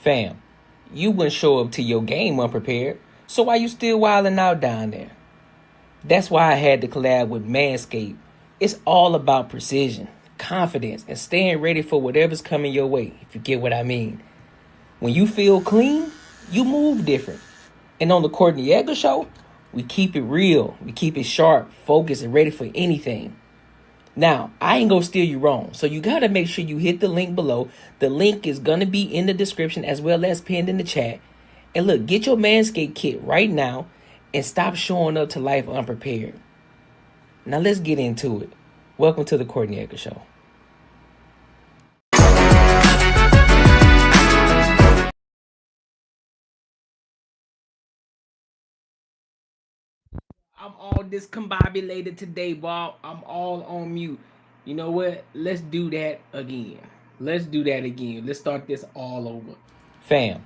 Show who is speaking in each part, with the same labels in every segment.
Speaker 1: Fam, you wouldn't show up to your game unprepared, so why you still wilding out down there? That's why I had to collab with Manscaped. It's all about precision, confidence, and staying ready for whatever's coming your way, if you get what I mean. When you feel clean, you move different. And on the Courtnee Edgar show, we keep it real, we keep it sharp, focused, and ready for anything. Now, I ain't gonna steer you wrong, so you gotta make sure you hit the link below. The link is gonna be in the description as well as pinned in the chat. And look, get your Manscaped kit right now and stop showing up to life unprepared. Now let's get into it. Welcome to the Courtnee Edgar Show. I'm all discombobulated today, Bob. I'm all on mute. You know what? Let's do that again. Let's start this all over. Fam,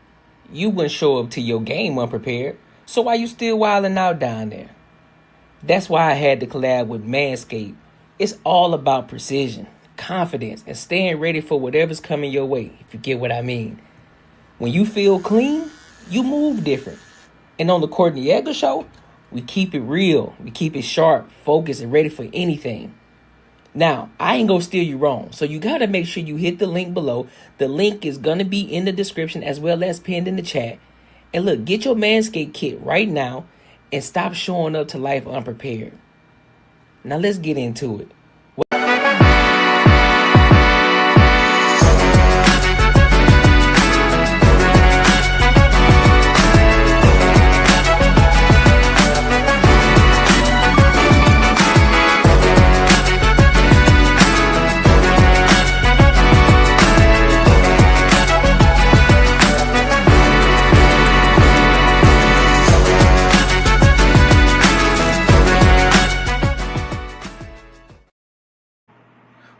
Speaker 1: you wouldn't show up to your game unprepared, so why you still wilding out down there? That's why I had to collab with Manscaped. It's all about precision, confidence, and staying ready for whatever's coming your way, if you get what I mean. When you feel clean, you move different. And on the Courtnee Edgar show, we keep it real, we keep it sharp, focused, and ready for anything. Now, I ain't gonna steer you wrong, so you gotta make sure you hit the link below. The link is gonna be in the description as well as pinned in the chat. And look, get your Manscaped kit right now and stop showing up to life unprepared. Now let's get into it.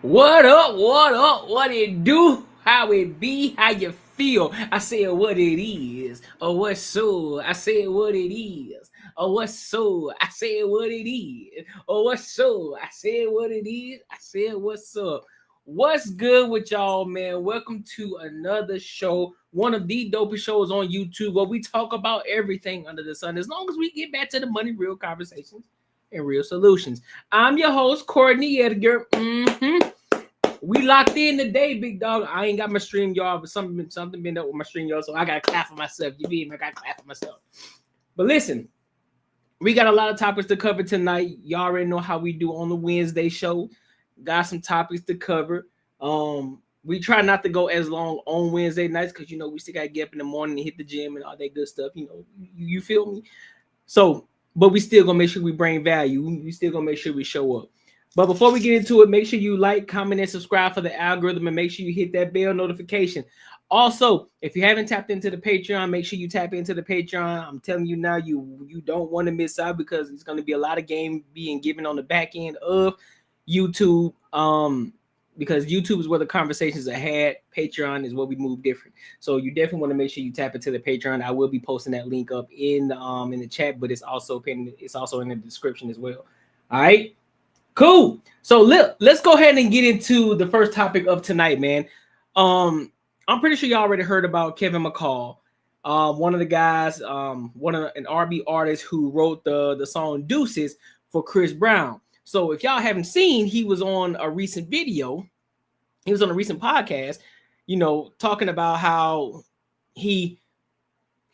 Speaker 1: What up, what it do, how it be, how you feel? I said what it is, or what's so, I said what it is, or what's so, I said what it is, or what's so, I said what it is, I said what's up. What's good with y'all, man? Welcome to another show, one of the dopest shows on YouTube where we talk about everything under the sun, as long as we get back to the money, real conversations, and real solutions. I'm your host, Courtnee Edgar. We locked in today, big dog. I ain't got my stream, y'all, but something been up with my stream, y'all, so I gotta clap for myself. You mean I gotta clap for myself. But listen, we got a lot of topics to cover tonight. Y'all already know how we do on the Wednesday show. Got some topics to cover. We try not to go as long on Wednesday nights because we still gotta get up in the morning and hit the gym and all that good stuff. You feel me? So, but we still gonna make sure we bring value. We still gonna make sure we show up. But before we get into it, make sure you like, comment, and subscribe for the algorithm, and make sure you hit that bell notification. Also, if you haven't tapped into the Patreon, make sure you tap into the Patreon. I'm telling you now, you don't want to miss out because it's going to be a lot of game being given on the back end of YouTube. Because YouTube is where the conversations are had. Patreon is where we move different. So you definitely want to make sure you tap into the Patreon. I will be posting that link up in the chat, but it's also in the description as well. All right. Cool. So let's go ahead and get into the first topic of tonight, man. I'm pretty sure you already heard about Kevin McCall, one of the guys, an R&B artist who wrote the song Deuces for Chris Brown. So if y'all haven't seen, he was on a recent video. He was on a recent podcast, talking about how he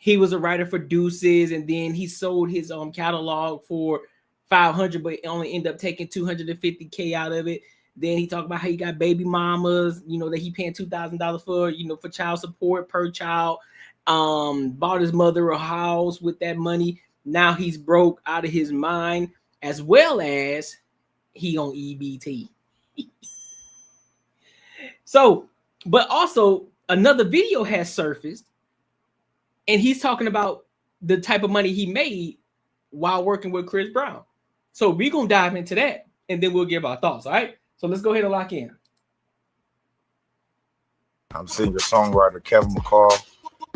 Speaker 1: was a writer for Deuces, and then he sold his catalog for $500, but only end up taking $250K out of it. Then he talked about how he got baby mamas, that he paying $2,000 for child support per child. Bought his mother a house with that money. Now he's broke out of his mind, as well as he on EBT. So, but also another video has surfaced, and he's talking about the type of money he made while working with Chris Brown. So we're going to dive into that, and then we'll give our thoughts, all right? So let's go ahead and lock in.
Speaker 2: I'm singer-songwriter Kevin McCall,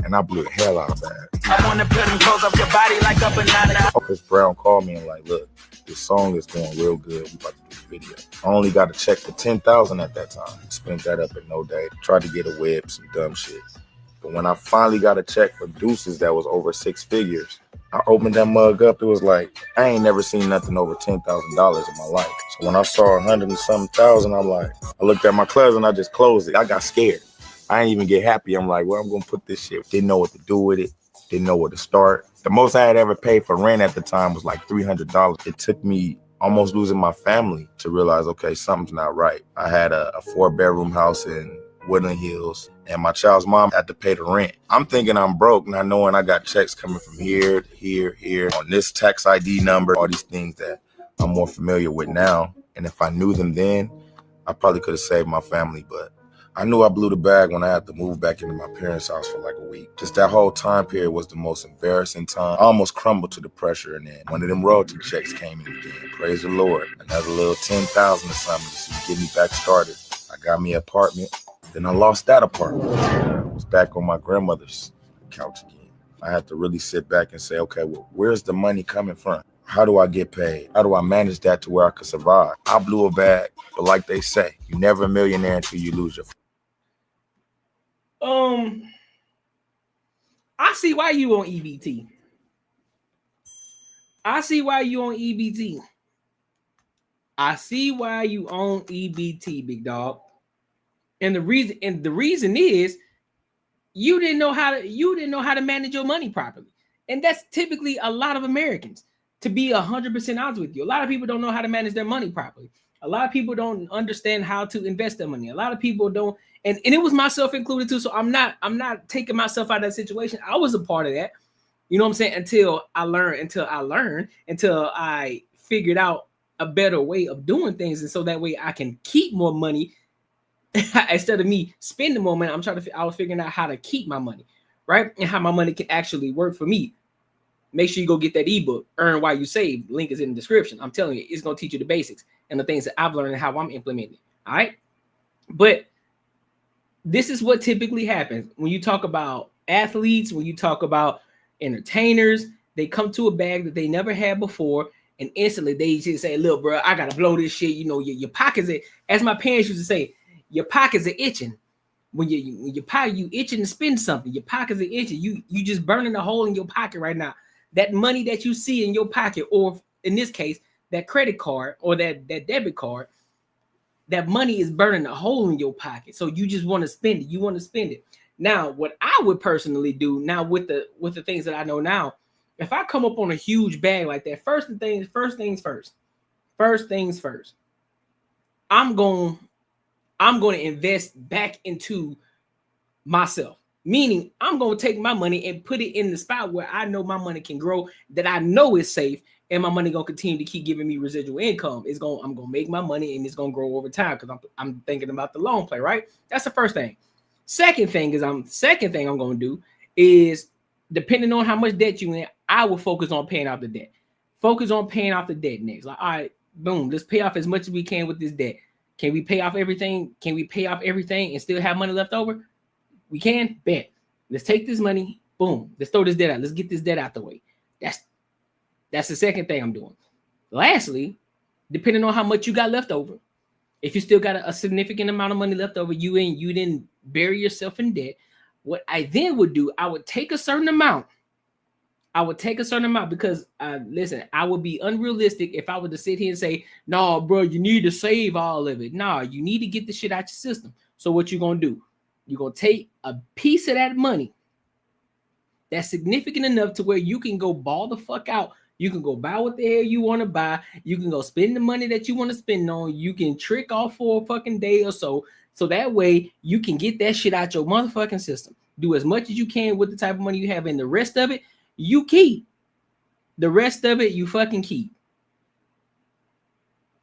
Speaker 2: and I blew the hell out of that.
Speaker 3: I want to put them close up your body like a banana.
Speaker 2: Chris Brown called me and like, look, this song is doing real good. We about to do a video. I only got a check for $10,000 at that time. Spent that up in no day. Tried to get a whip, some dumb shit. But when I finally got a check for deuces that was over 6 figures, I opened that mug up. It was like, I ain't never seen nothing over $10,000 in my life. So when I saw 100 and something thousand, I'm like, I looked at my cousin, I just closed it. I got scared. I didn't even get happy. I'm like, well, I'm going to put this shit. Didn't know what to do with it. Didn't know where to start. The most I had ever paid for rent at the time was like $300. It took me almost losing my family to realize, okay, something's not right. I had a 4-bedroom house in Woodland Hills, and my child's mom had to pay the rent. I'm thinking I'm broke, not knowing I got checks coming from here to here on this tax ID number, all these things that I'm more familiar with now. And if I knew them then, I probably could have saved my family, but I knew I blew the bag when I had to move back into my parents' house for like a week. Just that whole time period was the most embarrassing time. I almost crumbled to the pressure, and then one of them royalty checks came in again. Praise the Lord. Another little 10,000 or something just to get me back started. I got me an apartment. Then I lost that apartment. I was back on my grandmother's couch again. I had to really sit back and say, okay, well, where's the money coming from? How do I get paid? How do I manage that to where I could survive? I blew a bag, but like they say, you're never a millionaire until you lose your.
Speaker 1: I see why you on EBT. I see why you on EBT. I see why you on EBT, big dog. And the reason is you didn't know how to manage your money properly. And that's typically a lot of Americans, to be 100% honest with you. A lot of people don't know how to manage their money properly. A lot of people don't understand how to invest their money. A lot of people don't, and it was myself included too. So I'm not taking myself out of that situation. I was a part of that. You know what I'm saying? Until I figured out a better way of doing things. And so that way I can keep more money instead of me spending more money. I was figuring out how to keep my money, right? And how my money can actually work for me. Make sure you go get that ebook, Earn While You Save. Link is in the description. I'm telling you, it's going to teach you the basics and the things that I've learned and how I'm implementing. All right. But this is what typically happens when you talk about athletes, when you talk about entertainers. They come to a bag that they never had before, and instantly they just say, look, bro, I got to blow this shit. You know, your pockets, as my parents used to say, your pockets are itching. When you itching to spend something, your pockets are itching. You just burning a hole in your pocket right now. That money that you see in your pocket, or in this case, that credit card or that debit card, that money is burning a hole in your pocket. So you just want to spend it. You want to spend it. Now, what I would personally do now with the things that I know now, if I come up on a huge bag like that, first things first. I'm going to invest back into myself. Meaning I'm going to take my money and put it in the spot where I know my money can grow, that I know is safe, and my money going to continue to keep giving me residual income. I'm going to make my money, and it's going to grow over time because I'm thinking about the long play, right? That's the first thing. Second thing I'm going to do is, depending on how much debt you in, I will focus on paying off the debt. Focus on paying off the debt next. Like, all right, boom, let's pay off as much as we can with this debt. Can we pay off everything? Can we pay off everything and still have money left over? We can. Bet. Let's take this money. Boom. Let's throw this debt out. Let's get this debt out the way. That's the second thing I'm doing. Lastly, depending on how much you got left over, if you still got a significant amount of money left over, you didn't bury yourself in debt. What I then would do, I would take a certain amount. Because listen, I would be unrealistic if I were to sit here and say, no, bro, you need to save all of it. No, you need to get the shit out your system. So what you're going to do? You're going to take a piece of that money that's significant enough to where you can go ball the fuck out. You can go buy what the hell you want to buy. You can go spend the money that you want to spend on. You can trick off for a fucking day or so. So that way you can get that shit out your motherfucking system. Do as much as you can with the type of money you have, and the rest of it, you keep. The rest of it, you fucking keep.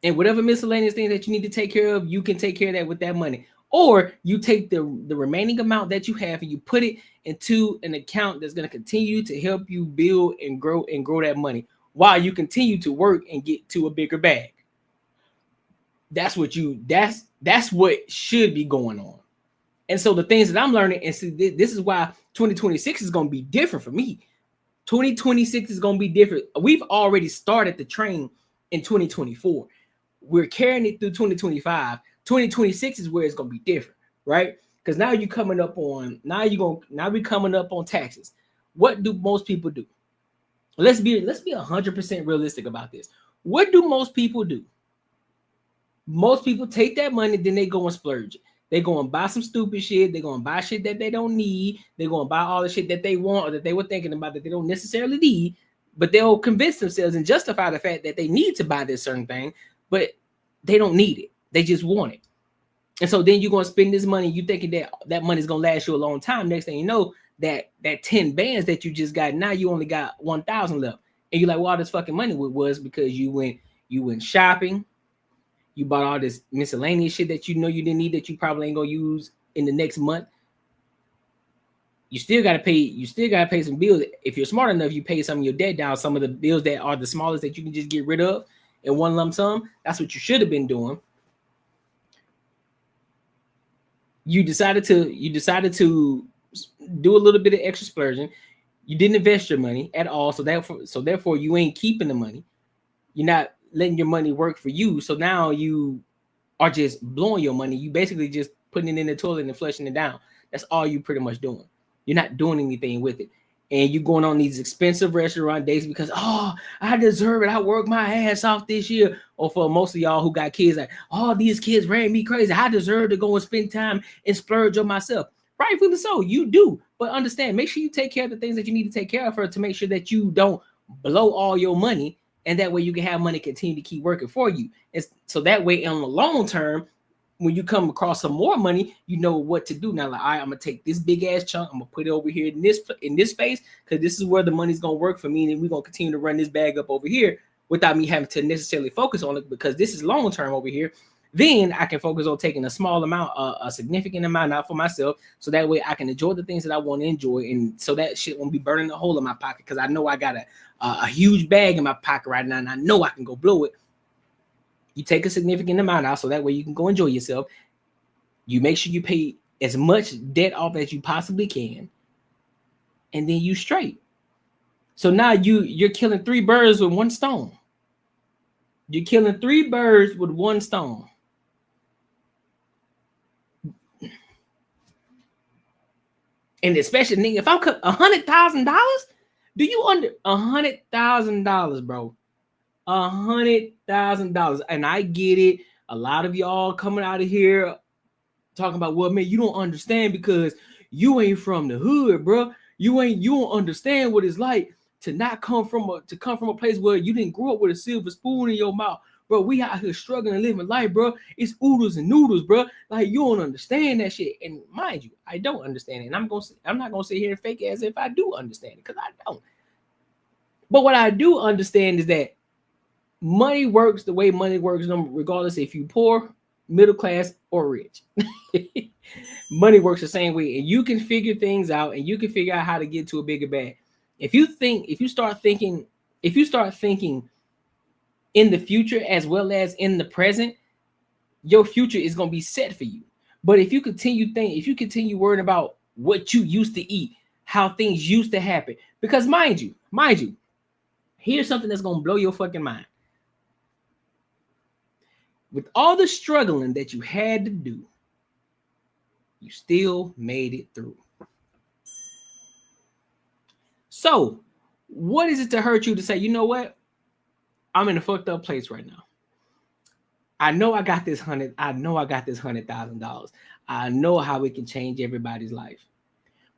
Speaker 1: And whatever miscellaneous things that you need to take care of, you can take care of that with that money. Or you take the remaining amount that you have and you put it into an account that's going to continue to help you build and grow that money while you continue to work and get to a bigger bag. That's what should be going on. And so the things that I'm learning, and see, this is why 2026 is going to be different for me. 2026 is going to be different. We've already started the train in 2024. We're carrying it through 2025. 2026 is where it's going to be different, right? Because now we coming up on taxes. What do most people do? Let's be 100% realistic about this. What do most people do? Most people take that money, then they go and splurge it. They go and buy some stupid shit. They're going to buy shit that they don't need. They're going to buy all the shit that they want or that they were thinking about that they don't necessarily need. But they'll convince themselves and justify the fact that they need to buy this certain thing, but they don't need it. They just want it. And so then you're going to spend this money. You thinking that money's going to last you a long time. Next thing you know, that 10 bands that you just got, now you only got 1,000 left. And you're like, well, all this fucking money was because you went shopping. You bought all this miscellaneous shit that you know you didn't need that you probably ain't gonna use in the next month. You still gotta pay some bills. If you're smart enough, you pay some of your debt down, some of the bills that are the smallest that you can just get rid of in one lump sum. That's what you should have been doing. You decided to do a little bit of extra splurging. You didn't invest your money at all, so therefore you ain't keeping the money. You're not letting your money work for you. So now you are just blowing your money. You basically just putting it in the toilet and flushing it down. That's all you pretty much doing. You're not doing anything with it. And you going on these expensive restaurant dates because, oh, I deserve it. I worked my ass off this year. Or for most of y'all who got kids, like, oh, these kids ran me crazy. I deserve to go and spend time and splurge on myself. Rightfully so, you do. But understand, make sure you take care of the things that you need to take care of to make sure that you don't blow all your money. And that way you can have money continue to keep working for you. And so that way on the long term, when you come across some more money, you know what to do. Now, like, all right, I'm going to take this big ass chunk. I'm going to put it over here in this space because this is where the money's going to work for me. And we're going to continue to run this bag up over here without me having to necessarily focus on it because this is long term over here. Then I can focus on taking a small amount, a significant amount out for myself. So that way I can enjoy the things that I want to enjoy. And so that shit won't be burning a hole in my pocket because I know I got a huge bag in my pocket right now and I know I can go blow it. You take a significant amount out so that way you can go enjoy yourself. You make sure you pay as much debt off as you possibly can. And then you straight. So now you're killing 3 birds with one stone. You're killing 3 birds with one stone. And especially, nigga, if I'm $100,000, do you under $100,000, bro? $100,000. And I get it. A lot of y'all coming out of here talking about, well, man, you don't understand because you ain't from the hood, bro. You don't understand what it's like to not come from a place where you didn't grow up with a silver spoon in your mouth. Bro, we out here struggling and living life, bro. It's oodles and noodles, bro. Like, you don't understand that shit. And mind you, I don't understand it. And I'm not gonna sit here and fake as if I do understand it, because I don't. But what I do understand is that money works the way money works, regardless if you poor, middle class, or rich. Money works the same way, and you can figure things out, and you can figure out how to get to a bigger bag. If you start thinking in the future as well as in the present, your future is going to be set for you. But if you continue worrying about what you used to eat, how things used to happen, because mind you, here's something that's going to blow your fucking mind. With all the struggling that you had to do, you still made it through. So, what is it to hurt you to say, you know what? I'm in a fucked up place right now. I know I got this $100,000. I know how it can change everybody's life.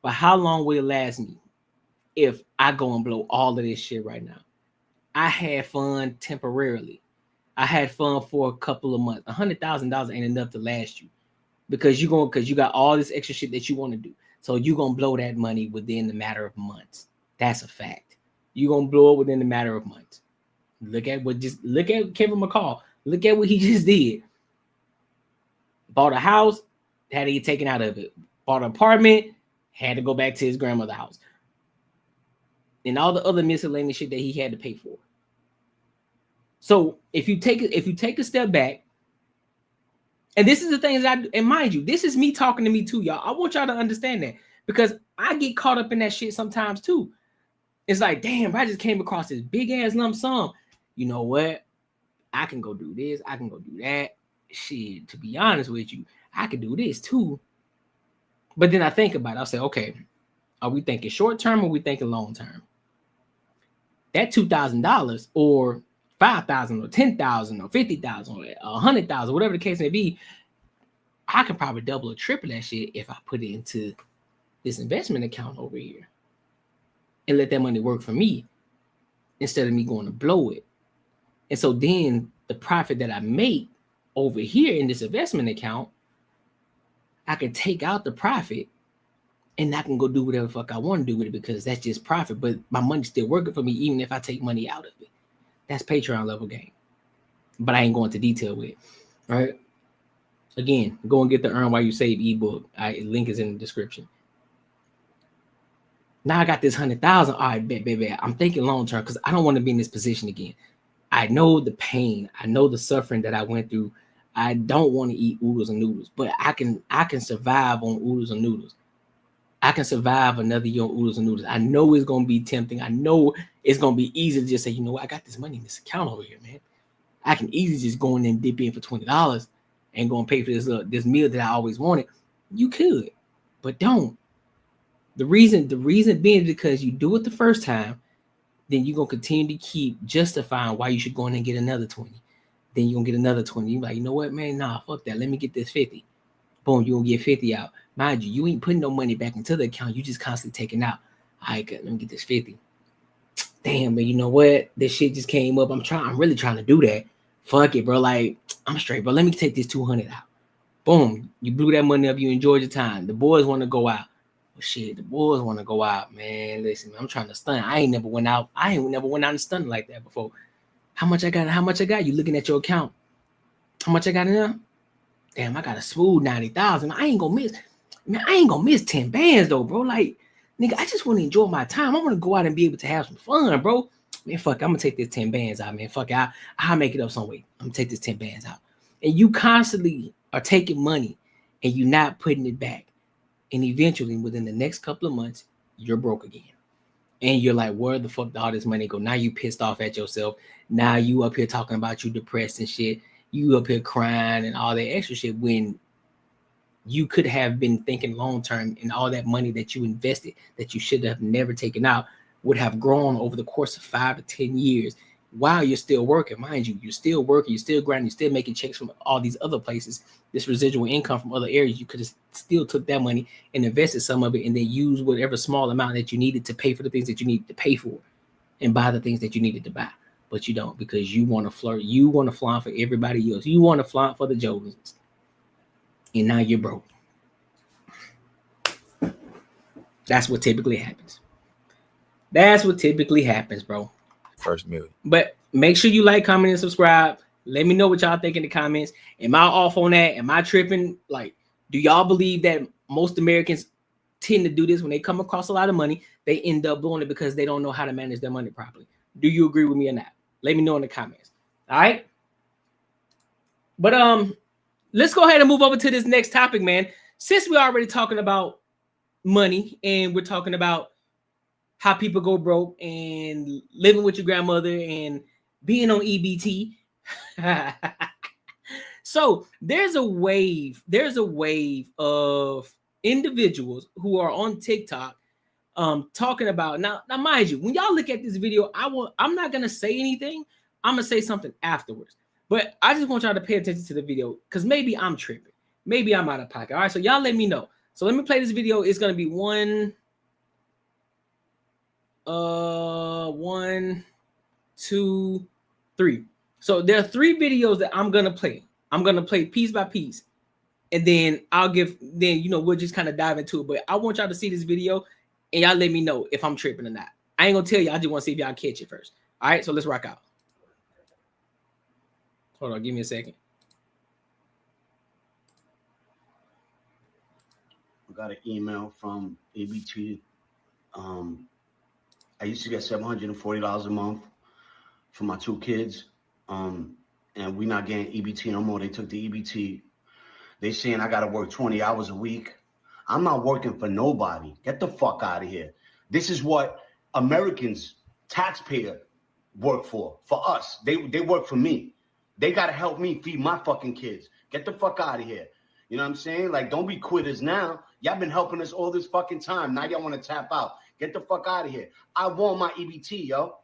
Speaker 1: But how long will it last me if I go and blow all of this shit right now? I had fun temporarily. I had fun for a couple of months. $100,000 ain't enough to last you because you got all this extra shit that you want to do. So you're gonna blow that money within the matter of months. That's a fact. You're gonna blow it within the matter of months. Look at Kevin McCall. Look at what he just did. Bought a house, had to get taken out of it. Bought an apartment, had to go back to his grandmother's house. And all the other miscellaneous shit that he had to pay for. So if you take a step back, and this is the things that I do, and mind you, this is me talking to me too, y'all. I want y'all to understand that because I get caught up in that shit sometimes too. It's like, damn, I just came across this big ass lump sum. You know what? I can go do this. I can go do that. Shit, to be honest with you, I can do this too. But then I think about it. I'll say, okay, are we thinking short term or are we thinking long term? That $2,000 or 5,000 or 10,000 or 50,000 or 100,000, whatever the case may be, I can probably double or triple that shit if I put it into this investment account over here and let that money work for me instead of me going to blow it. And so then the profit that I make over here in this investment account, I can take out the profit and I can go do whatever the fuck I want to do with it because that's just profit. But my money's still working for me even if I take money out of it. That's Patreon level game. But I ain't going into detail with it. All right. Again, go and get the Earn While You Save ebook. Link is in the description. Now I got this 100,000. All right, bet. I'm thinking long term because I don't want to be in this position again. I know the pain. I know the suffering that I went through. I don't want to eat oodles and noodles, but I can survive on oodles and noodles. I can survive another year on oodles and noodles. I know it's going to be tempting. I know it's going to be easy to just say, you know what, I got this money in this account over here, man. I can easily just go in and dip in for $20 and go and pay for this meal that I always wanted. You could, but don't. The reason being because you do it the first time, then you're going to continue to keep justifying why you should go in and get another 20. Then you're going to get another 20. You're like, you know what, man? Nah, fuck that. Let me get this 50. Boom, you're going to get 50 out. Mind you, you ain't putting no money back into the account. You just constantly taking out. All right, good. Let me get this 50. Damn, man, you know what? This shit just came up. I'm really trying to do that. Fuck it, bro. Like, I'm straight, bro. Let me take this 200 out. Boom. You blew that money up. You enjoyed your time. The boys want to go out. Well, shit, the boys want to go out, man. Listen, I'm trying to stunt. I ain't never went out and stunned like that before. How much I got? You looking at your account. How much I got in there? Damn, I got a smooth 90,000. I ain't gonna miss 10 bands though, bro. Like, nigga, I just want to enjoy my time. I want to go out and be able to have some fun, bro. Man, fuck, I'm gonna take this 10 bands out, man. Fuck it, I'll make it up some way. I'm gonna take this 10 bands out. And you constantly are taking money and you're not putting it back. And eventually, within the next couple of months, you're broke again. And you're like, where the fuck did all this money go? Now you pissed off at yourself. Now you up here talking about you depressed and shit. You up here crying and all that extra shit when you could have been thinking long term, and all that money that you invested that you should have never taken out would have grown over the course of 5 to 10 years while you're still working. Mind you, you're still working, you're still grinding, you're still making checks from all these other places, this residual income from other areas. You could have still took that money and invested some of it and then use whatever small amount that you needed to pay for the things that you needed to pay for and buy the things that you needed to buy. But you don't, because you want to flirt. You want to flaunt for everybody else. You want to flaunt for the Jones. And now you're broke. That's what typically happens. That's what typically happens, bro.
Speaker 2: First million.
Speaker 1: But make sure you like, comment, and subscribe. Let me know what y'all think in the comments. Am I off on that? Am I tripping? Like, do y'all believe that most Americans tend to do this when they come across a lot of money? They end up blowing it because they don't know how to manage their money properly. Do you agree with me or not? Let me know in the comments. All right. But let's go ahead and move over to this next topic, man. Since we're already talking about money and we're talking about how people go broke and living with your grandmother and being on EBT. So there's a wave of individuals who are on TikTok talking about now mind you, when y'all look at this video, I'm not gonna say anything. I'm gonna say something afterwards, but I just want y'all to pay attention to the video because maybe I'm tripping, maybe I'm out of pocket. All right, so y'all let me know. So let me play this video. It's gonna be 1, 2, 3. So there are 3 videos that I'm gonna play. I'm gonna play piece by piece, and then we'll just kind of dive into it. But I want y'all to see this video and y'all let me know if I'm tripping or not. I ain't gonna tell you. I just want to see if y'all catch it first. All right, so let's rock out. Hold on, give me a second.
Speaker 4: I got an email from EBT. I used to get $740 a month for my 2 kids. And we're not getting EBT no more. They took the EBT. They saying I got to work 20 hours a week. I'm not working for nobody. Get the fuck out of here. This is what Americans, taxpayer, work for us. They work for me. They got to help me feed my fucking kids. Get the fuck out of here. You know what I'm saying? Like, don't be quitters now. Y'all been helping us all this fucking time. Now y'all want to tap out. Get the fuck out of here. I want my EBT, yo.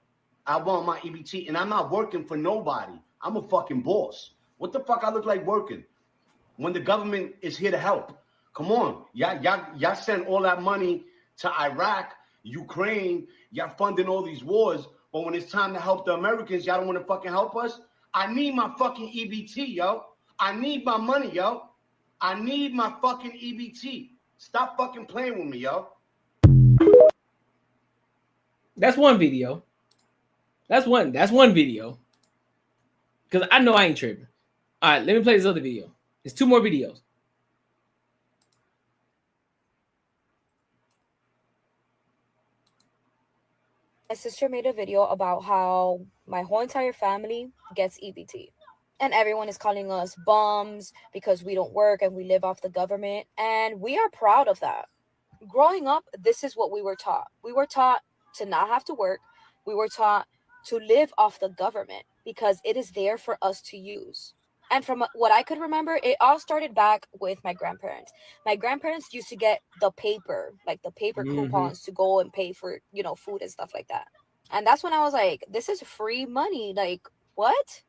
Speaker 4: I want my EBT, and I'm not working for nobody. I'm a fucking boss. What the fuck I look like working when the government is here to help? Come on. Y'all send all that money to Iraq, Ukraine. Y'all funding all these wars. But when it's time to help the Americans, y'all don't want to fucking help us? I need my fucking EBT, yo. I need my money, yo. I need my fucking EBT. Stop fucking playing with me, yo.
Speaker 1: That's one video. That's one video. Because I know I ain't tripping. All right, let me play this other video. It's 2 more videos.
Speaker 5: My sister made a video about how my whole entire family gets EBT. And everyone is calling us bums because we don't work and we live off the government. And we are proud of that. Growing up, this is what we were taught. We were taught to not have to work. We were taught to live off the government because it is there for us to use. And from what I could remember, it all started back with my grandparents. My grandparents used to get the paper, like the paper coupons to go and pay for, you know, food and stuff like that. And that's when I was like, this is free money. Like, what?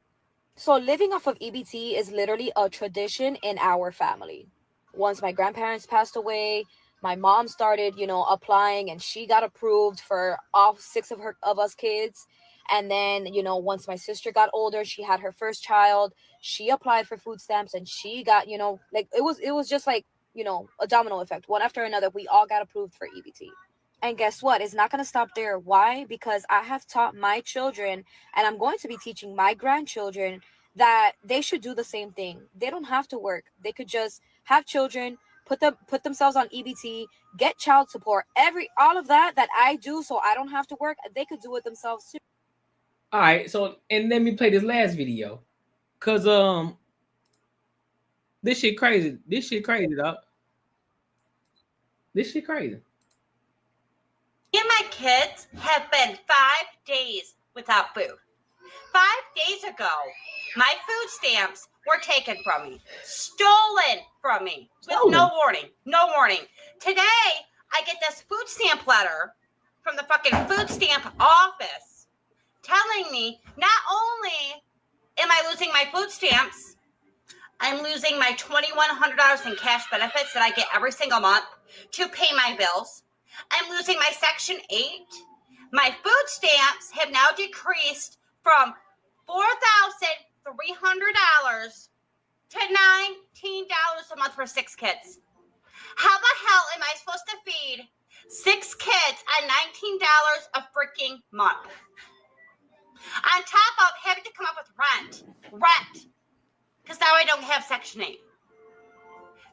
Speaker 5: So living off of EBT is literally a tradition in our family. Once my grandparents passed away, my mom started, you know, applying, and she got approved for all 6 of us kids. And then, you know, once my sister got older, she had her first child, she applied for food stamps, and she got, you know, like it was just like, you know, a domino effect. One after another, we all got approved for EBT. And guess what? It's not going to stop there. Why? Because I have taught my children, and I'm going to be teaching my grandchildren, that they should do the same thing. They don't have to work. They could just have children, put themselves on EBT, get child support, all of that I do so I don't have to work. They could do it themselves too.
Speaker 1: All right, so and let me play this last video, cause this shit crazy. This shit crazy, dog. This shit crazy.
Speaker 6: Me and my kids have been 5 days without food. 5 days ago, my food stamps were taken from me, stolen from me, with no warning. No warning. Today, I get this food stamp letter from the fucking food stamp office telling me not only am I losing my food stamps, I'm losing my $2,100 in cash benefits that I get every single month to pay my bills. I'm losing my Section 8. My food stamps have now decreased from $4,300 to $19 a month for 6 kids. How the hell am I supposed to feed 6 kids on $19 a freaking month? On top of having to come up with rent, because now I don't have Section 8.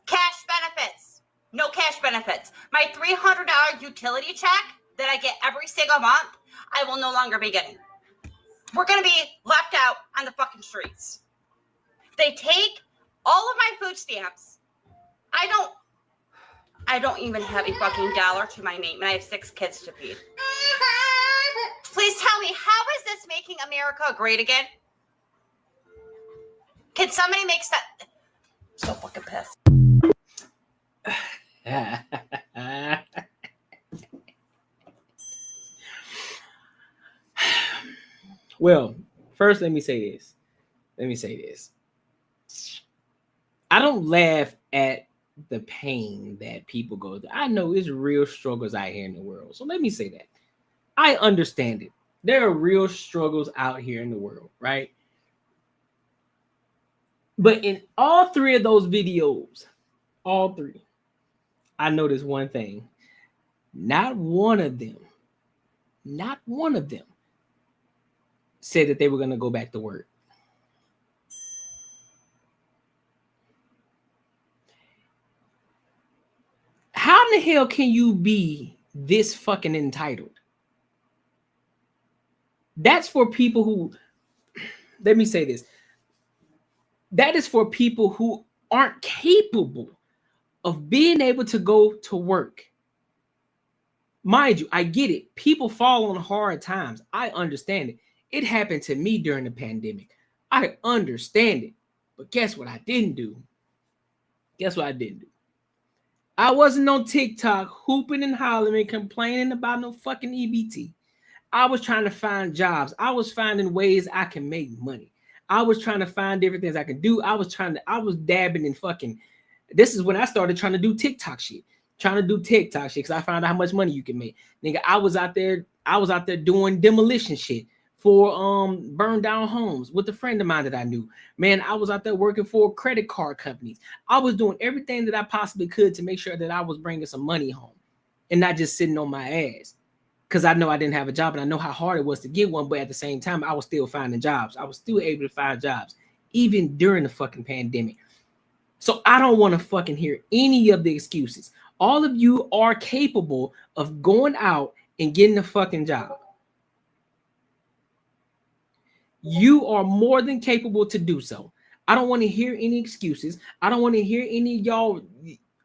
Speaker 6: Cash benefits, no cash benefits. My $300 utility check that I get every single month, I will no longer be getting. We're going to be left out on the fucking streets. They take all of my food stamps. I don't even have a fucking dollar to my name, and I have 6 kids to feed. Please tell me, how is this making America great again? Can somebody make sense? So fucking pissed.
Speaker 1: Well, first, let me say this. I don't laugh at the pain that people go through. I know it's real struggles out here in the world. So let me say that. I understand it. There are real struggles out here in the world, right? But in all 3 of those videos, all 3, I noticed one thing. Not one of them said that they were going to go back to work. How in the hell can you be this fucking entitled? That's for people who, let me say this. That is for people who aren't capable of being able to go to work. Mind you, I get it. People fall on hard times. I understand it. It happened to me during the pandemic. I understand it. But guess what I didn't do? I wasn't on TikTok hooping and hollering, complaining about no fucking EBT. I was trying to find jobs. I was finding ways I can make money. I was trying to find different things I could do. I was dabbing in fucking. This is when I started trying to do TikTok shit. Because I found out how much money you can make. Nigga, I was out there doing demolition shit for burned down homes with a friend of mine that I knew. Man, I was out there working for credit card companies. I was doing everything that I possibly could to make sure that I was bringing some money home and not just sitting on my ass. Because I know I didn't have a job and I know how hard it was to get one, but at the same time, I was still finding jobs. I was still able to find jobs, even during the fucking pandemic. So I don't want to fucking hear any of the excuses. All of you are capable of going out and getting a fucking job. You are more than capable to do so. I don't want to hear any excuses. I don't want to hear any of y'all.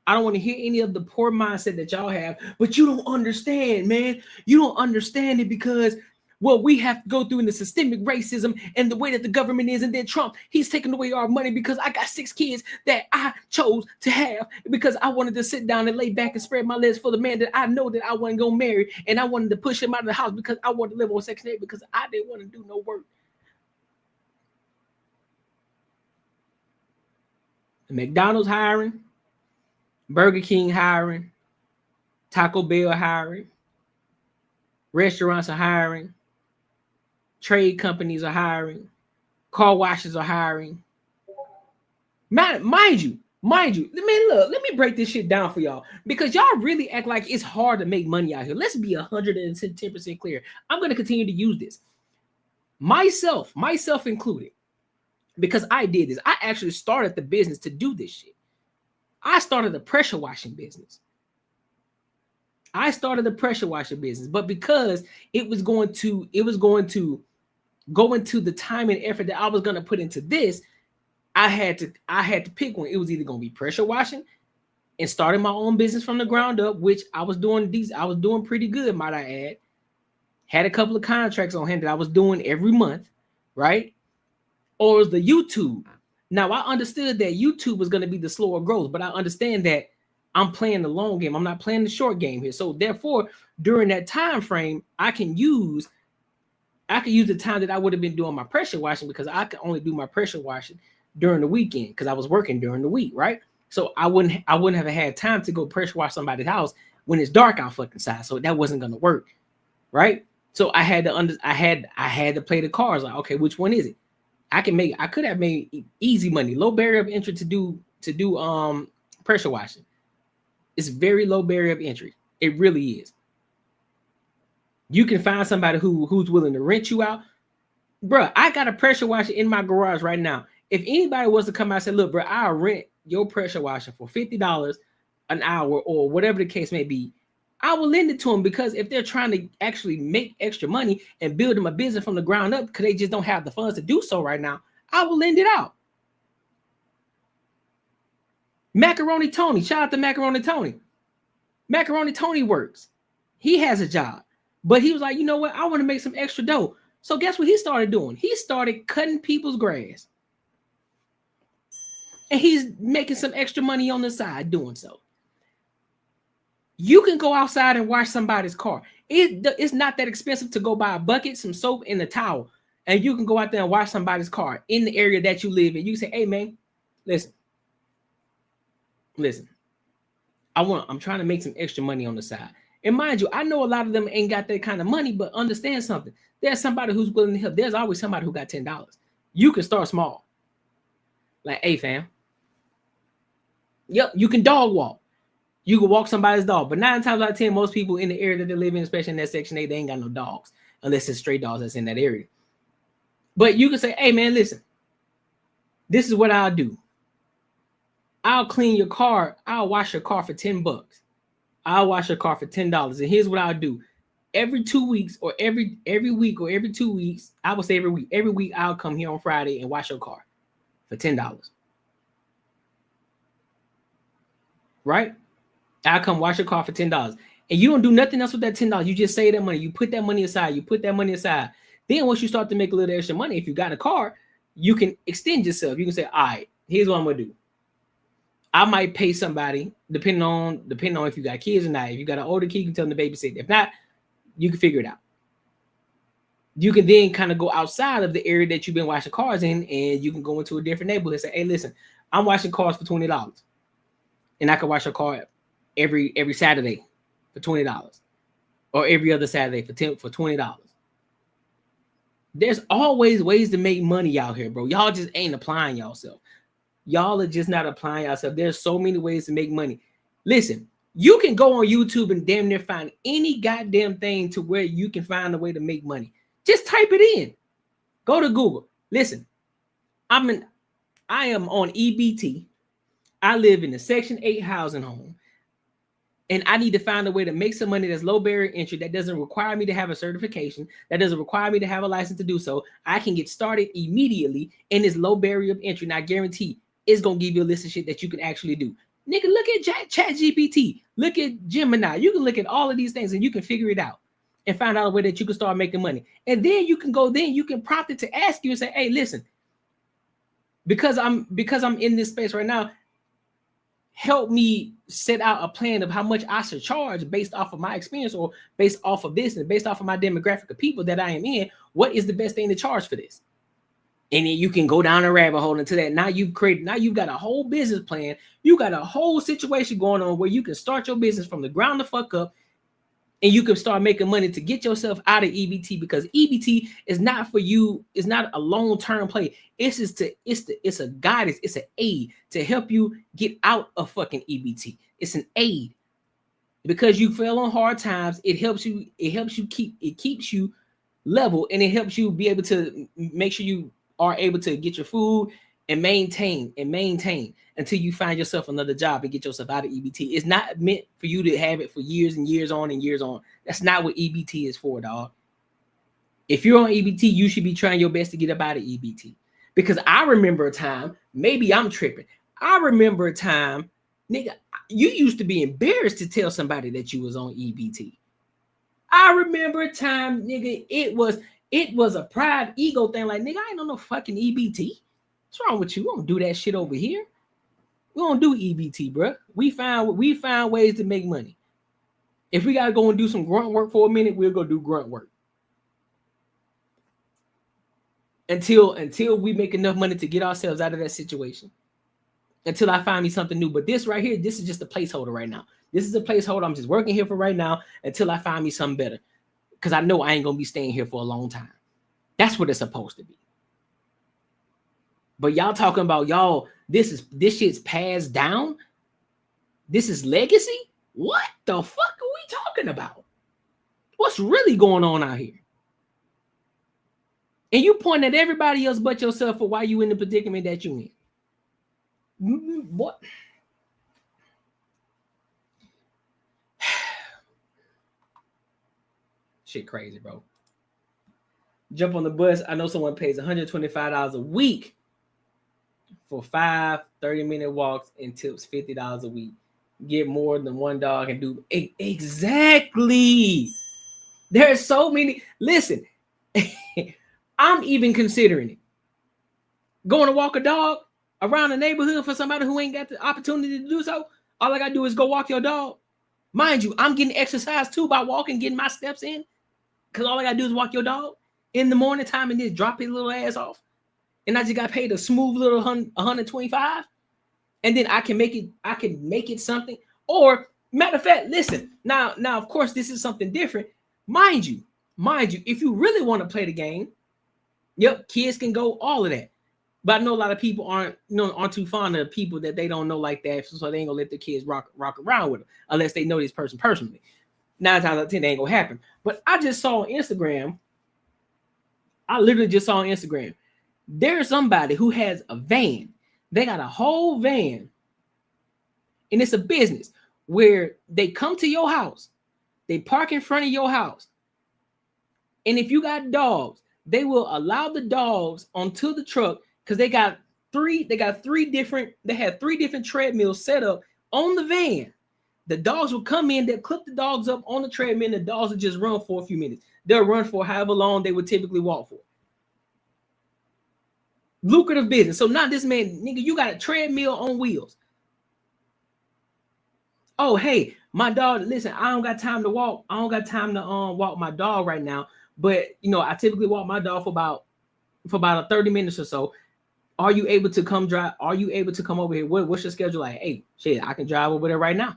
Speaker 1: I don't want to hear any of the poor mindset that y'all have, but you don't understand, man. You don't understand it because what we have to go through in the systemic racism and the way that the government is, and then Trump, he's taking away our money because I got 6 kids that I chose to have because I wanted to sit down and lay back and spread my legs for the man that I know that I wasn't going to marry, and I wanted to push him out of the house because I wanted to live on Section 8 because I didn't want to do no work. McDonald's hiring, Burger King hiring, Taco Bell hiring, restaurants are hiring, trade companies are hiring, car washes are hiring. Mind you, man, look, let me break this shit down for y'all because y'all really act like it's hard to make money out here. Let's be 110% clear. I'm going to continue to use this. Myself included, because I did this. I actually started the business to do this shit. I started a pressure washing business. But because it was going to go into the time and effort that I was going to put into this, I had to pick one. It was either going to be pressure washing and starting my own business from the ground up, which I was doing pretty good, might I add. Had a couple of contracts on hand that I was doing every month, right? Or it was the YouTube. Now, I understood that YouTube was going to be the slower growth, but I understand that I'm playing the long game. I'm not playing the short game here. So therefore, during that time frame, I can use the time that I would have been doing my pressure washing because I could only do my pressure washing during the weekend because I was working during the week, right? So I wouldn't have had time to go pressure wash somebody's house when it's dark out fucking side. So that wasn't going to work, right? So I had to play the cards like, okay, which one is it? I could have made easy money, low barrier of entry to do pressure washing. It's very low barrier of entry. It really is. You can find somebody who's willing to rent you out. Bro, I got a pressure washer in my garage right now. If anybody was to come out and say, look, bro, I'll rent your pressure washer for $50 an hour or whatever the case may be, I will lend it to them because if they're trying to actually make extra money and build them a business from the ground up because they just don't have the funds to do so right now, I will lend it out. Macaroni Tony, shout out to Macaroni Tony. Macaroni Tony works. He has a job, but he was like, you know what? I want to make some extra dough. So guess what he started doing? He started cutting people's grass. And he's making some extra money on the side doing so. You can go outside and wash somebody's car. It's not that expensive to go buy a bucket, some soap, and a towel. And you can go out there and wash somebody's car in the area that you live in. You can say, hey, man, listen. I'm trying to make some extra money on the side. And mind you, I know a lot of them ain't got that kind of money, but understand something. There's somebody who's willing to help. There's always somebody who got $10. You can start small. Like, hey, fam. Yep, you can dog walk. You can walk somebody's dog. But 9 times out of 10, most people in the area that they live in, especially in that Section 8, they ain't got no dogs. Unless it's stray dogs that's in that area. But you can say, hey, man, listen. This is what I'll do. I'll clean your car. I'll wash your car for $10. I'll wash your car for $10. And here's what I'll do. Every 2 weeks or every week or every 2 weeks, I would say every week. Every week I'll come here on Friday and wash your car for $10. Right? I'll come wash your car for $10. And you don't do nothing else with that $10. You just save that money. You put that money aside. Then once you start to make a little extra money, if you got a car, you can extend yourself. You can say, all right, here's what I'm going to do. I might pay somebody depending on if you got kids or not. If you got an older kid, you can tell them to babysit. If not, you can figure it out. You can then kind of go outside of the area that you've been washing cars in, and you can go into a different neighborhood and say, hey, listen, I'm washing cars for $20. And I can wash a car every Saturday for $20. Or every other Saturday for $20. There's always ways to make money out here, bro. Y'all just ain't applying yourself. Y'all are just not applying yourself. There's so many ways to make money. Listen, you can go on YouTube and damn near find any goddamn thing to where you can find a way to make money. Just type it in. Go to Google. Listen, I am on EBT. I live in a Section 8 housing home. And I need to find a way to make some money that's low barrier entry, that doesn't require me to have a certification, that doesn't require me to have a license to do so. I can get started immediately in this low barrier of entry. And I guarantee it's going to give you a list of shit that you can actually do. Nigga, look at ChatGPT. Look at Gemini. You can look at all of these things and you can figure it out and find out a way that you can start making money. And then you can prompt it to ask you and say, hey, listen, because I'm in this space right now, help me set out a plan of how much I should charge based off of my experience or based off of this and based off of my demographic of people that I am in. What is the best thing to charge for this? And then you can go down a rabbit hole into that. Now you've got a whole business plan. You got a whole situation going on where you can start your business from the ground the fuck up, and you can start making money to get yourself out of EBT, because EBT is not for you. It's not a long-term play. It's a guidance. It's an aid to help you get out of fucking EBT. It's an aid because you fell on hard times. It keeps you level, and it helps you be able to make sure you are able to get your food and maintain until you find yourself another job and get yourself out of EBT. It's not meant for you to have it for years and years on and years on. That's not what EBT is for, dog. If you're on EBT, you should be trying your best to get up out of EBT. Because I remember a time, maybe I'm tripping. I remember a time, nigga, you used to be embarrassed to tell somebody that you was on EBT. I remember a time, nigga, it was a pride ego thing. Like, nigga, I ain't on no fucking EBT. What's wrong with you? We don't do that shit over here. We don't do EBT, bro. We found ways to make money. If we gotta go and do some grunt work for a minute, we'll go do grunt work. Until we make enough money to get ourselves out of that situation. Until I find me something new. But this right here, this is just a placeholder right now. This is a placeholder. I'm just working here for right now until I find me something better. Because I know I ain't gonna be staying here for a long time. That's what it's supposed to be. But y'all talking about this shit's passed down. This is legacy. What the fuck are we talking about? What's really going on out here? And you point at everybody else but yourself for why you in the predicament that you in. What? Shit crazy, bro. Jump on the bus. I know someone pays $125 a week for 5 30-minute walks and tips $50 a week. Get more than one dog and do exactly. There's so many. Listen, I'm even considering it. Going to walk a dog around the neighborhood for somebody who ain't got the opportunity to do so. All I gotta do is go walk your dog. Mind you, I'm getting exercise too by walking, getting my steps in. Because all I gotta do is walk your dog in the morning time and then drop his little ass off. And I just got paid a smooth little 125. And then I can make it something. Or matter of fact, listen, now of course this is something different. Mind you, if you really want to play the game, yep, kids can go, all of that. But I know a lot of people aren't too fond of people that they don't know like that, so they ain't gonna let their kids rock around with them unless they know this person personally. 9 times out of 10, that ain't gonna happen. But I just saw on Instagram, I literally just saw on Instagram, there's somebody who has a van. They got a whole van, and it's a business where they come to your house, they park in front of your house, and if you got dogs, they will allow the dogs onto the truck because they have three different treadmills set up on the van. The dogs will come in, they'll clip the dogs up on the treadmill, and the dogs will just run for a few minutes. They'll run for however long they would typically walk for. Lucrative business. So now this man, nigga, you got a treadmill on wheels. Oh, hey, my dog, listen, I don't got time to walk. I don't got time to walk my dog right now. But you know, I typically walk my dog for about 30 minutes or so. Are you able to come drive? Are you able to come over here? What's your schedule like? Hey, shit, I can drive over there right now.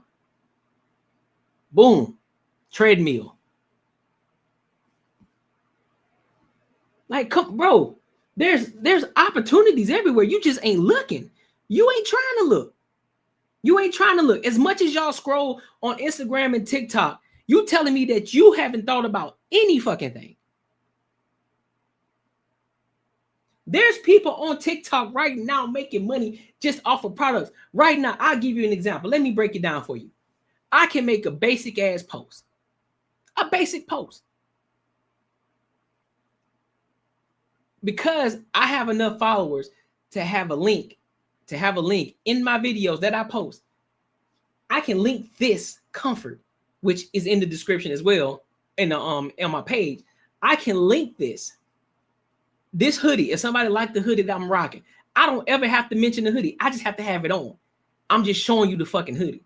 Speaker 1: Boom. Treadmill. Like, come, bro, there's opportunities everywhere. You just ain't looking. You ain't trying to look. You ain't trying to look. As much as y'all scroll on Instagram and TikTok, you telling me that you haven't thought about any fucking thing. There's people on TikTok right now making money just off of products. Right now, I'll give you an example. Let me break it down for you. I can make a basic ass post. A basic post. Because I have enough followers to have a link in my videos that I post. I can link this comfort, which is in the description as well, in on my page. I can link this hoodie. If somebody like the hoodie that I'm rocking, I don't ever have to mention the hoodie. I just have to have it on. I'm just showing you the fucking hoodie.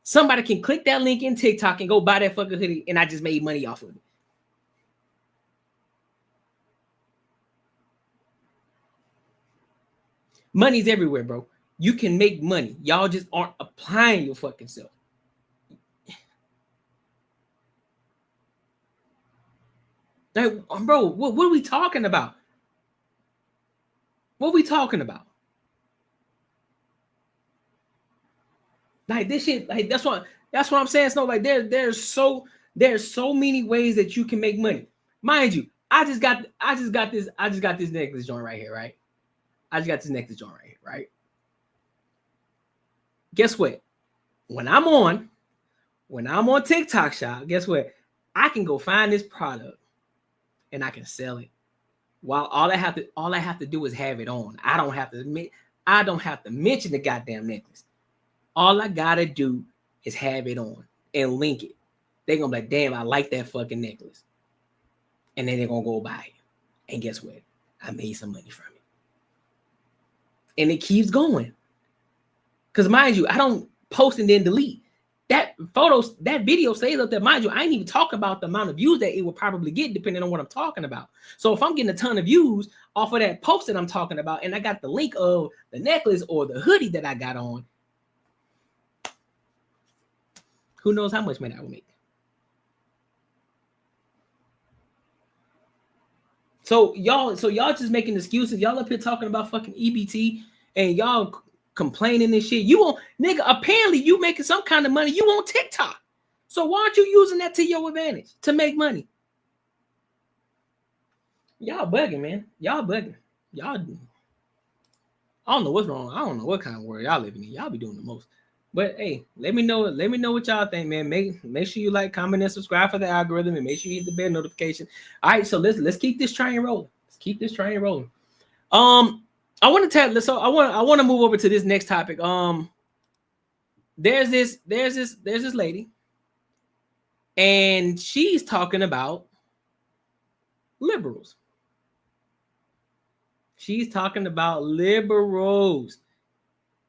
Speaker 1: Somebody can click that link in TikTok and go buy that fucking hoodie, and I just made money off of it. Money's everywhere, bro. You can make money. Y'all just aren't applying your fucking self. Like, bro, what are we talking about? What are we talking about? Like this shit, like that's what I'm saying. So like there's so many ways that you can make money. Mind you, I just got this necklace joint right here, right? I just got this necklace joint right here, right? Guess what? When I'm on TikTok Shop, guess what? I can go find this product and I can sell it. While all I have to do is have it on. I don't have to mention the goddamn necklace. All I gotta do is have it on and link it. They're gonna be like, damn, I like that fucking necklace. And then they're gonna go buy it. And guess what? I made some money from it. And it keeps going. Because mind you, I don't post and then delete. That video stays up there. Mind you, I ain't even talking about the amount of views that it will probably get depending on what I'm talking about. So if I'm getting a ton of views off of that post that I'm talking about, and I got the link of the necklace or the hoodie that I got on, who knows how much money I will make. So y'all just making excuses. Y'all up here talking about fucking EBT and y'all complaining and shit. You won't, nigga, apparently you making some kind of money. You on TikTok. So why aren't you using that to your advantage to make money? Y'all bugging, man. Y'all bugging. Y'all, I don't know what's wrong. I don't know what kind of world y'all living in. Y'all be doing the most. But hey, let me know what y'all think, man. Make sure you like, comment, and subscribe for the algorithm, and make sure you hit the bell notification. All right, so let's keep this train rolling. Let's keep this train rolling. I want to move over to this next topic. There's this lady, and she's talking about liberals. She's talking about liberals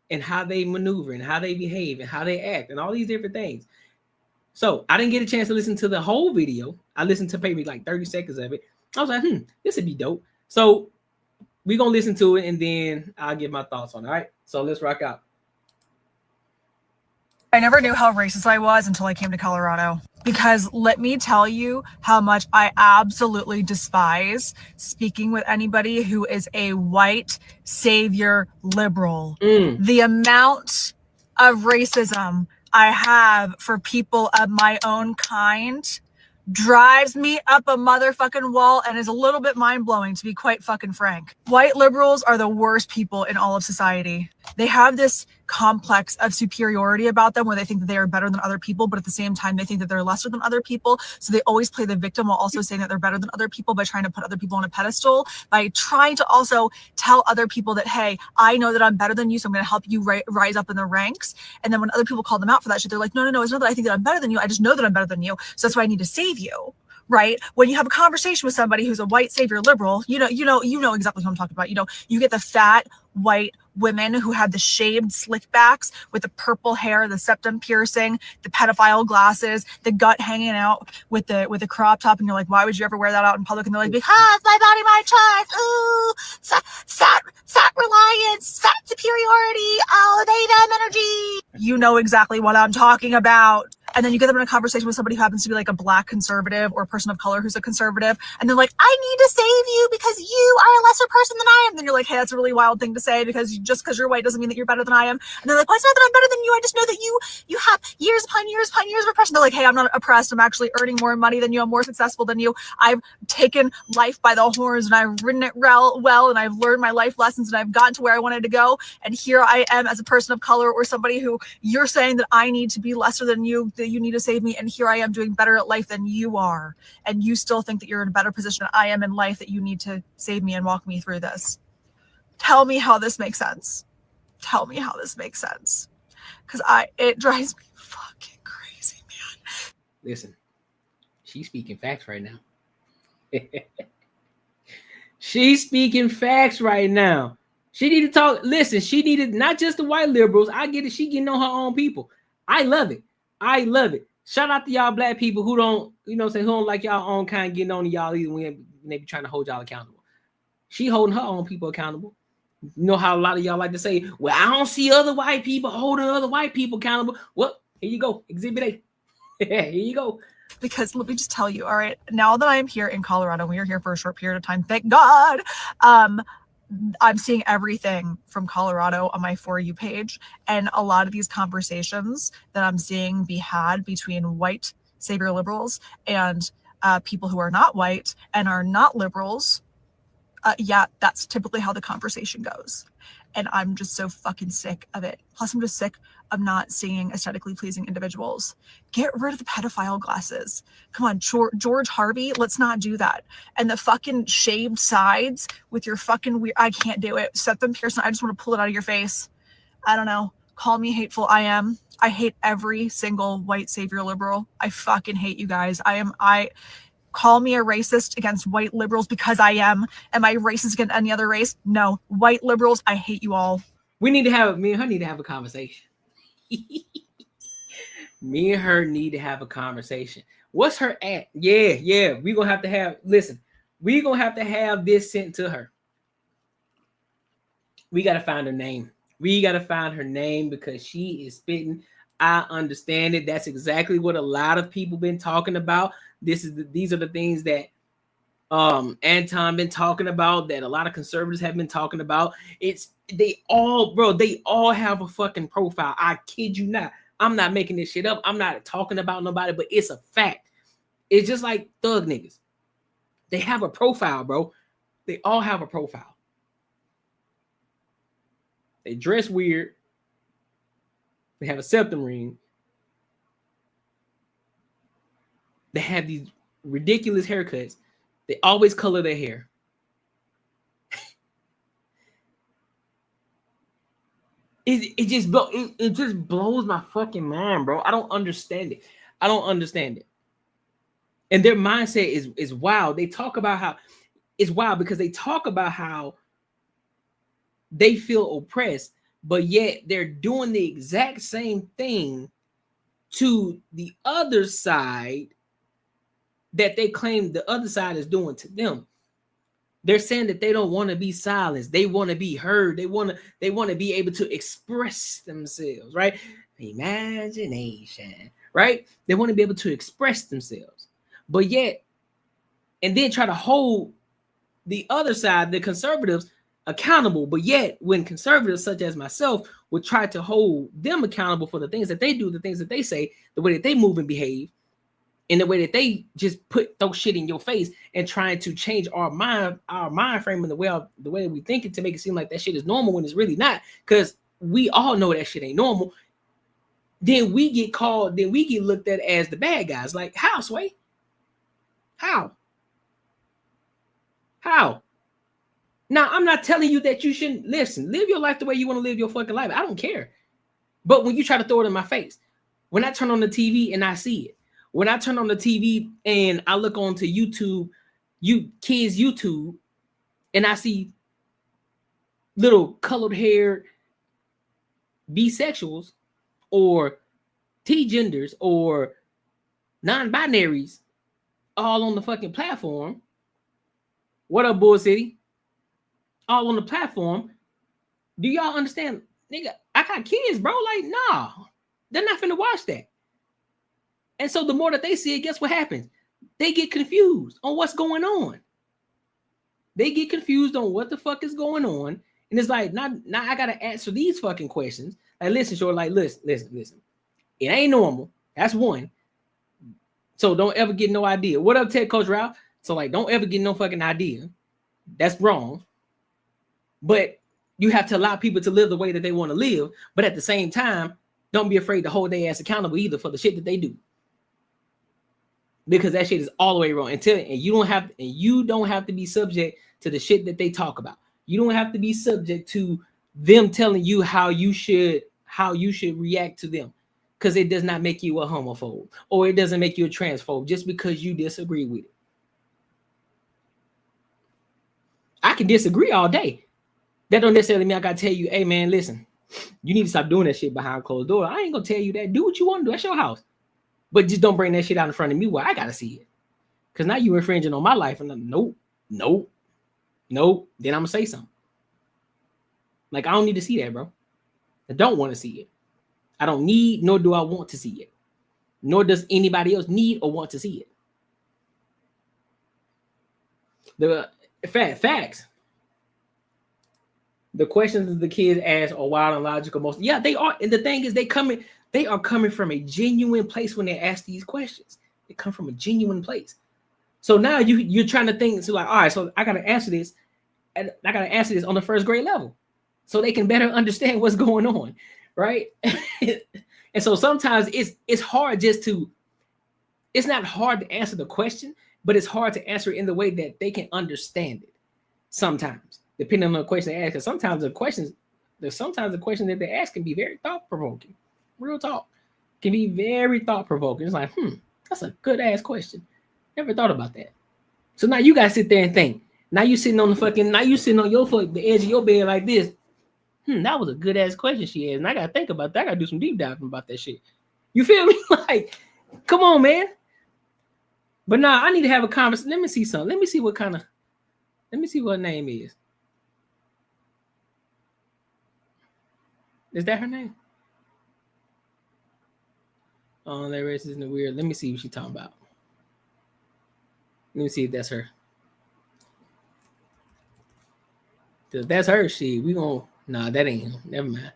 Speaker 1: and how they maneuver and how they behave and how they act and all these different things. So I didn't get a chance to listen to the whole video. I listened to maybe like 30 seconds of it. I was like, this would be dope. So we're going to listen to it and then I'll give my thoughts on it. All right. So let's rock out.
Speaker 7: I never knew how racist I was until I came to Colorado. Because let me tell you how much I absolutely despise speaking with anybody who is a white savior liberal. The amount of racism I have for people of my own kind drives me up a motherfucking wall and is a little bit mind-blowing, to be quite fucking frank. White liberals are the worst people in all of society. They have this complex of superiority about them where they think that they are better than other people, but at the same time they think that they're lesser than other people. So they always play the victim while also saying that they're better than other people by trying to put other people on a pedestal, by trying to also tell other people that, hey, I know that I'm better than you, so I'm going to help you rise up in the ranks. And then when other people call them out for that shit, they're like, no, it's not that I think that I'm better than you. I just know that I'm better than you. So that's why I need to save you. Right? When you have a conversation with somebody who's a white savior liberal, you know exactly who I'm talking about. You know, you get the fat white women who had the shaved slick backs with the purple hair, the septum piercing, the pedophile glasses, the gut hanging out with the crop top, and you're like, why would you ever wear that out in public? And they're like, because my body, my choice. Ooh, fat reliance, fat superiority. Oh, they them energy. You know exactly what I'm talking about. And then you get them in a conversation with somebody who happens to be like a black conservative or a person of color who's a conservative. And they're like, I need to save you because you are a lesser person than I am. Then you're like, hey, that's a really wild thing to say because just because you're white doesn't mean that you're better than I am. And they're like, well, it's not that I'm better than you. I just know that you have years upon years upon years of oppression. They're like, hey, I'm not oppressed. I'm actually earning more money than you. I'm more successful than you. I've taken life by the horns and I've ridden it well and I've learned my life lessons and I've gotten to where I wanted to go. And here I am as a person of color or somebody who you're saying that I need to be lesser than you, that you need to save me, and here I am doing better at life than you are, and you still think that you're in a better position than I am in life, that you need to save me and walk me through this. Tell me how this makes sense. Tell me how this makes sense, because it drives me fucking crazy, man.
Speaker 1: Listen, she's speaking facts right now. She's speaking facts right now. She need to talk. Listen, she needed not just the white liberals. I get it. She getting on her own people. I love it. I love it. Shout out to y'all black people who don't, who don't like y'all own kind getting on to y'all either when they be trying to hold y'all accountable. She holding her own people accountable. You know how a lot of y'all like to say, well, I don't see other white people holding other white people accountable. Well, here you go. Exhibit A. Here you go.
Speaker 7: Because let me just tell you, all right, now that I'm here in Colorado, we are here for a short period of time, thank God. I'm seeing everything from Colorado on my For You page. And a lot of these conversations that I'm seeing be had between white savior liberals and people who are not white and are not liberals. Yeah, that's typically how the conversation goes. And I'm just so fucking sick of it. Plus, I'm just sick of not seeing aesthetically pleasing individuals. Get rid of the pedophile glasses. Come on, George Harvey, let's not do that. And the fucking shaved sides with your fucking weird, I can't do it. Septum piercing, I just want to pull it out of your face. I don't know. Call me hateful. I am. I hate every single white savior liberal. I fucking hate you guys. Call me a racist against white liberals because I am. Am I racist against any other race? No. White liberals, I hate you all.
Speaker 1: Me and her need to have a conversation. Me and her need to have a conversation. What's her at? Yeah. We're going to have to have this sent to her. We got to find her name. Because she is spitting. I understand it. That's exactly what a lot of people been talking about. These are the things that Anton been talking about, that a lot of conservatives have been talking about. They all have a fucking profile. I kid you not. I'm not making this shit up. I'm not talking about nobody, but it's a fact. It's just like thug niggas. They have a profile, bro. They all have a profile. They dress weird. They have a septum ring. They have these ridiculous haircuts. They always color their hair. It just blows my fucking mind, bro. I don't understand it. And their mindset is wild. They talk about how it's wild because they talk about how they feel oppressed, but yet they're doing the exact same thing to the other side that they claim the other side is doing to them. They're saying that they don't want to be silenced. They want to be heard. They want to be able to express themselves, right? Imagination, right? They want to be able to express themselves. But yet, and then try to hold the other side, the conservatives, accountable. But yet, when conservatives such as myself would try to hold them accountable for the things that they do, the things that they say, the way that they move and behave, in the way that they just throw shit in your face and trying to change our mind frame and the way we think it to make it seem like that shit is normal when it's really not, because we all know that shit ain't normal. Then we get looked at as the bad guys. Like, how, Sway? How? Now, I'm not telling you that you shouldn't live your life the way you want to live your fucking life. I don't care. But when you try to throw it in my face, when I turn on the TV and I see it, when I turn on the TV and I look onto YouTube, YouTube, and I see little colored haired bisexuals or T-genders or non-binaries all on the fucking platform. What up, Bull City? All on the platform. Do y'all understand? Nigga, I got kids, bro. Like, nah. They're not finna watch that. And so the more that they see it, guess what happens? They get confused on what's going on. They get confused on what the fuck is going on. And it's like, now I gotta answer these fucking questions. Like, listen, short, like, listen. It ain't normal. That's one. So don't ever get no idea. What up, Ted Coach Ralph? So, like, don't ever get no fucking idea. That's wrong. But you have to allow people to live the way that they want to live. But at the same time, don't be afraid to hold their ass accountable either for the shit that they do. Because that shit is all the way wrong. And you don't have to be subject to the shit that they talk about. You don't have to be subject to them telling you how you should react to them. Because it does not make you a homophobe or it doesn't make you a transphobe just because you disagree with it. I can disagree all day. That don't necessarily mean I gotta tell you, hey man, listen, you need to stop doing that shit behind closed doors. I ain't gonna tell you that. Do what you want to do. That's your house. But just don't bring that shit out in front of me where I gotta see it. Because now you infringing on my life. And I'm nope. Then I'm gonna say something. Like, I don't need to see that, bro. I don't want to see it. I don't need, nor do I want to see it. Nor does anybody else need or want to see it. The facts. The questions that the kids ask are wild and logical. Most, yeah, they are. And the thing is, they are coming from a genuine place when they ask these questions. They come from a genuine place. So now you're trying to think, so like, all right, so I gotta answer this, and I gotta answer this on the first grade level, so they can better understand what's going on, right? And so sometimes it's hard it's not hard to answer the question, but it's hard to answer it in the way that they can understand it. Sometimes, depending on the question they ask, because sometimes the questions that they ask can be very thought-provoking. Real talk can be very thought-provoking. It's like, that's a good ass question. Never thought about that. So now you gotta sit there and think. Now you sitting on the edge of your bed like this. That was a good ass question she asked, and I gotta think about that. I gotta do some deep diving about that shit. You feel me? Like, come on, man. But nah, I need to have a conversation. Let me see something. Let me see what her name is. Is that her name? Oh, that race isn't weird. Let me see what she's talking about. Let me see if that's her. If that's her, shit, we gonna that ain't him. Never mind.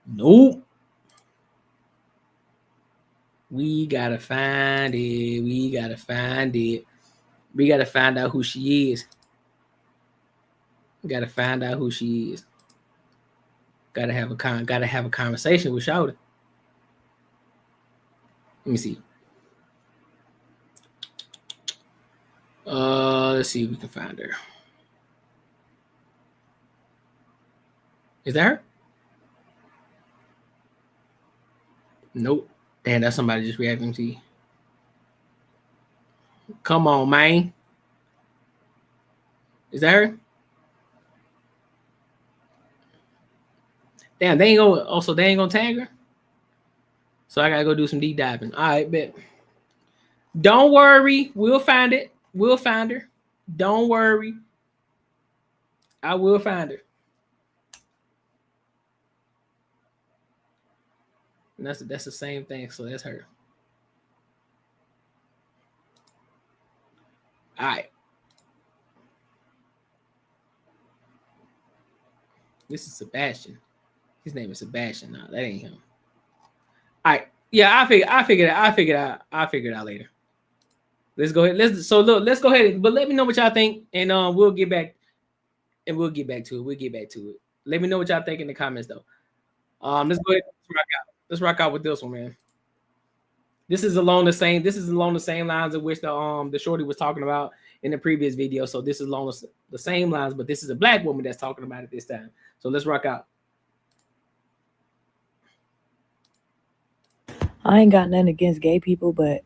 Speaker 1: Nope. We gotta find it. We gotta find out who she is. Gotta find out who she is. Gotta have a conversation with Shawty. Let me see. Let's see if we can find her. Is that her? Nope. Damn, that's somebody just reacting to you. Come on, man. Is that her? Damn, they ain't gonna tag her. So I gotta go do some deep diving. All right, bet. Don't worry, we'll find it. We'll find her. Don't worry. I will find her. And that's the same thing. So that's her. All right. This is Sebastian. His name is Sebastian. No, that ain't him. All right. Yeah, I figured it out later. Let's go ahead. Let's go ahead. But let me know what y'all think, and we'll get back to it. Let me know what y'all think in the comments though. Let's go ahead. Let's rock out with this one, man. This is along the same lines of which the shorty was talking about in the previous video. So this is along the same lines, but this is a black woman that's talking about it this time. So let's rock out.
Speaker 8: I ain't got nothing against gay people, but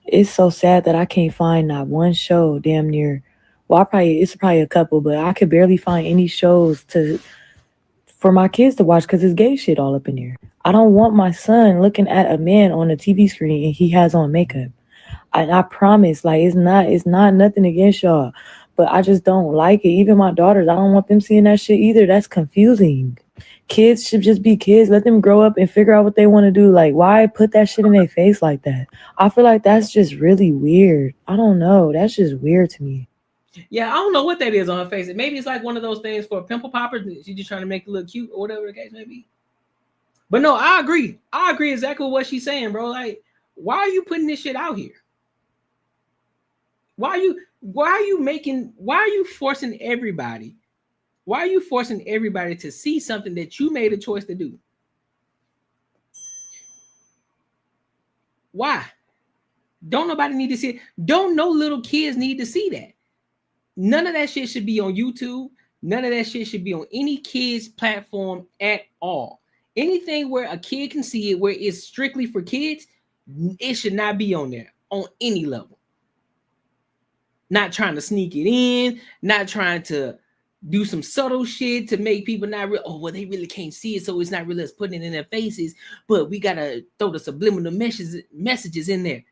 Speaker 8: it's so sad that I can't find not one show damn near Well, it's probably a couple, but I could barely find any shows for my kids to watch because it's gay shit all up in here. I don't want my son looking at a man on a TV screen and he has on makeup. And I promise, like, it's not nothing against y'all, but I just don't like it. Even my daughters, I don't want them seeing that shit either. That's confusing. Kids should just be kids. Let them grow up and figure out what they want to do. Like, why put that shit in their face like that? I feel like that's just really weird. I don't know. That's just weird to me.
Speaker 1: Yeah, I don't know what that is on her face. Maybe it's like one of those things for a pimple popper. She's just trying to make it look cute or whatever the case may be. But no, I agree. I agree exactly with what she's saying, bro. Like, why are you putting this shit out here? Why are you forcing everybody? Why are you forcing everybody to see something that you made a choice to do? Why? Don't nobody need to see it. Don't no little kids need to see that. None of that shit should be on YouTube. None of that shit should be on any kid's platform at all. Anything where a kid can see it, where it's strictly for kids, it should not be on there on any level. Not trying to sneak it in, not trying to do some subtle shit to make people not real. Oh, well, they really can't see it, so it's not really us putting it in their faces. But we gotta throw the subliminal messages in there.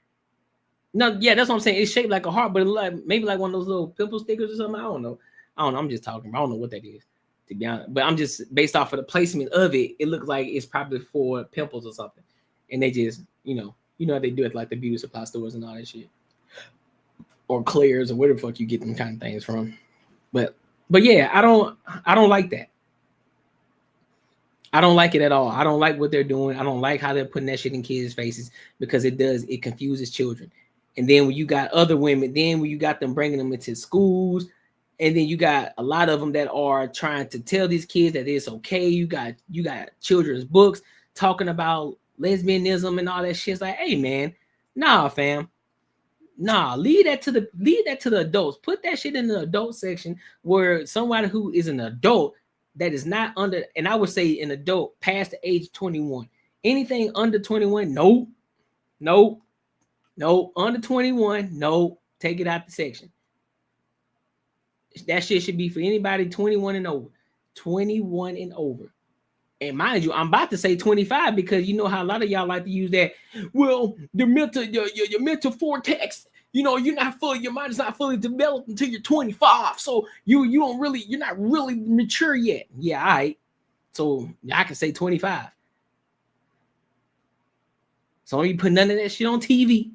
Speaker 1: No, yeah, that's what I'm saying. It's shaped like a heart, but maybe like one of those little pimple stickers or something. I don't know. I'm just talking. I don't know what that is, to be honest. But I'm just based off of the placement of it. It looks like it's probably for pimples or something. And they just, you know they do it like the beauty supply stores and all that shit, or Claire's or where the fuck you get them kind of things from. But yeah, I don't like that. I don't like it at all. I don't like what they're doing. I don't like how they're putting that shit in kids' faces because it confuses children. And then when you got other women, then when you got them bringing them into schools, and then you got a lot of them that are trying to tell these kids that it's okay. You got children's books talking about lesbianism and all that shit. It's like, hey man, nah, fam. Nah, leave that to the adults. Put that shit in the adult section where somebody who is an adult that is not under, and I would say an adult past the age of 21. Anything under 21, no. Under 21, no. Take it out the section. That shit should be for anybody 21 and over. 21 and over. And mind you, I'm about to say 25 because you know how a lot of y'all like to use that. Well, your mental vortex, you're not fully, your mind is not fully developed until you're 25. So you're not really mature yet. Yeah, all right. So I can say 25. So don't you put none of that shit on TV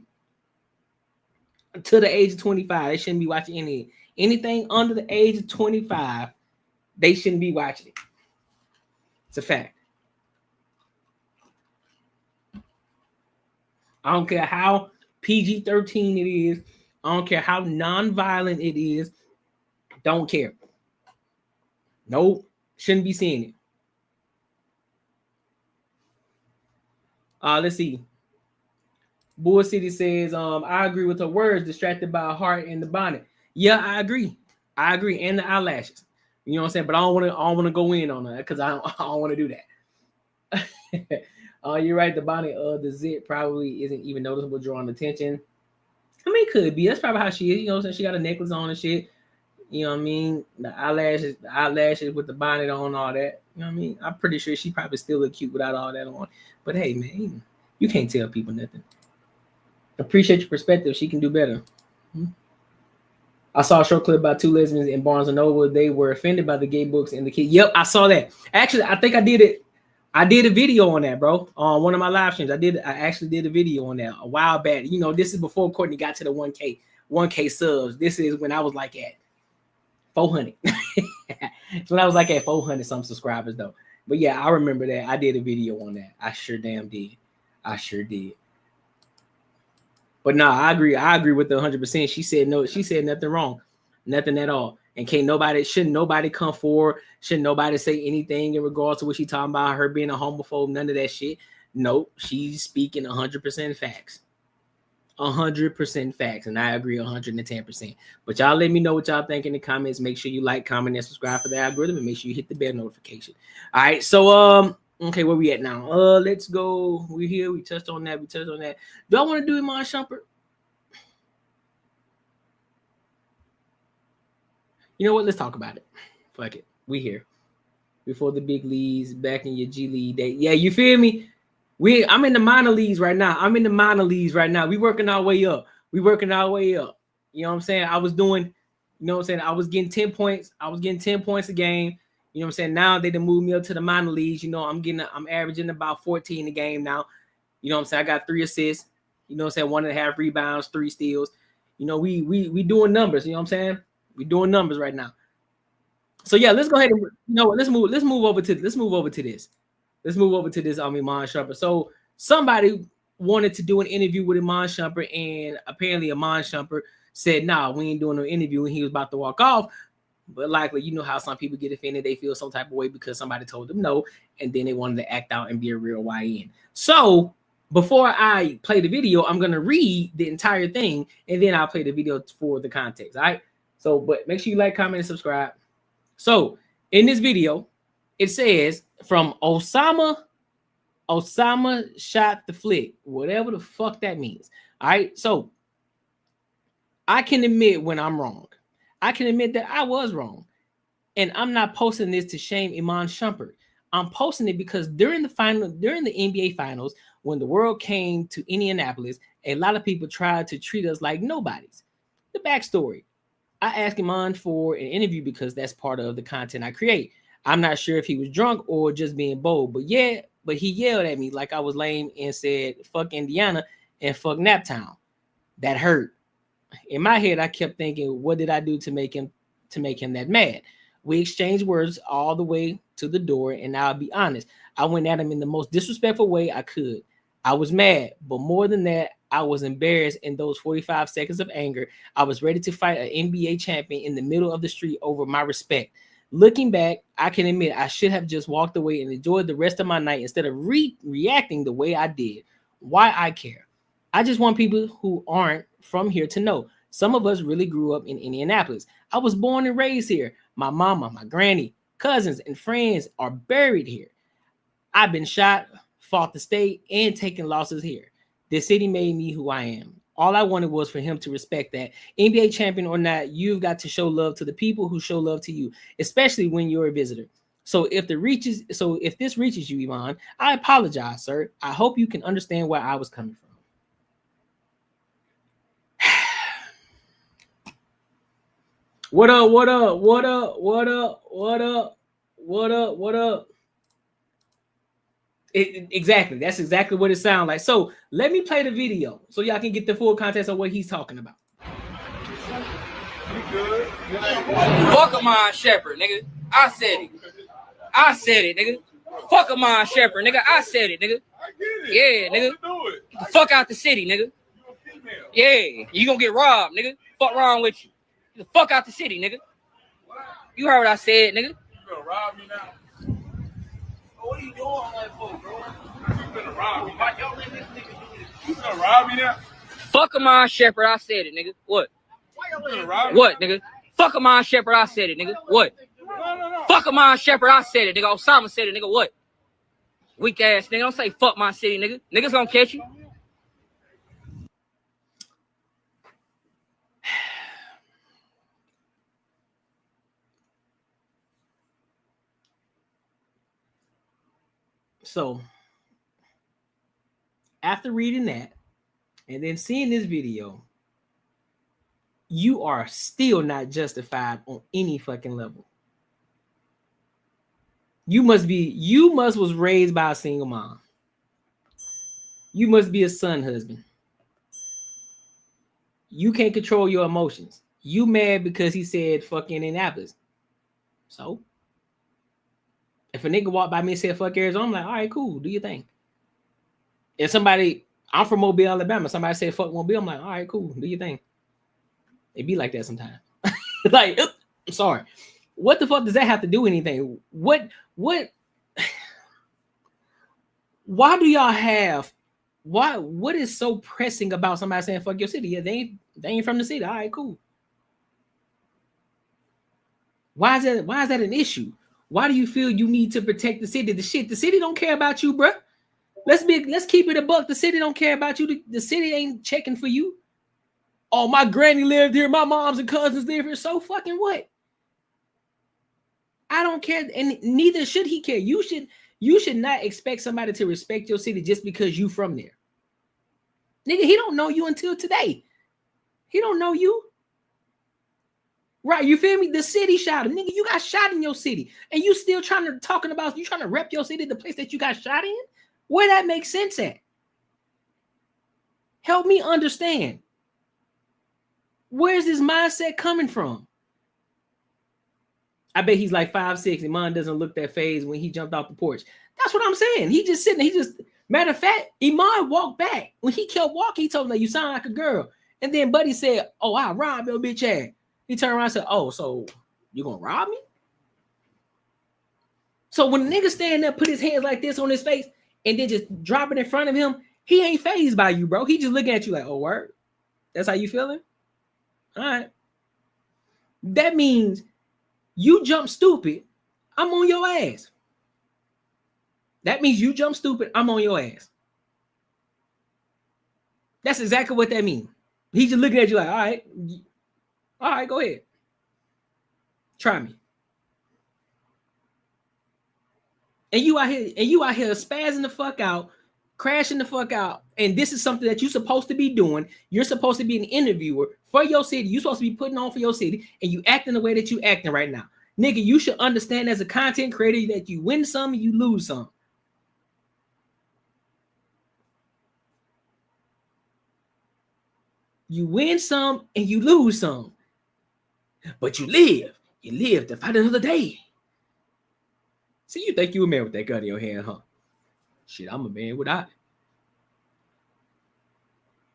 Speaker 1: until the age of 25. They shouldn't be watching anything under the age of 25. They shouldn't be watching it. It's a fact. I don't care how PG-13 it is. I don't care how non-violent it is. Don't care. Nope. Shouldn't be seeing it. Let's see. Bull City says, I agree with her words, distracted by a heart and the bonnet. Yeah, I agree. And the eyelashes. You know what I'm saying? But I don't want to go in on that because I don't want to do that. You're right. The bonnet of the zit probably isn't even noticeable, drawing attention. I mean, it could be. That's probably how she is. You know what I'm saying? She got a necklace on and shit. You know what I mean? The eyelashes with the bonnet on, all that. You know what I mean? I'm pretty sure she probably still look cute without all that on. But hey, man, you can't tell people nothing. Appreciate your perspective. She can do better. I saw a short clip about two lesbians in Barnes & Noble. They were offended by the gay books and the kid. Yep, I saw that. Actually, I think I did it. I did a video on that, bro. On one of my live streams. I actually did a video on that a while back. This is before Courtney got to the 1K subs. This is when I was like at 400. It's when I was like at 400 some subscribers though. But yeah, I remember that. I did a video on that. I sure damn did. I sure did. But no, I agree with the 100%. She said no, she said nothing wrong. Nothing at all. And shouldn't nobody come forward? Shouldn't nobody say anything in regards to what she talking about, her being a homophobe, none of that shit? Nope, she's speaking 100% facts. 100% facts. And I agree 110%. But y'all let me know what y'all think in the comments. Make sure you like, comment, and subscribe for the algorithm, and make sure you hit the bell notification. All right, so okay, where we at now? Let's go. We're here. We touched on that. Do I want to do Iman Shumpert? You know what? Let's talk about it. Fuck it. We here. Before the big leagues, back in your G League day. Yeah, you feel me? I'm in the minor leagues right now. We working our way up. You know what I'm saying? I was doing, you know what I'm saying? I was getting 10 points. I was getting 10 points a game. You know what I'm saying? Now they done moved me up to the minor leagues. You know, I'm averaging about 14 a game now. You know what I'm saying? I got 3 assists. You know what I'm saying? 1.5 rebounds, 3 steals. You know, we doing numbers. You know what I'm saying? We doing numbers right now. So yeah, let's go ahead and let's move over to this. Iman Shumpert. So somebody wanted to do an interview with Iman Shumpert, and apparently Iman Shumpert said, "Nah, we ain't doing no interview," and he was about to walk off. But likely, you know how some people get offended, they feel some type of way because somebody told them no, and then they wanted to act out and be a real YN. So before I play the video, I'm gonna read the entire thing, and then I'll play the video for the context. All right. So, but make sure you like, comment, and subscribe. So in this video, it says from Osama shot the flick, whatever the fuck that means. All right. So I can admit when I'm wrong. I can admit that I was wrong. And I'm not posting this to shame Iman Shumpert. I'm posting it because during the NBA finals, when the world came to Indianapolis, a lot of people tried to treat us like nobodies. The backstory. I asked Iman for an interview because that's part of the content I create. I'm not sure if he was drunk or just being bold, but he yelled at me like I was lame and said, "Fuck Indiana and fuck Naptown." That hurt. In my head, I kept thinking, what did I do to make him that mad? We exchanged words all the way to the door, and I'll be honest, I went at him in the most disrespectful way I could. I was mad, but more than that, I was embarrassed. In those 45 seconds of anger, I was ready to fight an NBA champion in the middle of the street over my respect. Looking back, I can admit I should have just walked away and enjoyed the rest of my night instead of reacting the way I did. Why I care? I just want people who aren't from here to know. Some of us really grew up in Indianapolis. I was born and raised here. My mama, my granny, cousins, and friends are buried here. I've been shot, fought the state, and taken losses here. This city made me who I am. All I wanted was for him to respect that. NBA champion or not, you've got to show love to the people who show love to you, especially when you're a visitor. So if this reaches you, Iman, I apologize, sir. I hope you can understand where I was coming from. What up? Exactly. That's exactly what it sounds like. So let me play the video so y'all can get the full context of what he's talking about.
Speaker 9: Fuck Iman Shumpert, nigga. I said it, nigga. Fuck Iman Shumpert, nigga. I said it, nigga. Yeah, nigga. Get the fuck out the city, nigga. Yeah, you gonna get robbed, nigga. Fuck wrong with you? Get the fuck out the city, nigga. You heard what I said, nigga. You gonna rob me now? What are you doing on that for, bro? You gonna rob me? Why y'all letting this nigga do this? You gonna rob me now? Fuck Iman Shumpert, I said it, nigga. What? Why y'all letting rob me? What, nigga? Fuck Iman Shumpert, I said it, nigga. What? No. Fuck Iman Shumpert, I said it, nigga. Osama said it, nigga. What? Weak ass nigga. Don't say fuck my city, nigga. Niggas gonna catch you.
Speaker 1: So after reading that and then seeing this video, you are still not justified on any fucking level. You must was raised by a single mom. You must be a son husband. You can't control your emotions. You mad because he said fucking Indianapolis. So if a nigga walked by me and said fuck Arizona, I'm like, all right, cool, do your thing. If I'm from Mobile, Alabama, somebody said fuck Mobile, I'm like, all right, cool, do your thing. It be like that sometimes. Like, I'm sorry. What the fuck does that have to do with anything? What why do y'all have what is so pressing about somebody saying fuck your city? Yeah, they ain't from the city. All right, cool. Why is that an issue? Why do you feel you need to protect the city? The city don't care about you, bro. Let's keep it a buck. The city don't care about you. The city ain't checking for you. Oh, my granny lived here. My moms and cousins live here. So fucking what? I don't care, and neither should he care. You should not expect somebody to respect your city just because you from there. Nigga, he don't know you until today. He don't know you. Right, you feel me? The city shot him. Nigga, you got shot in your city. And you still trying to rep your city, the place that you got shot in? Where that makes sense at? Help me understand. Where's this mindset coming from? I bet he's like 5'6", and Iman doesn't look that phased when he jumped off the porch. That's what I'm saying. He just sitting there. Matter of fact, Iman walked back. When he kept walking, he told him, like, you sound like a girl. And then Buddy said, oh, I robbed your bitch ass. He turned around and said, oh, so you gonna rob me? So when the nigga stand there, put his hands like this on his face, and then just drop it in front of him, he ain't fazed by you, bro. He just looking at you like, oh, word? That's how you feeling? All right. That means you jump stupid, I'm on your ass. That means you jump stupid, I'm on your ass. That's exactly what that means. He's just looking at you like, all right, go ahead. Try me. And you out here spazzing the fuck out, crashing the fuck out. And this is something that you're supposed to be doing. You're supposed to be an interviewer for your city. You're supposed to be putting on for your city, and you acting the way that you acting right now. Nigga, you should understand as a content creator that you win some and you lose some. You win some and you lose some. But you live. You live to fight another day. See, you think you a man with that gun in your hand, huh? Shit, I'm a man without it.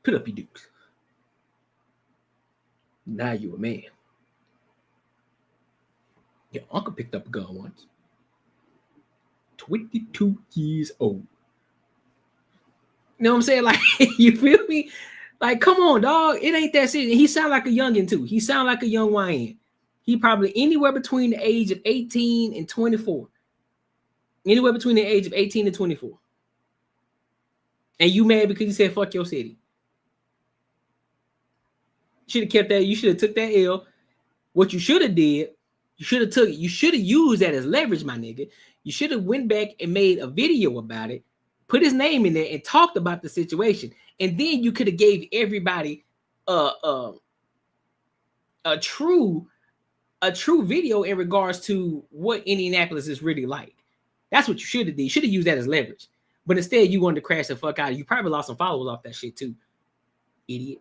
Speaker 1: Put up your dukes. Now you a man. Your uncle picked up a gun once. 22 years old. You know what I'm saying? Like, you feel me? Like, come on, dog. It ain't that serious. He sound like a youngin' too. He sound like a young YN. He probably anywhere between the age of 18 and 24. Anywhere between the age of 18 and 24. And you mad because you said fuck your city. Should have kept that. You should have took that L. What you should have did, you should have took it. You should have used that as leverage, my nigga. You should have went back and made a video about it, put his name in there and talked about the situation. And then you could have gave everybody a true video in regards to what Indianapolis is really like. That's what you should have did. You should have used that as leverage. But instead, you wanted to crash the fuck out. You probably lost some followers off that shit too. Idiot.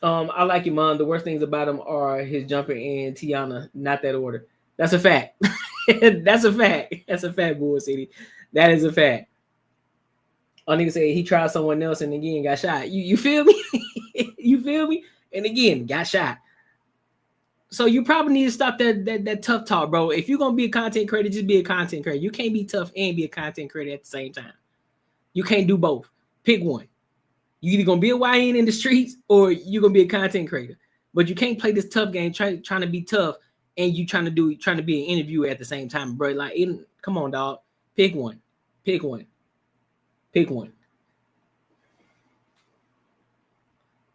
Speaker 1: I like him, man. The worst things about him are his jumper and Tiana. Not that order. That's a fact. That's a fact. That's a fact, Bull City. That is a fact. A nigga say he tried someone else and again got shot. You feel me? You feel me? And again, got shot. So you probably need to stop that tough talk, bro. If you're gonna be a content creator, just be a content creator. You can't be tough and be a content creator at the same time. You can't do both. Pick one. You either gonna be a YN in the streets or you're gonna be a content creator. But you can't play this tough game, trying to be tough, and you trying to be an interviewer at the same time, bro. Like, come on, dog. Pick one. Pick one. Pick one.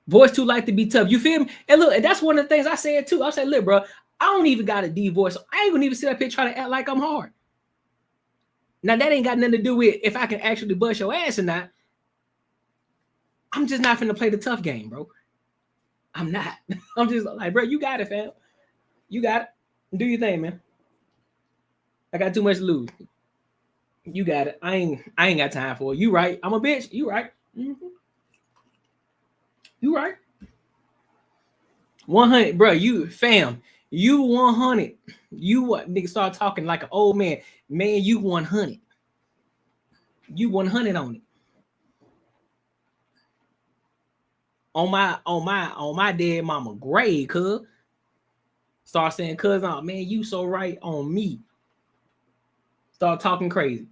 Speaker 1: Voice too light to be tough. You feel me? And look, and that's one of the things I said too. I said, look, bro, I don't even got a D voice. So I ain't gonna even sit up here trying to act like I'm hard. Now that ain't got nothing to do with if I can actually bust your ass or not. I'm just not finna play the tough game, bro. I'm not. I'm just like, bro, you got it, fam. You got it. Do your thing, man. I got too much to lose. You got it. I ain't got time for it. You right. I'm a bitch. You right. Mm-hmm. You right. 100, bro. You fam. You 100. You what? Nigga start talking like an old man. Man, you 100. You 100 on it. On my dead mama grave, cuz. Start saying, cuz, oh, man, you so right on me. Start talking crazy.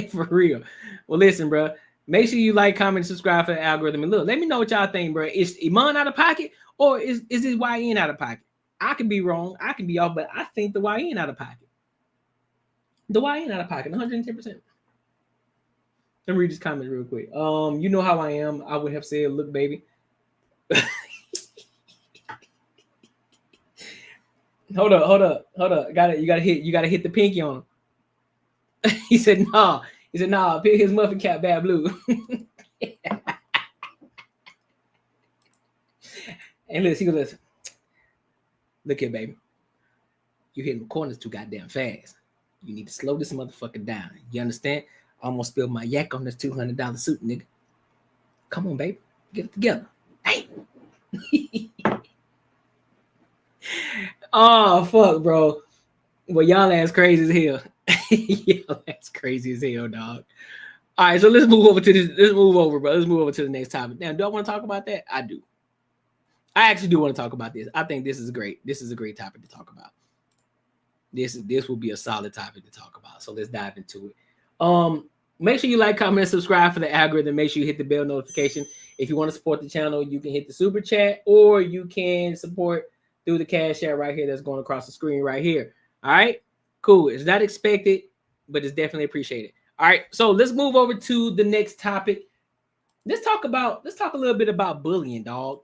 Speaker 1: For real. Well, listen, bro. Make sure you like, comment, subscribe for the algorithm. And look, let me know what y'all think, bro. Is Iman out of pocket or is this YN out of pocket? I could be wrong. I could be off, but I think the YN out of pocket. The YN out of pocket, 110%. Let me read this comment real quick. You know how I am. I would have said, look, baby. Hold up. You gotta hit the pinky on him. He said, nah. He said, nah, pick his muffin cap bad blue. And listen, he goes, listen. Look here, baby. You hitting the corners too goddamn fast. You need to slow this motherfucker down. You understand? I almost spilled my yak on this $200 suit, nigga. Come on, baby. Get it together. Hey. Oh, fuck, bro. Well, y'all ass crazy as hell. Y'all ass crazy as hell, dog. All right, so let's move over to this. Let's move over, bro. Let's move over to the next topic. Now, do I want to talk about that? I do. I actually do want to talk about this. I think this is great. This is a great topic to talk about. This will be a solid topic to talk about. So let's dive into it. Make sure you like, comment, and subscribe for the algorithm. Make sure you hit the bell notification. If you want to support the channel, you can hit the super chat, or you can support through the cash app right here that's going across the screen right here. All right, cool. It's not expected, but it's definitely appreciated. All right, so let's move over to the next topic. Let's talk a little bit about bullying, dog.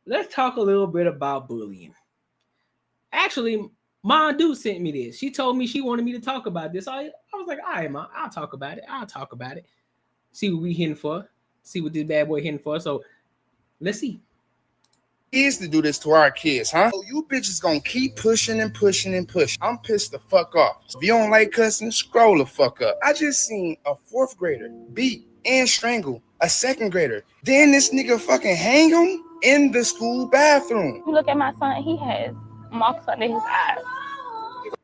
Speaker 1: Let's talk a little bit about bullying. Actually, my dude sent me this. She told me she wanted me to talk about this. I was like, all right, Ma, I'll talk about it. See what we hitting for. See what this bad boy hitting for. So let's see.
Speaker 10: Is to do this to our kids, huh? So you bitches gonna keep pushing and pushing and pushing. I'm pissed the fuck off. So if you don't like cussing, scroll the fuck up. I just seen a 4th grader beat and strangle a 2nd grader. Then this nigga fucking hang him in the school bathroom.
Speaker 11: You look at my son, he has marks under his eyes.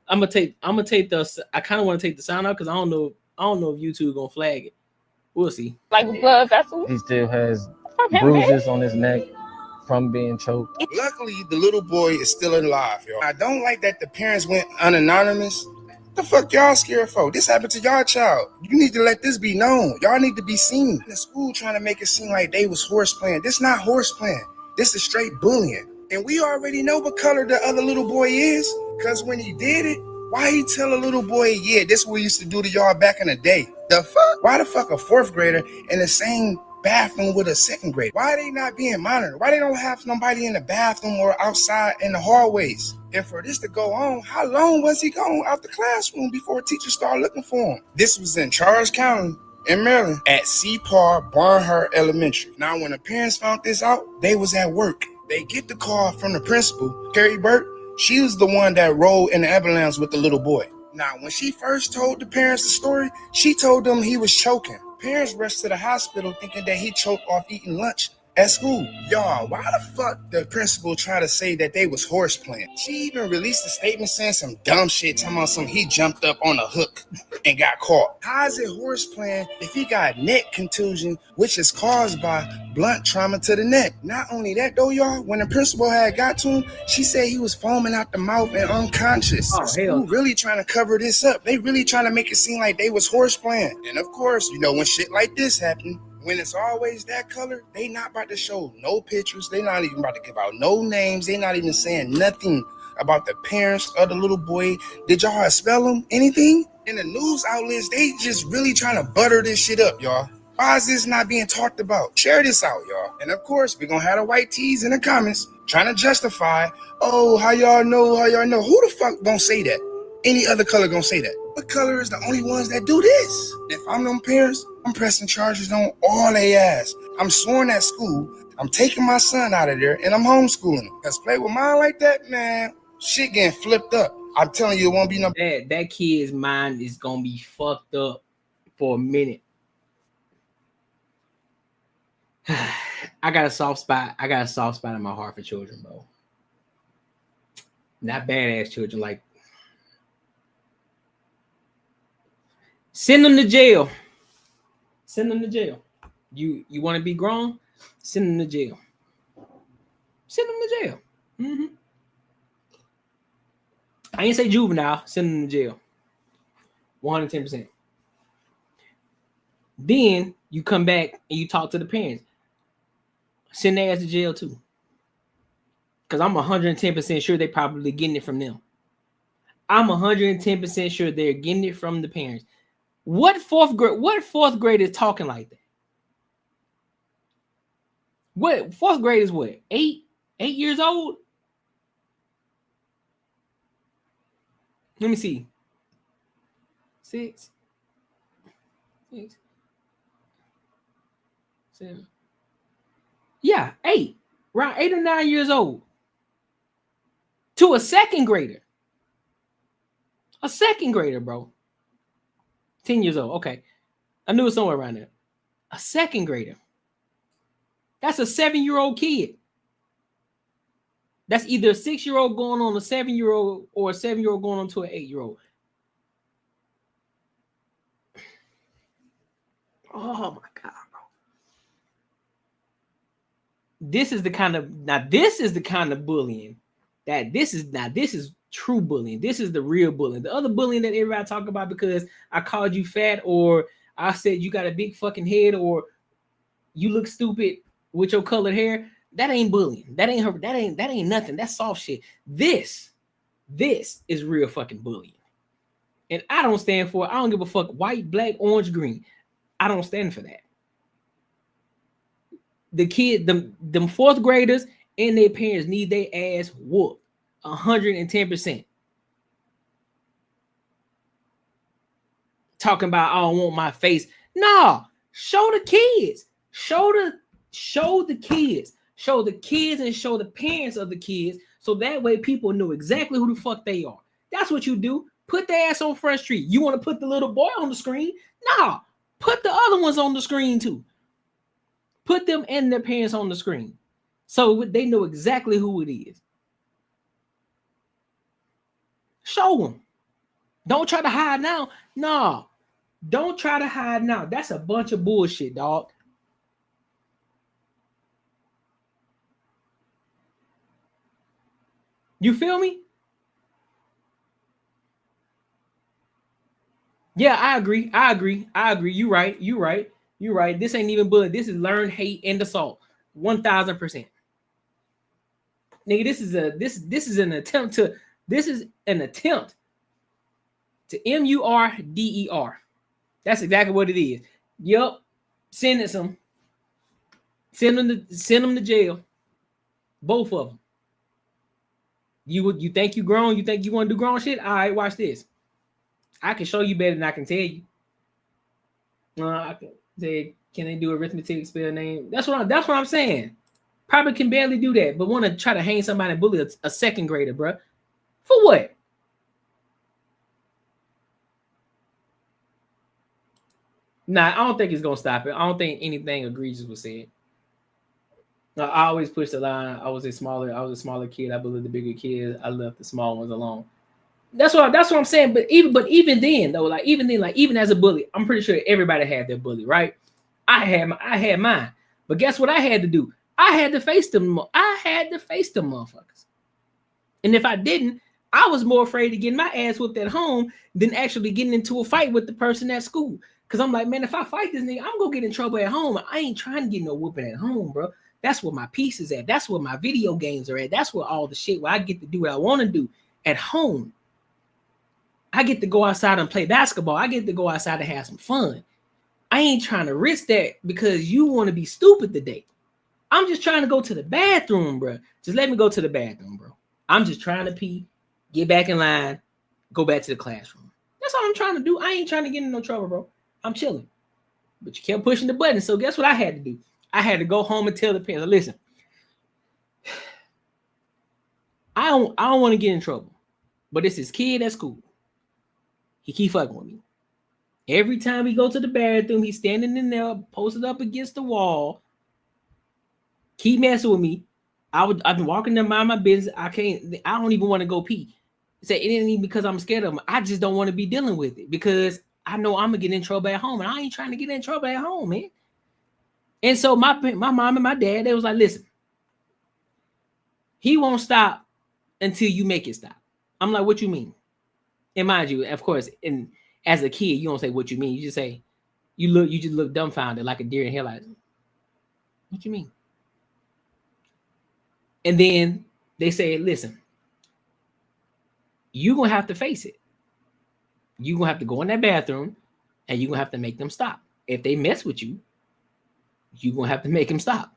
Speaker 1: I'm gonna take the. I kind of want to take the sound out because I don't know if YouTube gonna flag it. We'll see.
Speaker 11: Like blood vessels.
Speaker 12: He still has bruises on his neck from being choked.
Speaker 10: Luckily, the little boy is still alive, yo. I don't like that the parents went unanonymous. The fuck y'all scared for? This happened to y'all child. You need to let this be known. Y'all need to be seen. The school trying to make it seem like they was horse playing. This not horse playing. This is straight bullying. And we already know what color the other little boy is. Because when he did it, why he tell a little boy, yeah, this is what we used to do to y'all back in the day? The fuck? Why the fuck a 4th grader in the same bathroom with a 2nd grader? Why they not being monitored? Why they don't have nobody in the bathroom or outside in the hallways? And for this to go on, how long was he gone out the classroom before teachers started looking for him? This was in Charles County in Maryland at CPAR Barnhart Elementary. Now, when the parents found this out, they was at work. They get the call from the principal, Carrie Burt. She was the one that rode in the ambulance with the little boy. Now, when she first told the parents the story, she told them he was choking. Parents rushed to the hospital thinking that he choked off eating lunch at school. Y'all, why the fuck the principal try to say that they was horse playing? She even released a statement saying some dumb shit, talking about he jumped up on a hook and got caught. How is it horse playing if he got neck contusion, which is caused by blunt trauma to the neck? Not only that though, y'all, when the principal had got to him, she said he was foaming out the mouth and unconscious.
Speaker 1: Oh,
Speaker 10: School really trying to cover this up. They really trying to make it seem like they was horse playing. And of course, you know, when shit like this happen, when it's always that color, they not about to show no pictures. They not even about to give out no names. They not even saying nothing about the parents of the little boy. Did y'all expel him? Anything? In the news outlets, they just really trying to butter this shit up, y'all. Why is this not being talked about? Share this out, y'all. And of course, we're going to have the white tees in the comments trying to justify, oh, how y'all know. Who the fuck gonna say that? Any other color gonna say that? What color is the only ones that do this? If I'm them parents, I'm pressing charges on all they ass. I'm sworn at school. I'm taking my son out of there and I'm homeschooling him. Because play with mine like that, man, shit getting flipped up. I'm telling you, it won't be no...
Speaker 1: That kid's mind is going to be fucked up for a minute. I got a soft spot in my heart for children, bro. Not badass children, like... Send them to jail. Send them to jail. You want to be grown? Send them to jail. Send them to jail. Mm-hmm. I ain't say juvenile. Send them to jail. 110%. Then you come back and you talk to the parents. Send their ass to jail too. Because I'm 110% sure they probably getting it from them. I'm 110% sure they're getting it from the parents. What fourth grade is talking like that? What fourth grade is what? 8 years old? Let me see. 6, 7. Yeah, 8. Around 8 or 9 years old. To a second grader. A second grader, bro. 10 years old. Okay. I knew it was somewhere around there. A second grader. That's a 7-year-old kid. That's either a 6-year-old going on a 7-year-old or a 7-year-old going on to an 8-year-old. Oh my God, bro. This is the kind of bullying that this is true bullying. This is the real bullying. The other bullying that everybody talk about because I called you fat or I said you got a big fucking head or you look stupid with your colored hair. That ain't bullying. That ain't nothing. That's soft shit. This is real fucking bullying. And I don't stand for it. I don't give a fuck. White, black, orange, green. I don't stand for that. The kid, them fourth graders and their parents need their ass whooped 110%. Talking about I don't want my face. No, show the kids. Show the kids. Show the kids and show the parents of the kids so that way people know exactly who the fuck they are. That's what you do. Put their ass on Front Street. You want to put the little boy on the screen? No, put the other ones on the screen too. Put them and their parents on the screen so they know exactly who it is. Show them. Don't try to hide now. No, don't try to hide now. That's a bunch of bullshit, dog. You feel me? Yeah, I agree. You right. This ain't even bullying. This is learned hate and assault. 1000%. Nigga, this is an attempt to murder. That's exactly what it is. Yup. Sentence them. Send them to jail. Both of them. You think you grown? You think you want to do grown shit? All right, watch this. I can show you better than I can tell you. I can say, can they do arithmetic, spell name? That's what I'm saying. Probably can barely do that, but want to try to hang somebody and bully a second grader, bro. For what? Nah, I don't think it's gonna stop it. I don't think anything egregious was said. I always pushed the line. I was a smaller kid. I bullied the bigger kids. I left the small ones alone. That's what I'm saying. But even then, though, even as a bully, I'm pretty sure everybody had their bully, right? I had mine. But guess what I had to do? I had to face them. I had to face them motherfuckers. And if I didn't, I was more afraid of getting my ass whooped at home than actually getting into a fight with the person at school. Because I'm like, man, if I fight this nigga, I'm gonna get in trouble at home. I ain't trying to get no whooping at home, bro. That's where my peace is at. That's where my video games are at. That's where all the shit where I get to do what I want to do at home. I get to go outside and play basketball. I get to go outside and have some fun. I ain't trying to risk that because you want to be stupid today. I'm just trying to go to the bathroom, bro. Just let me go to the bathroom, bro. I'm just trying to pee, get back in line, go back to the classroom. That's all I'm trying to do. I ain't trying to get in no trouble, bro. I'm chilling. But you kept pushing the button. So guess what I had to do? I had to go home and tell the parents, listen, I don't want to get in trouble. But it's his kid at school. He keep fucking with me. Every time we go to the bathroom, he's standing in there, posted up against the wall. Keep messing with me. I've been walking there, mind my business. I don't even want to go pee. Say it ain't even because I'm scared of him. I just don't want to be dealing with it because I know I'm gonna get in trouble at home, and I ain't trying to get in trouble at home, man. And so my mom and my dad, they was like, listen, he won't stop until you make it stop. I'm like, what you mean? And mind you, of course, and as a kid, you don't say what you mean. You just say, you just look dumbfounded like a deer in headlights. What you mean? And then they say, listen, you're gonna have to face it. You're gonna have to go in that bathroom and you're gonna have to make them stop. If they mess with you, you're gonna have to make them stop.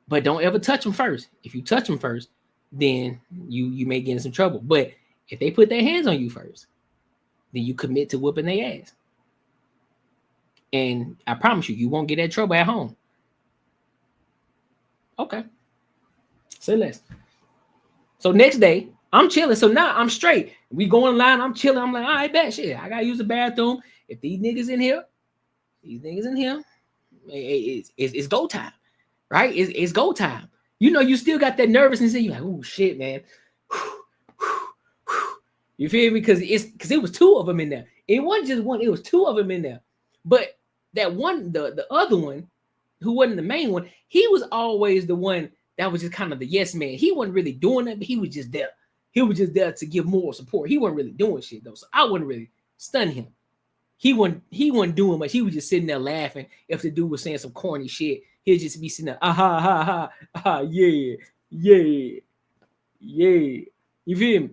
Speaker 1: But don't ever touch them first. If you touch them first, then you may get in some trouble. But If they put their hands on you first, then you commit to whooping their ass. And I promise you, you won't get that trouble at home. Okay. Say less. So next day, I'm chilling. So now I'm straight. We go in line. I'm chilling. I'm like, all right, bet shit. I gotta use the bathroom. If these niggas in here, it's go time, right? It's go time. You know, you still got that nervousness in you, like, oh shit, man. You feel me? Because it was two of them in there. It wasn't just one. It was two of them in there. But that one, the other one, who wasn't the main one, he was always the one that was just kind of the yes man. He wasn't really doing it, but he was just there. He was just there to give moral support. He wasn't really doing shit though, so I wouldn't really stun him. He wasn't doing much. He was just sitting there laughing. If the dude was saying some corny shit, he'd just be sitting there, yeah. You feel me?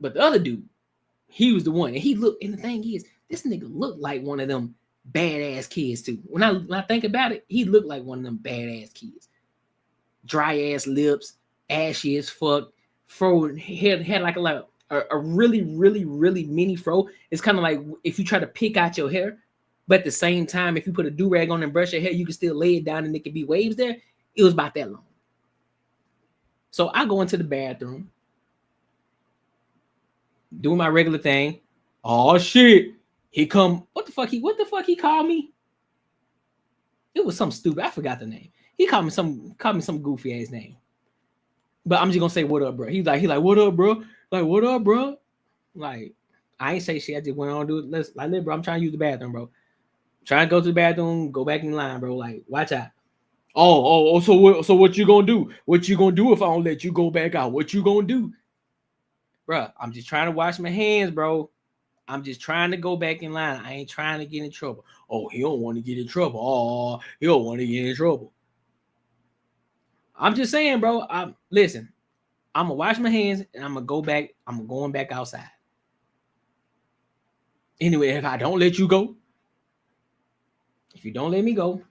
Speaker 1: But the other dude, he was the one, and he looked. And the thing is, this nigga looked like one of them badass kids too. When I think about it, he looked like one of them badass kids. Dry ass lips, ashy as fuck, fro, had like a really, really, really mini fro. It's kind of like if you try to pick out your hair, but at the same time, if you put a do-rag on and brush your hair, you can still lay it down and it can be waves there. It was about that long. So I go into the bathroom, do my regular thing. Oh shit. He come, what the fuck he called me? It was something stupid. I forgot the name. He called me some goofy ass name. But I'm just gonna say what up, bro. He like, what up, bro? Like, what up, bro? Like, I ain't say shit. I just went on to do it. Bro, I'm trying to use the bathroom, bro. Trying to go to the bathroom, go back in line, bro. Like, watch out. So what you gonna do? What you gonna do if I don't let you go back out? What you gonna do? Bro, I'm just trying to wash my hands, bro. I'm just trying to go back in line. I ain't trying to get in trouble. Oh, he don't want to get in trouble. Oh, he don't want to get in trouble. I'm just saying, bro. Listen, I'm gonna wash my hands and I'm gonna go back. I'm going back outside. Anyway, if I don't let you go, if you don't let me go,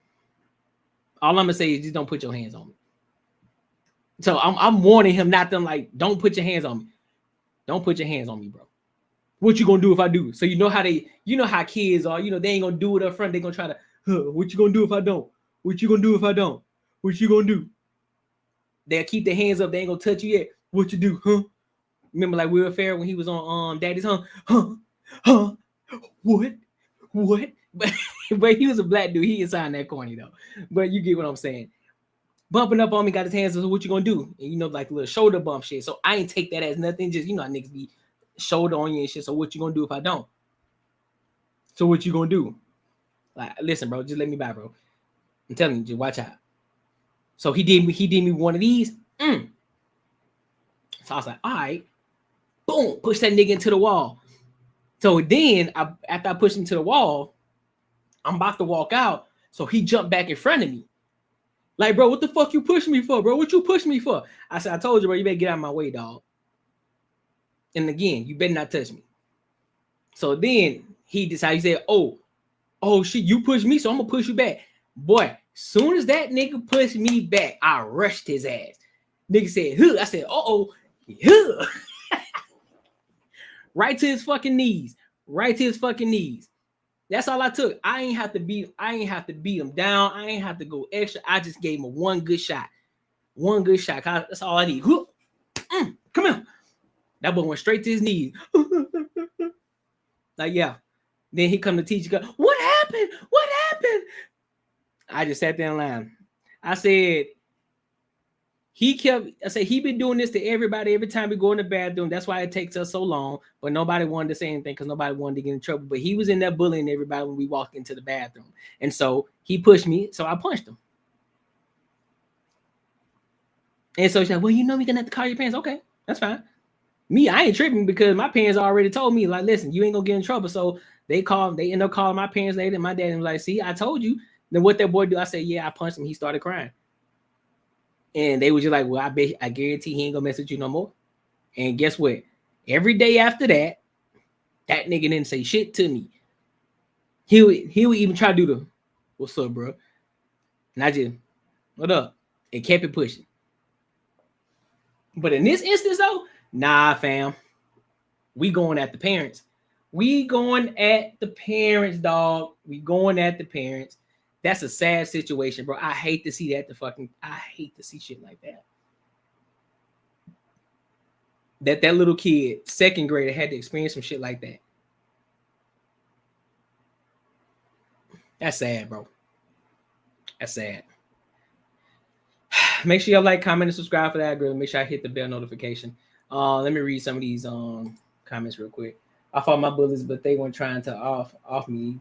Speaker 1: all I'm gonna say is just don't put your hands on me. So I'm warning him, not them, like, don't put your hands on me. Don't put your hands on me, bro. What you gonna do if I do? So you know how kids are. You know, they ain't gonna do it up front. They gonna try to, what you gonna do if I don't? What you gonna do if I don't? What you gonna do? They'll keep their hands up. They ain't gonna touch you yet. What you do, huh? Remember like Will Ferrell when he was on Daddy's Huh? What? But he was a black dude. He didn't sound that corny though. But you get what I'm saying. Bumping up on me, got his hands up. So what you gonna do? And you know, like a little shoulder bump shit. So I ain't take that as nothing. Just, you know, niggas be shoulder on you and shit. So what you gonna do if I don't? So what you gonna do? Like, listen, bro, just let me by, bro. I'm telling you, just watch out. So he did me one of these. So I was like, all right, boom, push that nigga into the wall. So then after I pushed him to the wall, I'm about to walk out. So he jumped back in front of me. Like, bro, what the fuck you pushing me for, bro? What you push me for? I said, I told you, bro, you better get out of my way, dog. And again, you better not touch me. So then he decided, he said, oh shit, you push me, so I'm gonna push you back. Boy, soon as that nigga pushed me back, I rushed his ass. Nigga said, huh. I said, huh. Right to his fucking knees. That's all I took. I ain't have to beat him down. I ain't have to go extra. I just gave him one good shot. That's all I need. Come here. That boy went straight to his knees. Like, yeah. Then he come to teach you, what happened? I just sat there in line. I said, he been doing this to everybody every time we go in the bathroom. That's why it takes us so long. But nobody wanted to say anything because nobody wanted to get in trouble. But he was in there bullying everybody when we walked into the bathroom. And so he pushed me, so I punched him. And so she's like, well, you know, we're going to have to call your parents. Okay, that's fine. Me, I ain't tripping because my parents already told me, like, listen, you ain't going to get in trouble. So they end up calling my parents later. And my dad was like, see, I told you. Then what that boy do? I said, yeah, I punched him. He started crying. And they were just like, well, I guarantee he ain't gonna mess with you no more. And guess what? Every day after that, that nigga didn't say shit to me. He would even try to do the, what's up, bro? And I just, what up? And kept it pushing. But in this instance, though, nah, fam. We going at the parents. We going at the parents, dog. We going at the parents. That's a sad situation, bro. I hate to see that. I hate to see shit like that. That little kid, second grader, had to experience some shit like that. That's sad, bro. That's sad. Make sure y'all like, comment, and subscribe for that, girl. Make sure I hit the bell notification. Let me read some of these comments real quick. I fought my bullies, but they weren't trying to off me.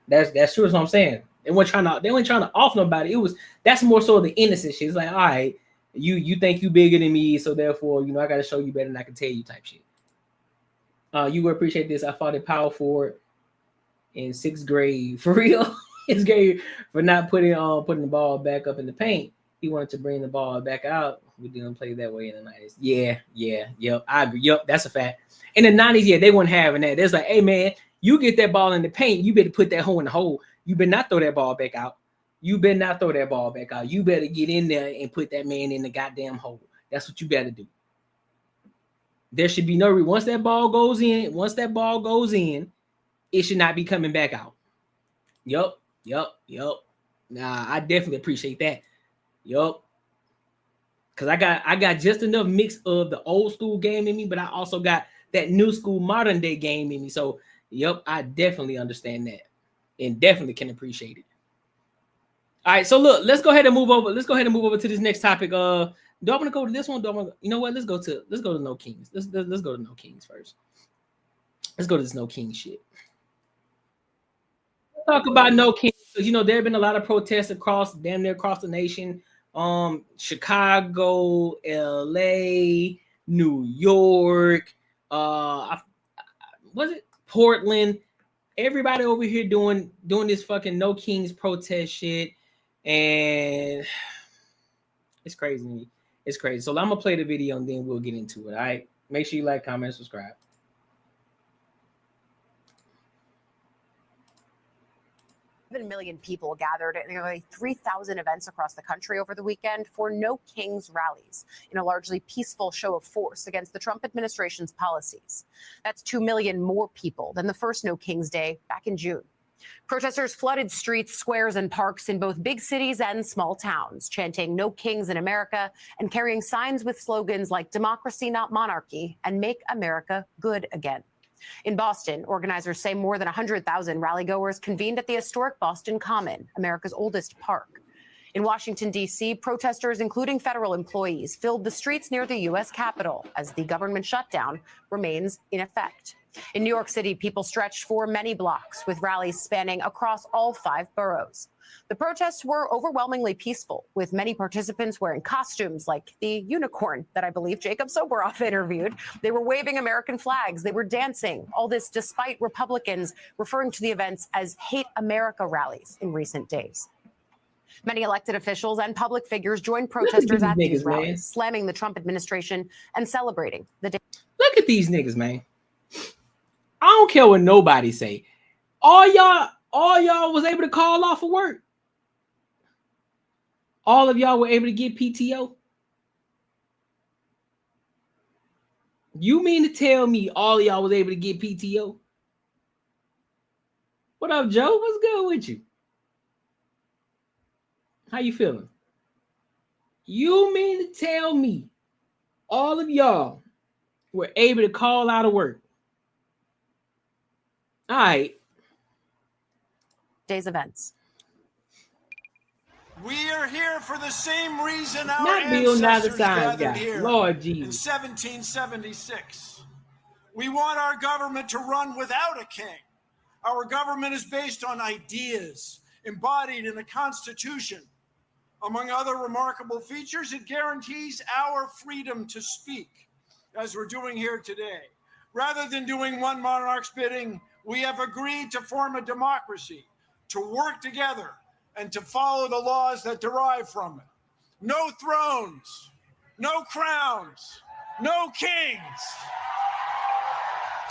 Speaker 1: That's true. That's what I'm saying. They weren't trying to off nobody. That's more so the innocent shit. It's like, all right, you think you bigger than me, so therefore, I gotta show you better than I can tell you type shit. You will appreciate this. I fought a power forward in 6th grade for real. 6th grade for not putting the ball back up in the paint. He wanted to bring the ball back out. We didn't play that way in the 90s. Yep. I agree. Yep, that's a fact. In the 90s, they weren't having that. There's like, hey man, you get that ball in the paint, you better put that hole in the hole. You better not throw that ball back out. You better not throw that ball back out. You better get in there and put that man in the goddamn hole. That's what you better do. There should be no once that ball goes in, it should not be coming back out. Yup. Nah, I definitely appreciate that. Yup. Cause I got just enough mix of the old school game in me, but I also got that new school modern day game in me. So yup, I definitely understand that and definitely can appreciate it. All right, so look, let's go ahead and move over. Let's go ahead and move over to this next topic. Do I want to go to this one? You know what? Let's go to No Kings. Let's go to No Kings first. Let's go to this No Kings shit. Let's talk about No Kings because there have been a lot of protests damn near across the nation. Chicago, LA, New York, was it Portland? Everybody over here doing this fucking No Kings protest shit, and it's crazy to me. It's crazy. So I'm gonna play the video and then we'll get into it. All right. Make sure you like, comment, and subscribe.
Speaker 13: 7 million people gathered at nearly 3,000 events across the country over the weekend for No Kings rallies in a largely peaceful show of force against the Trump administration's policies. That's 2 million more people than the first No Kings Day back in June. Protesters flooded streets, squares, and parks in both big cities and small towns, chanting No Kings in America and carrying signs with slogans like democracy, not monarchy, and make America good again. In Boston, organizers say more than 100,000 rallygoers convened at the historic Boston Common, America's oldest park. In Washington, D.C., protesters, including federal employees, filled the streets near the U.S. Capitol as the government shutdown remains in effect. In New York City, people stretched for many blocks with rallies spanning across all 5 boroughs. The protests were overwhelmingly peaceful, with many participants wearing costumes like the unicorn that I believe Jacob Soboroff interviewed. They were waving American flags. They were dancing. All this despite Republicans referring to the events as Hate America rallies in recent days. Many elected officials and public figures joined protesters at these rallies, slamming the Trump administration and celebrating the day.
Speaker 1: Look at these niggas, man. I don't care what nobody say. All y'all was able to call off of work. All of y'all were able to get PTO. You mean to tell me all of y'all was able to get PTO? What up, Joe? What's good with you? How you feeling? You mean to tell me all of y'all were able to call out of work? All right.
Speaker 13: Day's events.
Speaker 14: We are here for the same reason our
Speaker 1: Not Bill Nye the
Speaker 14: ancestors
Speaker 1: Science
Speaker 14: gathered
Speaker 1: Guy.
Speaker 14: here
Speaker 1: Lord
Speaker 14: in
Speaker 1: Jesus.
Speaker 14: 1776. We want our government to run without a king. Our government is based on ideas embodied in the Constitution. Among other remarkable features, it guarantees our freedom to speak, as we're doing here today. Rather than doing one monarch's bidding, we have agreed to form a democracy, to work together, and to follow the laws that derive from it. No thrones, no crowns, no kings.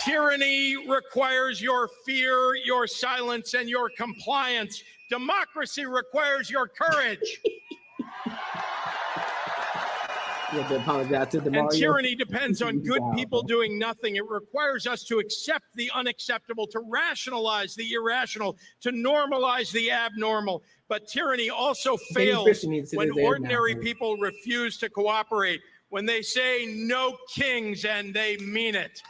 Speaker 15: Tyranny requires your fear, your silence, and your compliance. Democracy requires your courage.
Speaker 1: You have to apologize to
Speaker 15: And
Speaker 1: DeMario.
Speaker 15: tyranny depends on good people doing nothing. It requires us to accept the unacceptable, to rationalize the irrational, to normalize the abnormal. But tyranny also fails when ordinary people refuse to cooperate, when they say no kings and they mean it.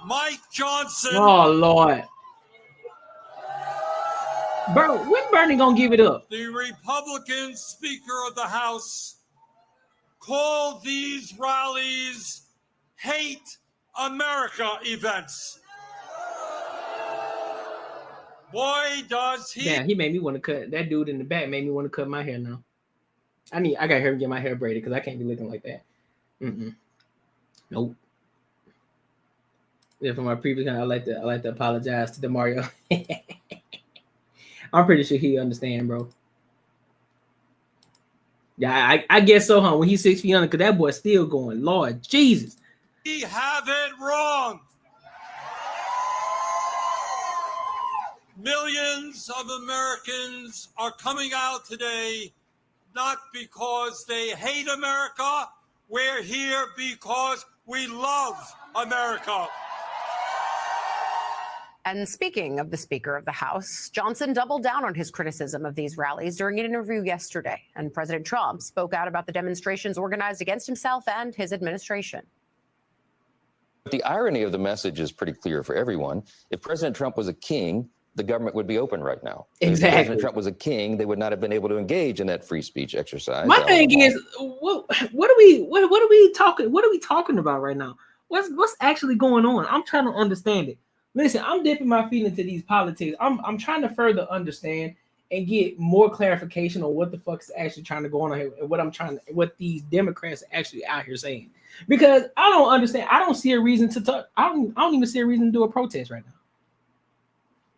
Speaker 14: Mike Johnson.
Speaker 1: Oh, Lord. Bro, when Bernie gonna give it up?
Speaker 14: The Republican Speaker of the House called these rallies hate America events. Boy, does he.
Speaker 1: Damn, he made me want to cut. That dude in the back made me want to cut my hair now. I gotta hear him get my hair braided because I can't be looking like that. Nope. Yeah, from my previous time, I like to apologize to DeMario. I'm pretty sure he understand, bro. Yeah, I guess so, huh? When he's 6 feet under, because that boy's still going. Lord Jesus.
Speaker 14: We have it wrong. Millions of Americans are coming out today, not because they hate America. We're here because we love America.
Speaker 13: And speaking of the Speaker of the House, Johnson doubled down on his criticism of these rallies during an interview yesterday. And President Trump spoke out about the demonstrations organized against himself and his administration.
Speaker 16: The irony of the message is pretty clear for everyone. If President Trump was a king, the government would be open right now.
Speaker 1: Exactly.
Speaker 16: If President Trump was a king, they would not have been able to engage in that free speech exercise.
Speaker 1: My thing is, what are we talking about right now? What's actually going on? I'm trying to understand it. Listen, I'm dipping my feet into these politics. I'm trying to further understand and get more clarification on what the fuck is actually trying to go on here and what these Democrats are actually out here saying. Because I don't understand. I don't see a reason to talk. I don't even see a reason to do a protest right now.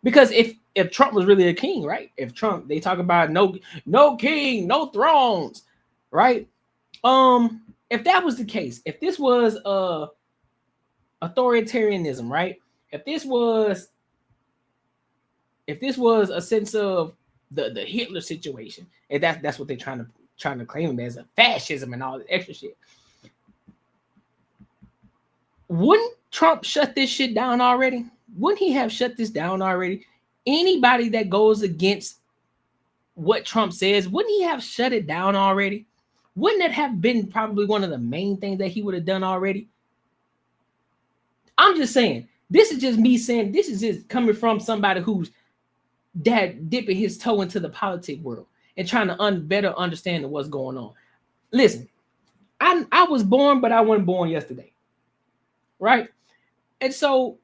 Speaker 1: Because if Trump was really a king, right? If Trump, they talk about no king, no thrones, right? If that was the case, if this was authoritarianism, right? If this was a sense of the Hitler situation, and that's what they're trying to claim him as, a fascism and all this extra shit, wouldn't Trump shut this shit down already? Wouldn't he have shut this down already? Anybody that goes against what Trump says, wouldn't he have shut it down already? Wouldn't that have been probably one of the main things that he would have done already? I'm just saying. This is just me saying, this is just coming from somebody who's dipping his toe into the politic world and trying to better understand what's going on. Listen, I was born, but I wasn't born yesterday, right? And so,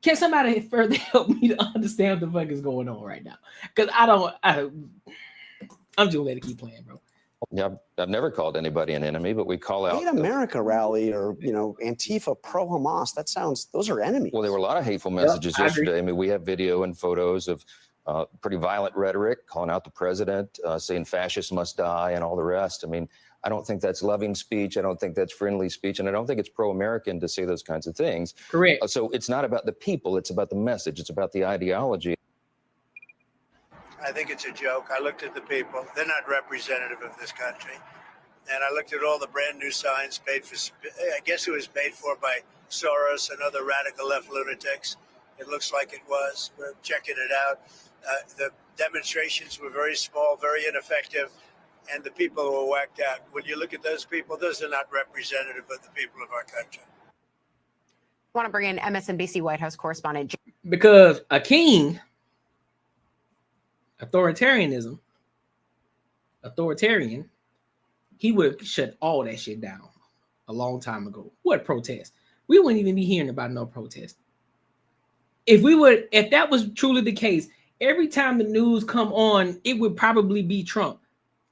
Speaker 1: can somebody further help me to understand what the fuck is going on right now? Because I'm just gonna let it keep playing, bro.
Speaker 16: Yeah, I've never called anybody an enemy, but we call out.
Speaker 17: Hate America rally or, Antifa pro-Hamas, those are enemies.
Speaker 16: Well, there were a lot of hateful messages yesterday. I mean, we have video and photos of pretty violent rhetoric, calling out the president, saying fascists must die and all the rest. I mean, I don't think that's loving speech. I don't think that's friendly speech. And I don't think it's pro-American to say those kinds of things.
Speaker 1: Correct.
Speaker 16: So it's not about the people. It's about the message. It's about the ideology.
Speaker 18: I think it's a joke. I looked at the people. They're not representative of this country. And I looked at all the brand new signs paid for, I guess it was paid for by Soros and other radical left lunatics. It looks like it was. We're checking it out. The demonstrations were very small, very ineffective, and the people were whacked out. When you look at those people, those are not representative of the people of our country.
Speaker 13: I want to bring in MSNBC White House correspondent.
Speaker 1: Because a king, authoritarian, he would have shut all that shit down a long time ago. What protest? We wouldn't even be hearing about no protest. If that was truly the case, every time the news come on, it would probably be Trump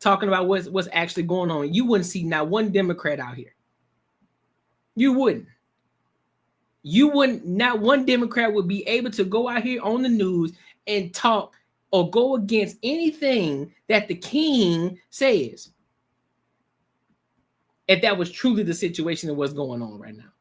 Speaker 1: talking about what's actually going on. You wouldn't see not one Democrat out here. You wouldn't. Not one Democrat would be able to go out here on the news and talk or go against anything that the king says. If that was truly the situation of what's going on right now.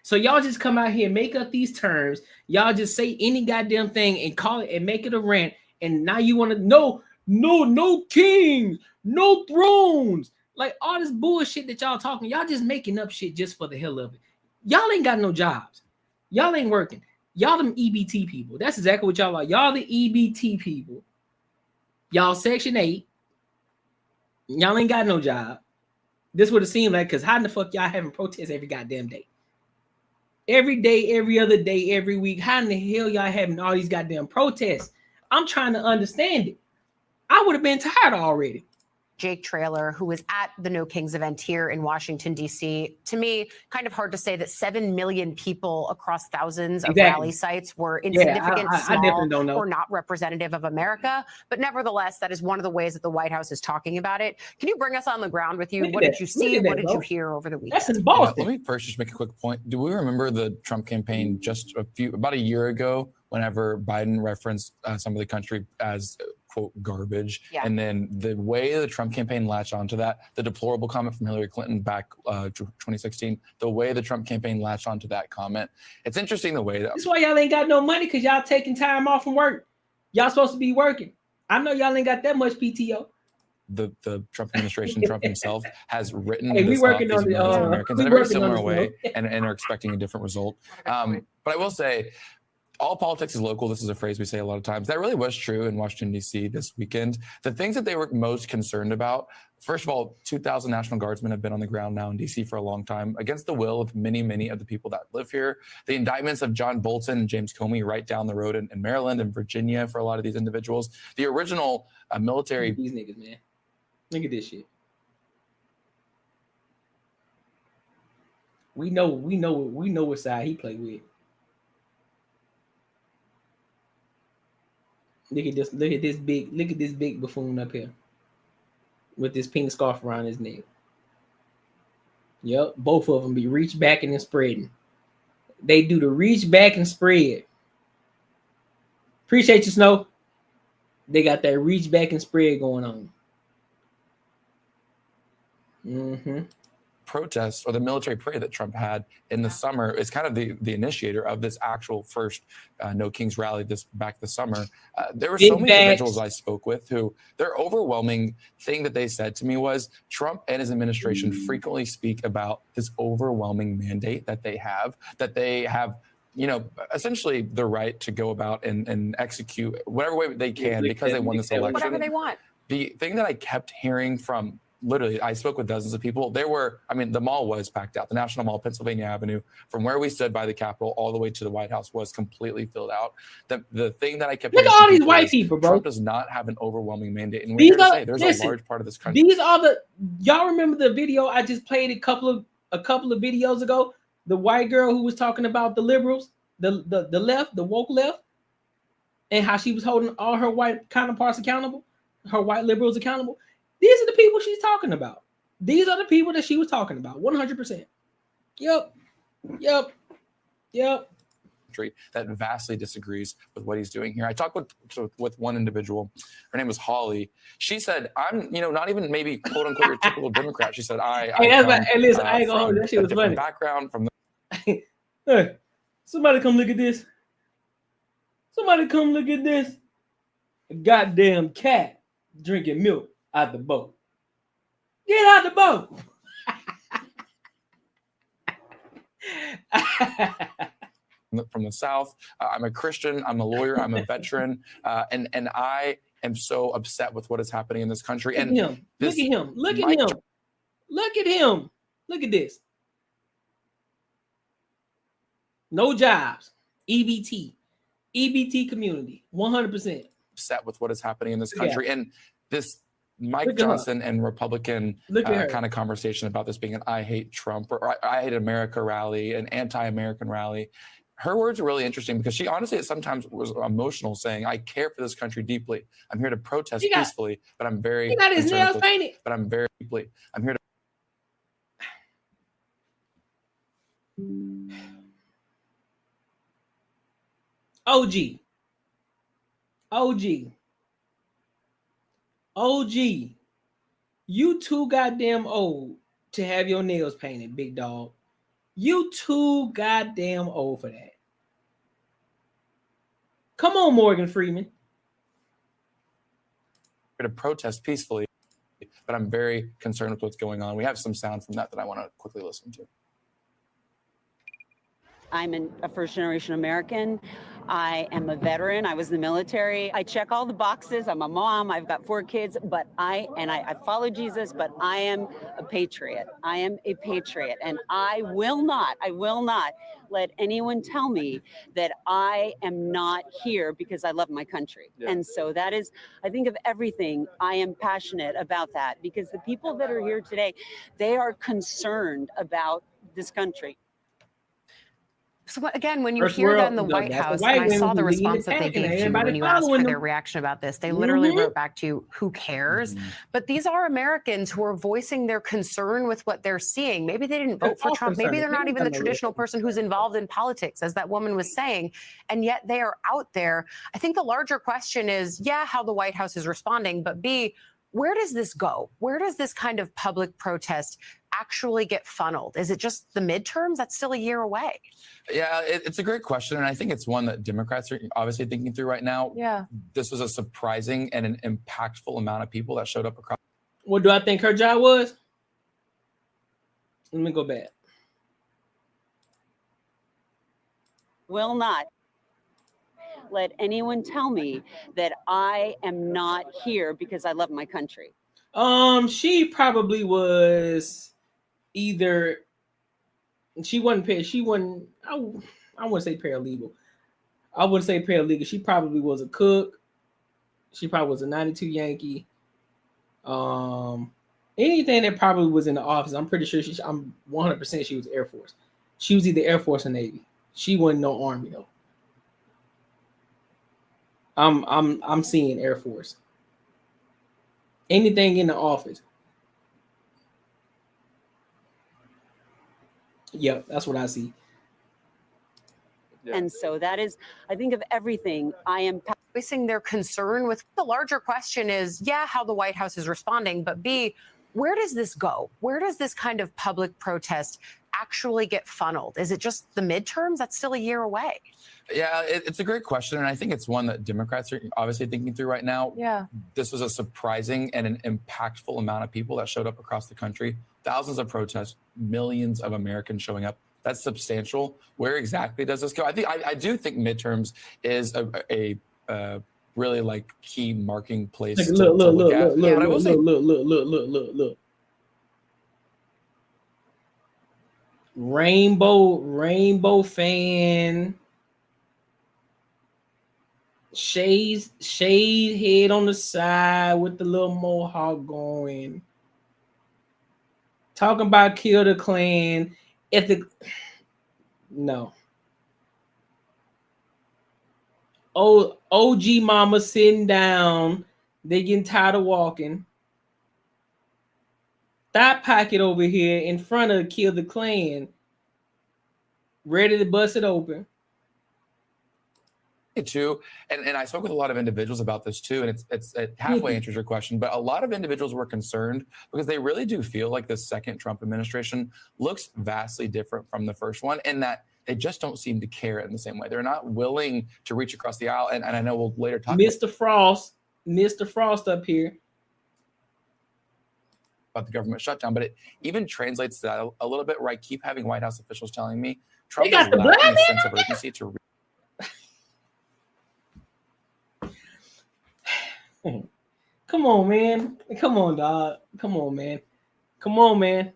Speaker 1: So y'all just come out here, make up these terms. Y'all just say any goddamn thing and call it and make it a rant. And now you want to know no kings, no thrones. Like all this bullshit that y'all talking, y'all just making up shit just for the hell of it. Y'all ain't got no jobs. Y'all ain't working. Y'all them EBT people. That's exactly what y'all are. Y'all the EBT people. Y'all Section 8. Y'all ain't got no job. This would have seemed like, because how in the fuck y'all having protests every goddamn day? Every day, every other day, every week. How in the hell y'all having all these goddamn protests? I'm trying to understand it. I would have been tired already.
Speaker 13: Jake Traylor, who was at the No Kings event here in Washington, D.C. To me, kind of hard to say that 7 million people across thousands of rally sites were insignificant, small, or not representative of America. But nevertheless, that is one of the ways that the White House is talking about it. Can you bring us on the ground with you? What did you see? What did you hear over the weekend?
Speaker 1: That's in Boston.
Speaker 19: Let me first just make a quick point. Do we remember the Trump campaign just about a year ago, whenever Biden referenced some of the country as quote garbage, and then the way the Trump campaign latched onto that, the deplorable comment from Hillary Clinton back 2016, the way the Trump campaign latched onto that comment, it's interesting the way that.
Speaker 1: That's why y'all ain't got no money, because y'all taking time off from work. Y'all supposed to be working. I know y'all ain't got that much PTO.
Speaker 19: The Trump administration, Trump himself, has written
Speaker 1: we
Speaker 19: this
Speaker 1: working
Speaker 19: off
Speaker 1: on
Speaker 19: these
Speaker 1: the,
Speaker 19: Americans in a very similar way, and are expecting a different result. But I will say, all politics is local. This is a phrase we say a lot of times. That really was true in Washington, D.C. this weekend. The things that they were most concerned about, first of all, 2,000 National Guardsmen have been on the ground now in D.C. for a long time, against the will of many, many of the people that live here. The indictments of John Bolton and James Comey right down the road in Maryland and Virginia for a lot of these individuals. The original military.
Speaker 1: These niggas, man. Look at this shit. We know what side he played with. Look at this big buffoon up here with this pink scarf around his neck. Yep, both of them be reach back and spreading. They do the reach back and spread. Appreciate you, Snow. They got that reach back and spread going on.
Speaker 19: Protests or the military parade that Trump had in the summer is kind of the initiator of this actual first No Kings rally back this summer. There were so many individuals I spoke with who their overwhelming thing that they said to me was Trump and his administration frequently speak about this overwhelming mandate that they have, essentially the right to go about and execute whatever way they can because they won this election.
Speaker 13: Whatever they want.
Speaker 19: The thing that I kept hearing from literally, I spoke with dozens of people. The mall was packed out. The National Mall, Pennsylvania Avenue, from where we stood by the Capitol all the way to the White House was completely filled out. The thing that I kept
Speaker 1: look at all these white people, bro.
Speaker 19: Trump does not have an overwhelming mandate. And we're here to say there's a large part of this country.
Speaker 1: Y'all remember the video I just played a couple of videos ago? The white girl who was talking about the liberals, the left, the woke left, and how she was holding all her white counterparts accountable, her white liberals accountable. These are the people she's talking about. These are the people that she was talking about. 100%. Yep.
Speaker 19: That vastly disagrees with what he's doing here. I talked with one individual. Her name was Holly. She said, "I'm, not even maybe quote unquote your typical Democrat." She said, "I ain't gonna hold that shit was funny. Background from the."
Speaker 1: Hey, somebody come look at this. A goddamn cat drinking milk out the boat. Get out the boat.
Speaker 19: From the South. I'm a Christian. I'm a lawyer. I'm a veteran. And I am so upset with what is happening in this country.
Speaker 1: Look at him. Look at this. No jobs. EBT community. 100%.
Speaker 19: Upset with what is happening in this country. And this Mike Johnson and Republican kind of conversation about this being an I hate Trump or I hate America rally, an anti-American rally. Her words are really interesting because she honestly sometimes was emotional, saying, "I care for this country deeply. I'm here to protest peacefully, but I'm very
Speaker 1: he got his nails painted.
Speaker 19: But I'm very deeply. I'm here to."
Speaker 1: OG, you too goddamn old to have your nails painted, big dog. You too goddamn old for that. Come on, Morgan Freeman.
Speaker 19: to protest peacefully, but I'm very concerned with what's going on. We have some sound from that I want to quickly listen to.
Speaker 20: I'm a first-generation American. I am a veteran. I was in the military. I check all the boxes. I'm a mom. I've got 4 kids, but I follow Jesus, but I am a patriot. I am a patriot, and I will not let anyone tell me that I am not here because I love my country. Yeah. And so that is, I think of everything, I am passionate about that, because the people that are here today, they are concerned about this country.
Speaker 13: So again, when you hear that in the White House, and I saw the response that they gave to you when you asked for their reaction about this, they literally wrote back to you, who cares? But these are Americans who are voicing their concern with what they're seeing. Maybe they didn't vote for Trump. Maybe they're not even the traditional person who's involved in politics, as that woman was saying, and yet they are out there. I think the larger question is, yeah, how the White House is responding, but B, where does this go? Where does this kind of public protest actually get funneled? Is it just the midterms? That's still a year away.
Speaker 19: Yeah, it's a great question, and I think it's one that Democrats are obviously thinking through right now.
Speaker 13: Yeah.
Speaker 19: This was a surprising and an impactful amount of people that showed up across.
Speaker 1: What do I think her job was? Let me go back.
Speaker 20: Will not let anyone tell me that I am not here because I love my country.
Speaker 1: She probably was either, she wasn't I wouldn't say paralegal. I wouldn't say paralegal. She probably was a cook. She probably was a 92 Yankee. Anything that probably was in the office. I'm pretty sure I'm 100% she was Air Force. She was either Air Force or Navy. She wasn't no Army though. I'm seeing Air Force. Anything in the office. Yep, that's what I see.
Speaker 20: And so that is, I think of everything, I am
Speaker 13: voicing their concern with. The larger question is, yeah, how the White House is responding, but B, where does this go? Where does this kind of public protest actually get funneled? Is it just the midterms? That's still a year away.
Speaker 19: Yeah, it's a great question, and I think it's one that Democrats are obviously thinking through right now.
Speaker 13: Yeah.
Speaker 19: This was a surprising and an impactful amount of people that showed up across the country. Thousands of protests, millions of Americans showing up. That's substantial. Where exactly does this go? I do think midterms is a really like key marking place to look at.
Speaker 1: Look. Rainbow fan. Shade head on the side with the little mohawk going. Talking about kill the Klan. No. OG mama sitting down. They getting tired of walking. Thigh pocket over here in front of Kill the Klan. Ready to bust it open.
Speaker 19: Too, and I spoke with a lot of individuals about this too, and it halfway answers your question, but a lot of individuals were concerned because they really do feel like the second Trump administration looks vastly different from the first one, in that they just don't seem to care in the same way. They're not willing to reach across the aisle, and I know we'll later talk
Speaker 1: Mr. Frost up here
Speaker 19: about the government shutdown, but it even translates to that a little bit, where I keep having White House officials telling me Trump is lacking a sense of urgency to
Speaker 1: Come on, man. Come on, dog. Come on, man. Come on, man.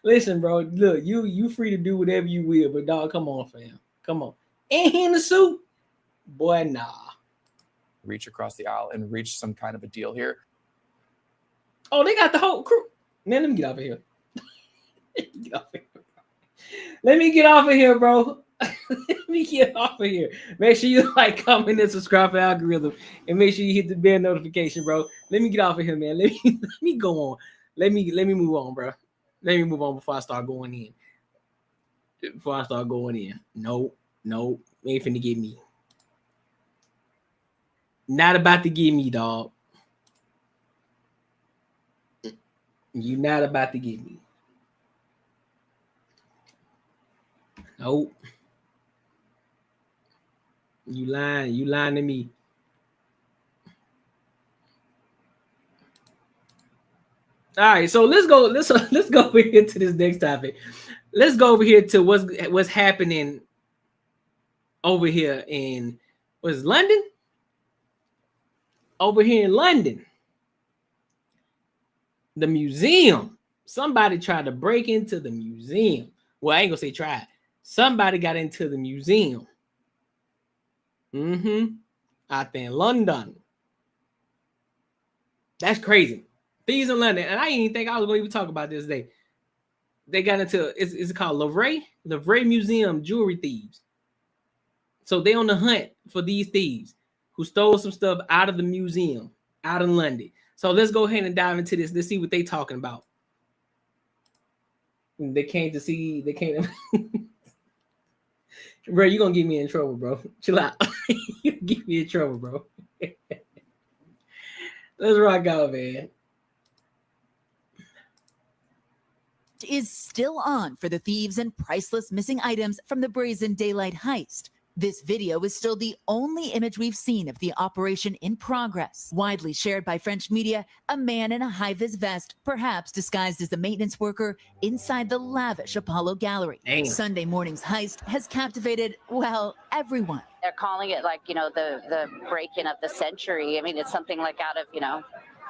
Speaker 1: Listen, bro. Look, you free to do whatever you will, but dog, come on, fam. Come on. Ain't he in the suit? Boy, nah.
Speaker 19: Reach across the aisle and reach some kind of a deal here.
Speaker 1: Oh, they got the whole crew. Man, let me get off of here. Let me get off of here, bro. Let me get off of here. Make sure you like, comment, and subscribe for algorithm, and make sure you hit the bell notification, bro. Let me get off of here, man. Let me go on. Let me move on, bro. Let me move on before I start going in. No, ain't finna get me. Not about to get me, dog. You not about to get me. Nope. You lying to me. All right, so let's go. Let's go over here to this next topic. Let's go over here to what's happening over here in London? Over here in London, the museum. Somebody tried to break into the museum. Well, I ain't gonna say try. Somebody got into the museum. Out there in London. That's crazy. Thieves in London, and I didn't even think I was going to even talk about this today. They got into it's called Louvre Museum jewelry thieves. So they on the hunt for these thieves who stole some stuff out of the museum out in London. So let's go ahead and dive into this. Let's see what they talking about. They came to see. They came. Bro, you gonna get me in trouble, bro. Chill out. You get me in trouble, bro. Let's rock out, man.
Speaker 21: Is still on for the thieves and priceless missing items from the Brazen Daylight heist. This video is still the only image we've seen of the operation in progress. Widely shared by French media, a man in a high-vis vest, perhaps disguised as a maintenance worker, inside the lavish Apollo Gallery.
Speaker 1: Dang.
Speaker 21: Sunday morning's heist has captivated, well, everyone.
Speaker 22: They're calling it like, the break-in of the century. I mean, it's something like out of,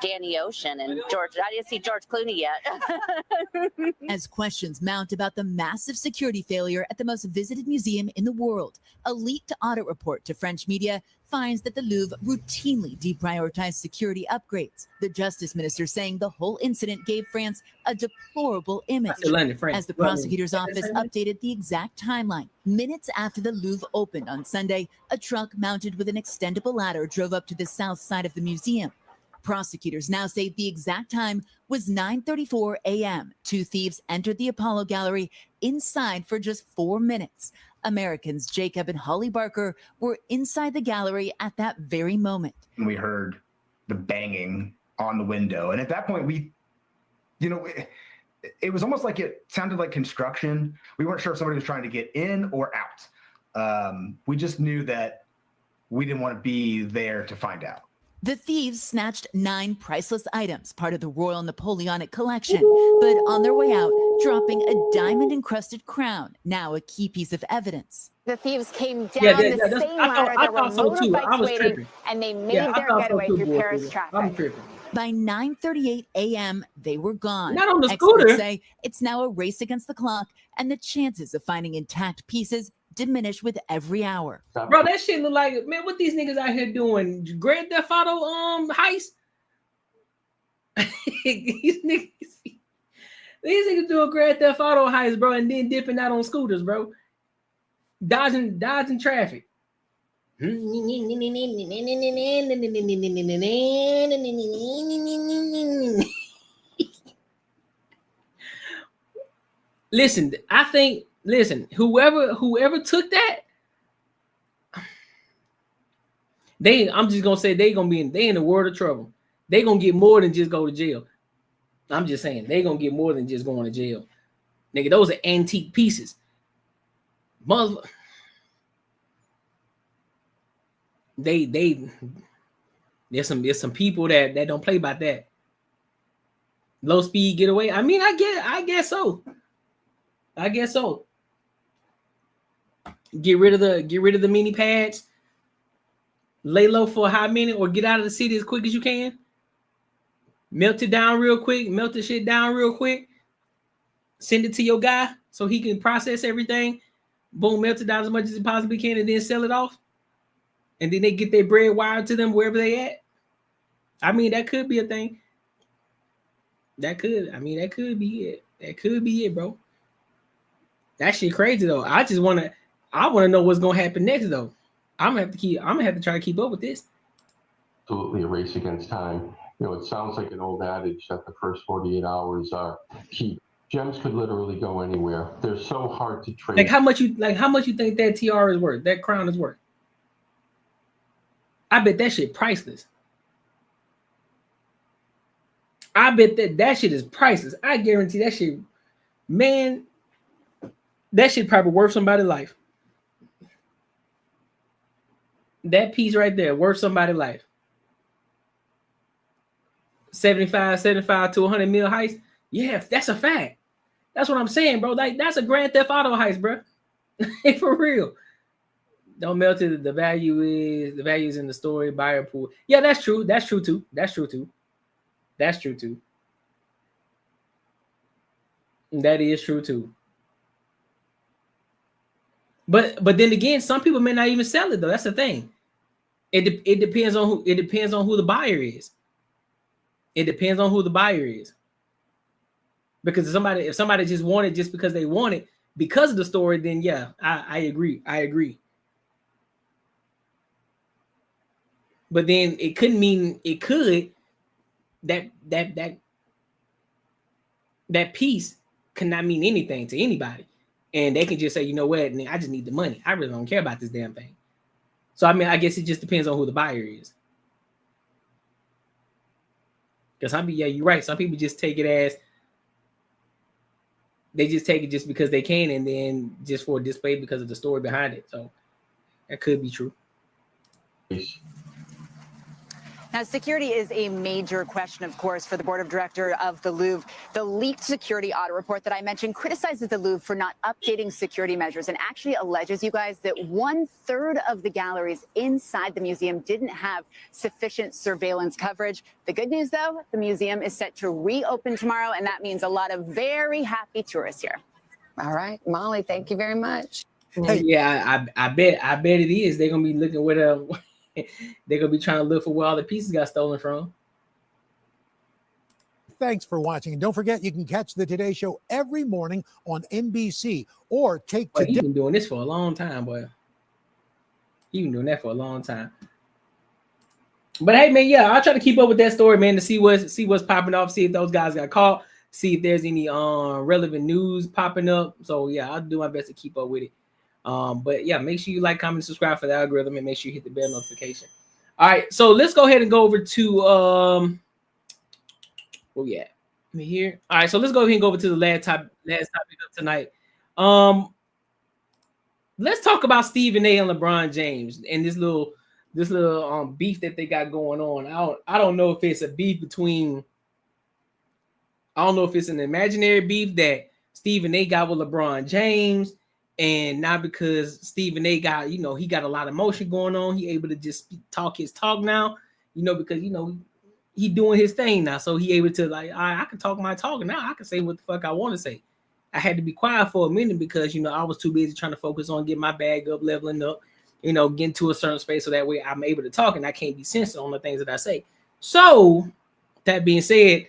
Speaker 22: Danny Ocean and George. I didn't see George Clooney yet.
Speaker 21: As questions mount about the massive security failure at the most visited museum in the world, a leaked audit report to French media finds that the Louvre routinely deprioritized security upgrades. The justice minister saying the whole incident gave France a deplorable image. As the prosecutor's office updated the exact timeline, minutes after the Louvre opened on Sunday, a truck mounted with an extendable ladder drove up to the south side of the museum. Prosecutors now say the exact time was 9:34 a.m. Two thieves entered the Apollo Gallery inside for just 4 minutes. Americans Jacob and Holly Barker were inside the gallery at that very moment.
Speaker 23: We heard the banging on the window. And at that point, it was almost like it sounded like construction. We weren't sure if somebody was trying to get in or out. We just knew that we didn't want to be there to find out.
Speaker 21: The thieves snatched 9 priceless items, part of the Royal Napoleonic collection, but on their way out, dropping a diamond-encrusted crown, now a key piece of evidence.
Speaker 22: The thieves came down the same ladder. There were motorbikes waiting, and they made their getaway through Paris traffic.
Speaker 21: By 9:38 a.m., they were gone.
Speaker 1: Not on the
Speaker 21: Experts
Speaker 1: scooter.
Speaker 21: say it's now a race against the clock, and the chances of finding intact pieces diminish with every hour.
Speaker 1: Bro, that shit look like, man, what these niggas out here doing? Grand Theft Auto heist? these niggas doing Grand Theft Auto heist, bro, and then dipping out on scooters, bro. Dodging traffic. Listen, whoever took that, I'm just gonna say they in the world of trouble. They gonna get more than just go to jail. I'm just saying they gonna get more than just going to jail. Nigga, those are antique pieces. There's some people that don't play about that. Low speed getaway. I mean, I guess so. Get rid of the mini pads. Lay low for a hot minute or get out of the city as quick as you can. Melt it down real quick. Melt the shit down real quick. Send it to your guy so he can process everything. Boom, melt it down as much as you possibly can and then sell it off. And then they get their bread wired to them wherever they at. I mean, that could be a thing. That could be it. That could be it, bro. That shit crazy though. I want to know what's gonna happen next though. I'm gonna have to try to keep up with this.
Speaker 24: Absolutely a race against time. It sounds like an old adage that the first 48 hours are key. Gems could literally go anywhere. They're so hard to trade.
Speaker 1: Like how much you think that tiara is worth? That crown is worth? I bet that shit priceless. I bet that shit is priceless. I guarantee that shit, man. That shit probably worth somebody's life. That piece right there worth somebody's life. 75 to 100 mil heist. Yeah, that's a fact. That's what I'm saying, bro. Like that's a Grand Theft Auto heist, bro. For real. Don't melt it. The value is in the story buyer pool. Yeah, that's true. That's true too. That's true too. That's true too. That is true too. But then again, some people may not even sell it though. That's the thing. It depends on who the buyer is. It depends on who the buyer is. Because if somebody just want it just because they want it because of the story, then yeah, I agree. I agree. But then it couldn't mean it could that piece cannot mean anything to anybody. And they can just say, you know what, I just need the money. I really don't care about this damn thing. So I mean, I guess it just depends on who the buyer is. Because you're right. Some people just take it as they just take it just because they can, and then just for a display because of the story behind it. So that could be true.
Speaker 2: Now, security is a major question, of course, for the board of directors of the Louvre. The leaked security audit report that I mentioned criticizes the Louvre for not updating security measures and actually alleges, you guys, that 1/3 of the galleries inside the museum didn't have sufficient surveillance coverage. The good news, though, the museum is set to reopen tomorrow, and that means a lot of very happy tourists here.
Speaker 3: All right, Molly, thank you very much.
Speaker 1: Hey. Yeah, I bet it is. They're gonna be looking where they're gonna be trying to look for where all the pieces got stolen from.
Speaker 4: Thanks for watching. And don't forget, you can catch the Today Show every morning on NBC or take
Speaker 1: today. He's been doing this for a long time, boy. He's been doing that for a long time. But hey, man, yeah, I'll try to keep up with that story, man, to see what's popping off, see if those guys got caught, see if there's any relevant news popping up. So yeah, I'll do my best to keep up with it. But yeah, make sure you like, comment, subscribe for the algorithm, and make sure you hit the bell notification. All right, so let's go ahead and go over to where we at? Here. All right, so let's go ahead and go over to the last topic of tonight. Let's talk about Stephen A. and LeBron James and this little beef that they got going on. I don't know if it's a beef between. I don't know if it's an imaginary beef that Stephen A. got with LeBron James. And not because Stephen A. got, he got a lot of motion going on. He able to just talk his talk now, because, he doing his thing now. So he able to I can talk my talk now. I can say what the fuck I want to say. I had to be quiet for a minute because, I was too busy trying to focus on getting my bag up, leveling up, getting to a certain space. So that way I'm able to talk and I can't be censored on the things that I say. So that being said,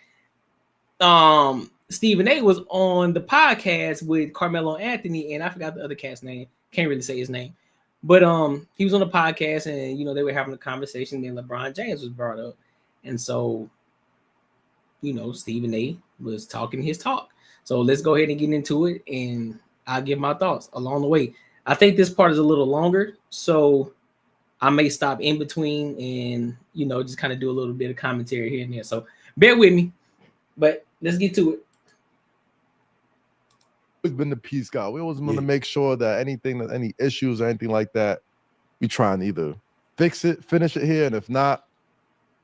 Speaker 1: Stephen A. was on the podcast with Carmelo Anthony, and I forgot the other cat's name. Can't really say his name. But he was on the podcast, and they were having a conversation, and LeBron James was brought up. And so, Stephen A. was talking his talk. So let's go ahead and get into it, and I'll give my thoughts along the way. I think this part is a little longer, so I may stop in between and, just kind of do a little bit of commentary here and there. So bear with me, but let's get to it.
Speaker 5: Always been the peace guy. We always want to make sure that any issues or anything like that, we try and either fix it, finish it here, and if not,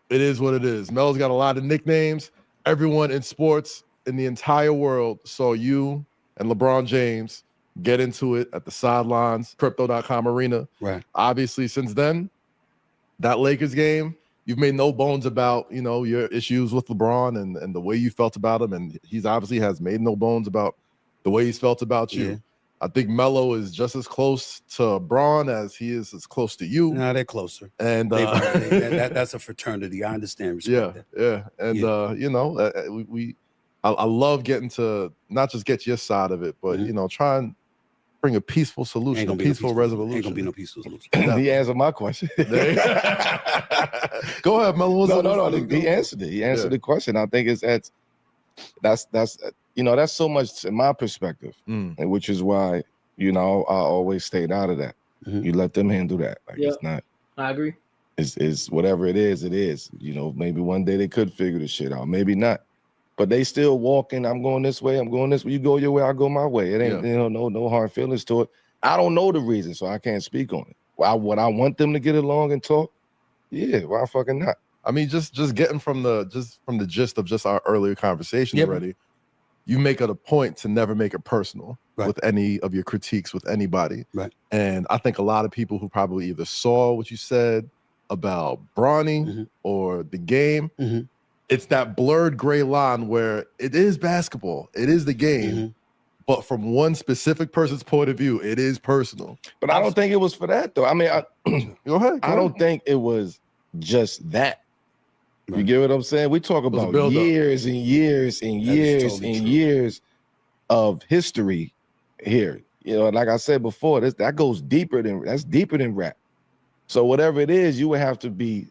Speaker 5: it is what it is. Melo's got a lot of nicknames. Everyone in sports in the entire world saw you and LeBron James get into it at the sidelines, Crypto.com arena.
Speaker 25: Right.
Speaker 5: Obviously, since then, that Lakers game, you've made no bones about, your issues with LeBron and the way you felt about him, and he's obviously has made no bones about the way he's felt about you.
Speaker 25: Yeah.
Speaker 5: I think Melo is just as close to Braun as he is as close to you.
Speaker 25: No, they're closer.
Speaker 5: And
Speaker 25: that's a fraternity. I understand. Respect
Speaker 5: yeah. And I love getting to not just get your side of it, but try and bring a peaceful solution, a peaceful resolution.
Speaker 25: Ain't gonna be no peaceful solution.
Speaker 26: He answered my question.
Speaker 5: Go ahead, Melo.
Speaker 26: No. He answered it. He answered the question. I think that's so much in my perspective, and which is why, I always stayed out of that. You let them handle that. It's not.
Speaker 1: I agree.
Speaker 26: It's whatever it is, it is. Maybe one day they could figure the shit out. Maybe not. But they still walking. I'm going this way. I'm going this way. You go your way. I go my way. It ain't no hard feelings to it. I don't know the reason, so I can't speak on it. What I want them to get along and talk. Yeah, why fucking not?
Speaker 5: I mean, just getting from the gist of just our earlier conversation already, you make it a point to never make it personal with any of your critiques with anybody.
Speaker 25: Right.
Speaker 5: And I think a lot of people who probably either saw what you said about Bronny or the game, it's that blurred gray line where it is basketball, it is the game, but from one specific person's point of view, it is personal.
Speaker 26: But I don't think it was for that though. I mean,
Speaker 5: go ahead.
Speaker 26: I don't think it was just that. You get what I'm saying? We talk about years and years and years and years of history here. You know, like I said before, that goes deeper than rap. So whatever it is, you would have to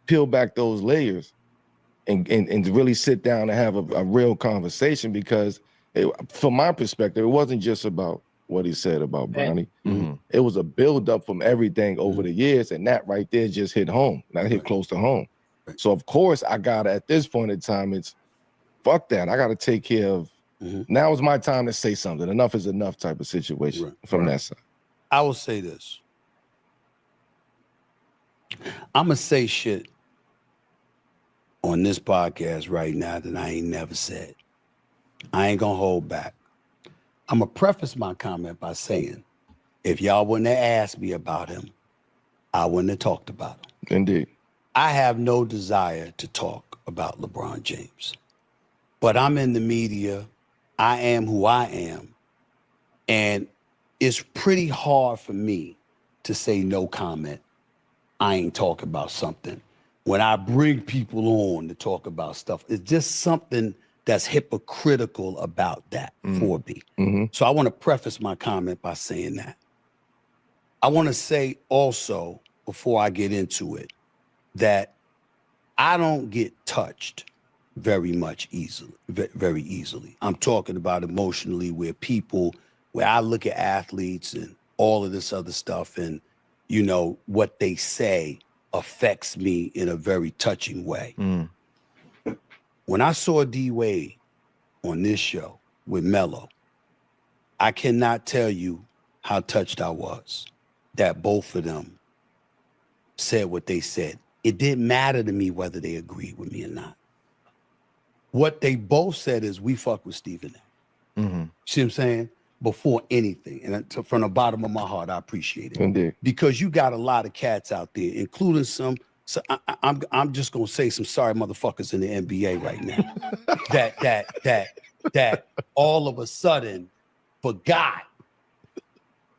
Speaker 26: peel back those layers and really sit down and have a real conversation, because from my perspective, it wasn't just about what he said about Bronny. It was a buildup from everything over the years, and that right there just hit home. That hit close to home. So of course I gotta, at this point in time, it's fuck that. I gotta take care of, now is my time to say something. Enough is enough type of situation from that side.
Speaker 25: I will say this. I'm gonna say shit on this podcast right now that I ain't never said. I ain't gonna hold back. I'm gonna preface my comment by saying, if y'all wouldn't have asked me about him, I wouldn't have talked about him.
Speaker 26: Indeed.
Speaker 25: I have no desire to talk about LeBron James, but I'm in the media. I am who I am. And it's pretty hard for me to say no comment. I ain't talking about something. When I bring people on to talk about stuff, it's just something that's hypocritical about that for me. So I want to preface my comment by saying that. I want to say also, before I get into it, that I don't get touched very easily. I'm talking about emotionally, where I look at athletes and all of this other stuff, and you know, what they say affects me in a very touching way. When I saw D Wade on this show with Melo, I cannot tell you how touched I was that both of them said what they said. It didn't matter to me whether they agreed with me or not. What they both said is, we fuck with Stephen A. See what I'm saying? Before anything. And from the bottom of my heart, I appreciate it.
Speaker 26: Indeed.
Speaker 25: Because you got a lot of cats out there, including some, I'm just gonna say some sorry motherfuckers in the NBA right now that all of a sudden forgot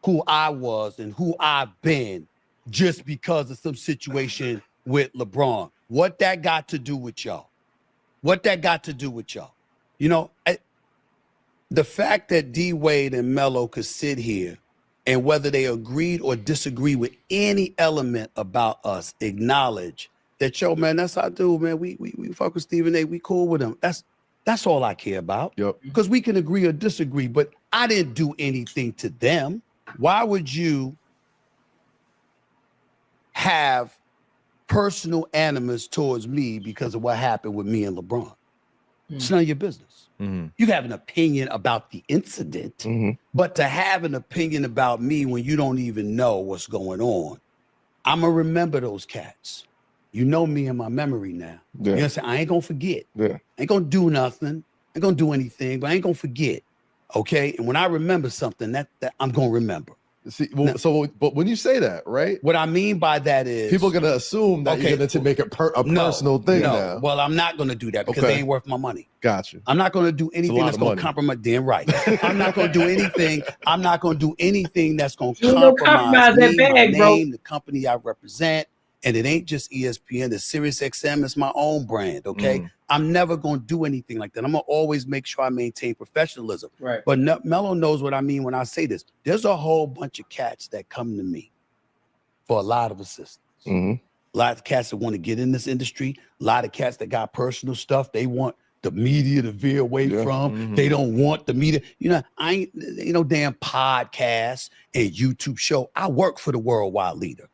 Speaker 25: who I was and who I've been just because of some situation with LeBron. What that got to do with y'all? What that got to do with y'all? You know, the fact that D Wade and Melo could sit here and whether they agreed or disagreed with any element about us, acknowledge that, yo, man, that's our dude, man. We fuck with Stephen A. We cool with him. That's all I care about. Because we can agree or disagree, but I didn't do anything to them. Why would you have personal animus towards me because of what happened with me and LeBron? It's none of your business. You have an opinion about the incident, but to have an opinion about me when you don't even know what's going on, I'm going to remember those cats. You know me and my memory now. You know what I'm saying? I ain't going to forget. I ain't going to do nothing. I ain't going to do anything, but I ain't going to forget. Okay? And when I remember something, that I'm going to remember.
Speaker 5: See, well, but when you say that, right?
Speaker 25: What I mean by that is
Speaker 5: people are gonna assume that you're gonna make it a personal thing now.
Speaker 25: Well, I'm not gonna do that because they ain't worth my money.
Speaker 5: Gotcha.
Speaker 25: I'm not gonna do anything that's gonna compromise. Damn right. I'm not gonna do anything. I'm not gonna do anything that's gonna compromise me, my name, the company I represent. And it ain't just ESPN. The SiriusXM is my own brand. Okay. I'm never going to do anything like that. I'm going to always make sure I maintain professionalism. Right. But Melo knows what I mean when I say this. There's a whole bunch of cats that come to me for a lot of assistance. A lot of cats that want to get in this industry. A lot of cats that got personal stuff they want the media to veer away from. They don't want the media. You know, I ain't, you know, damn podcasts and YouTube show. I work for the worldwide leader.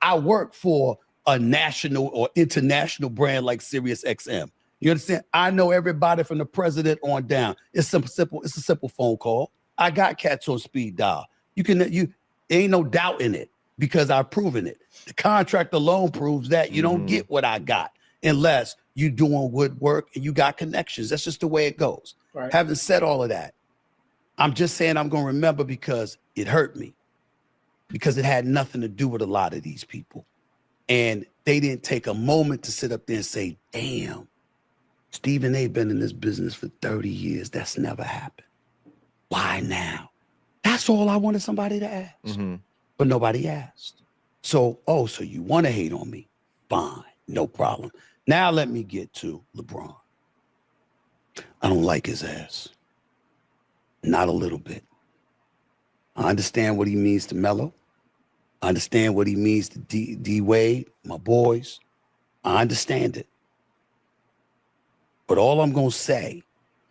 Speaker 25: I work for a national or international brand like SiriusXM. You understand? I know everybody from the president on down. It's a simple phone call. I got cats on speed dial. Ain't no doubt in it. because I've proven it. The contract alone proves that you don't get what I got unless you're doing good work and you got connections. That's just the way it goes.
Speaker 1: Right.
Speaker 25: Having said all of that, I'm just saying I'm going to remember because it hurt me, because it had nothing to do with a lot of these people. And they didn't take a moment to sit up there and say, damn, Stephen A. been in this business for 30 years. That's never happened. Why now? That's all I wanted somebody to ask. But nobody asked. So, so you want to hate on me? Fine, no problem. Now let me get to LeBron. I don't like his ass. Not a little bit. I understand what he means to Melo. I understand what he means to D Wade, my boys. I understand it. But all I'm going to say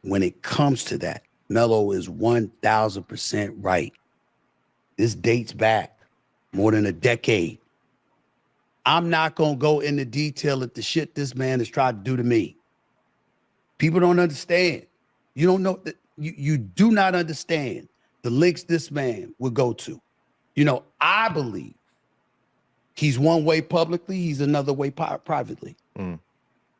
Speaker 25: when it comes to that, Melo is 1,000% right. This dates back more than a decade. I'm not going to go into detail at the shit this man has tried to do to me. People don't understand. You don't know that you do not understand the links this man would go to. You know, I believe he's one way publicly, he's another way privately.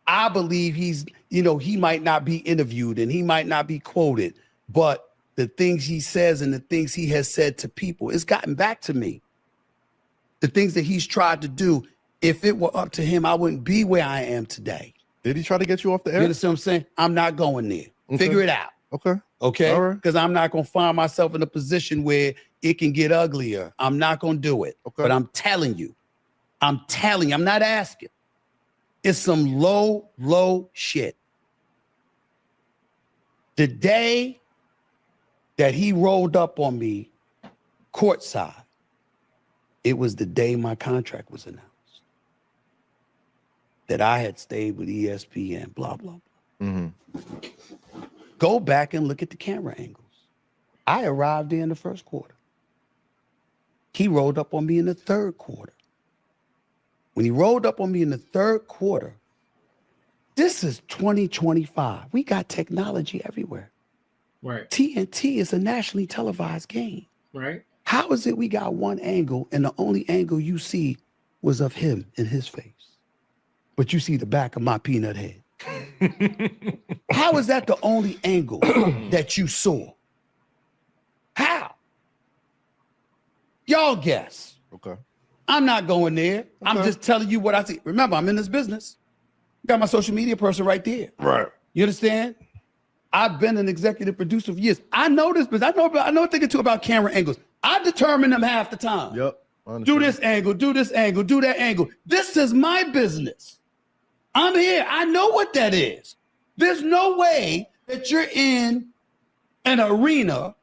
Speaker 25: I believe he's, you know, he might not be interviewed and he might not be quoted, but the things he says and the things he has said to people, it's gotten back to me. The things that he's tried to do, if it were up to him, I wouldn't be where I am today.
Speaker 5: Did he try to get you off the air?
Speaker 25: You understand what I'm saying? I'm not going there.
Speaker 5: Okay.
Speaker 25: Figure it out.
Speaker 5: Okay.
Speaker 25: Okay?
Speaker 5: All right.
Speaker 25: Because I'm not going to find myself in a position where it can get uglier. I'm not going to do it.
Speaker 5: Okay.
Speaker 25: But I'm telling you, I'm not asking. It's some low, low shit. The day that he rolled up on me courtside, it was the day my contract was announced. That I had stayed with ESPN, blah, blah, blah. Go back and look at the camera angles. I arrived there in the first quarter. He rolled up on me in the third quarter. When he rolled up on me in the third quarter, this is 2025. We got technology everywhere.
Speaker 1: Right.
Speaker 25: TNT is a nationally televised game.
Speaker 1: Right.
Speaker 25: How is it we got one angle and the only angle you see was of him in his face? But you see the back of my peanut head. How is that the only angle that you saw? How? Y'all guess.
Speaker 5: Okay.
Speaker 25: I'm not going there. I'm just telling you what I see. Remember, I'm in this business. Got my social media person right there.
Speaker 5: Right.
Speaker 25: You understand? I've been an executive producer for years. I know this, but I know a thing or two about camera angles. I determine them half the time.
Speaker 5: Yep.
Speaker 25: Do this angle, do this angle, do that angle. This is my business. I'm here. I know what that is. There's no way that you're in an arena,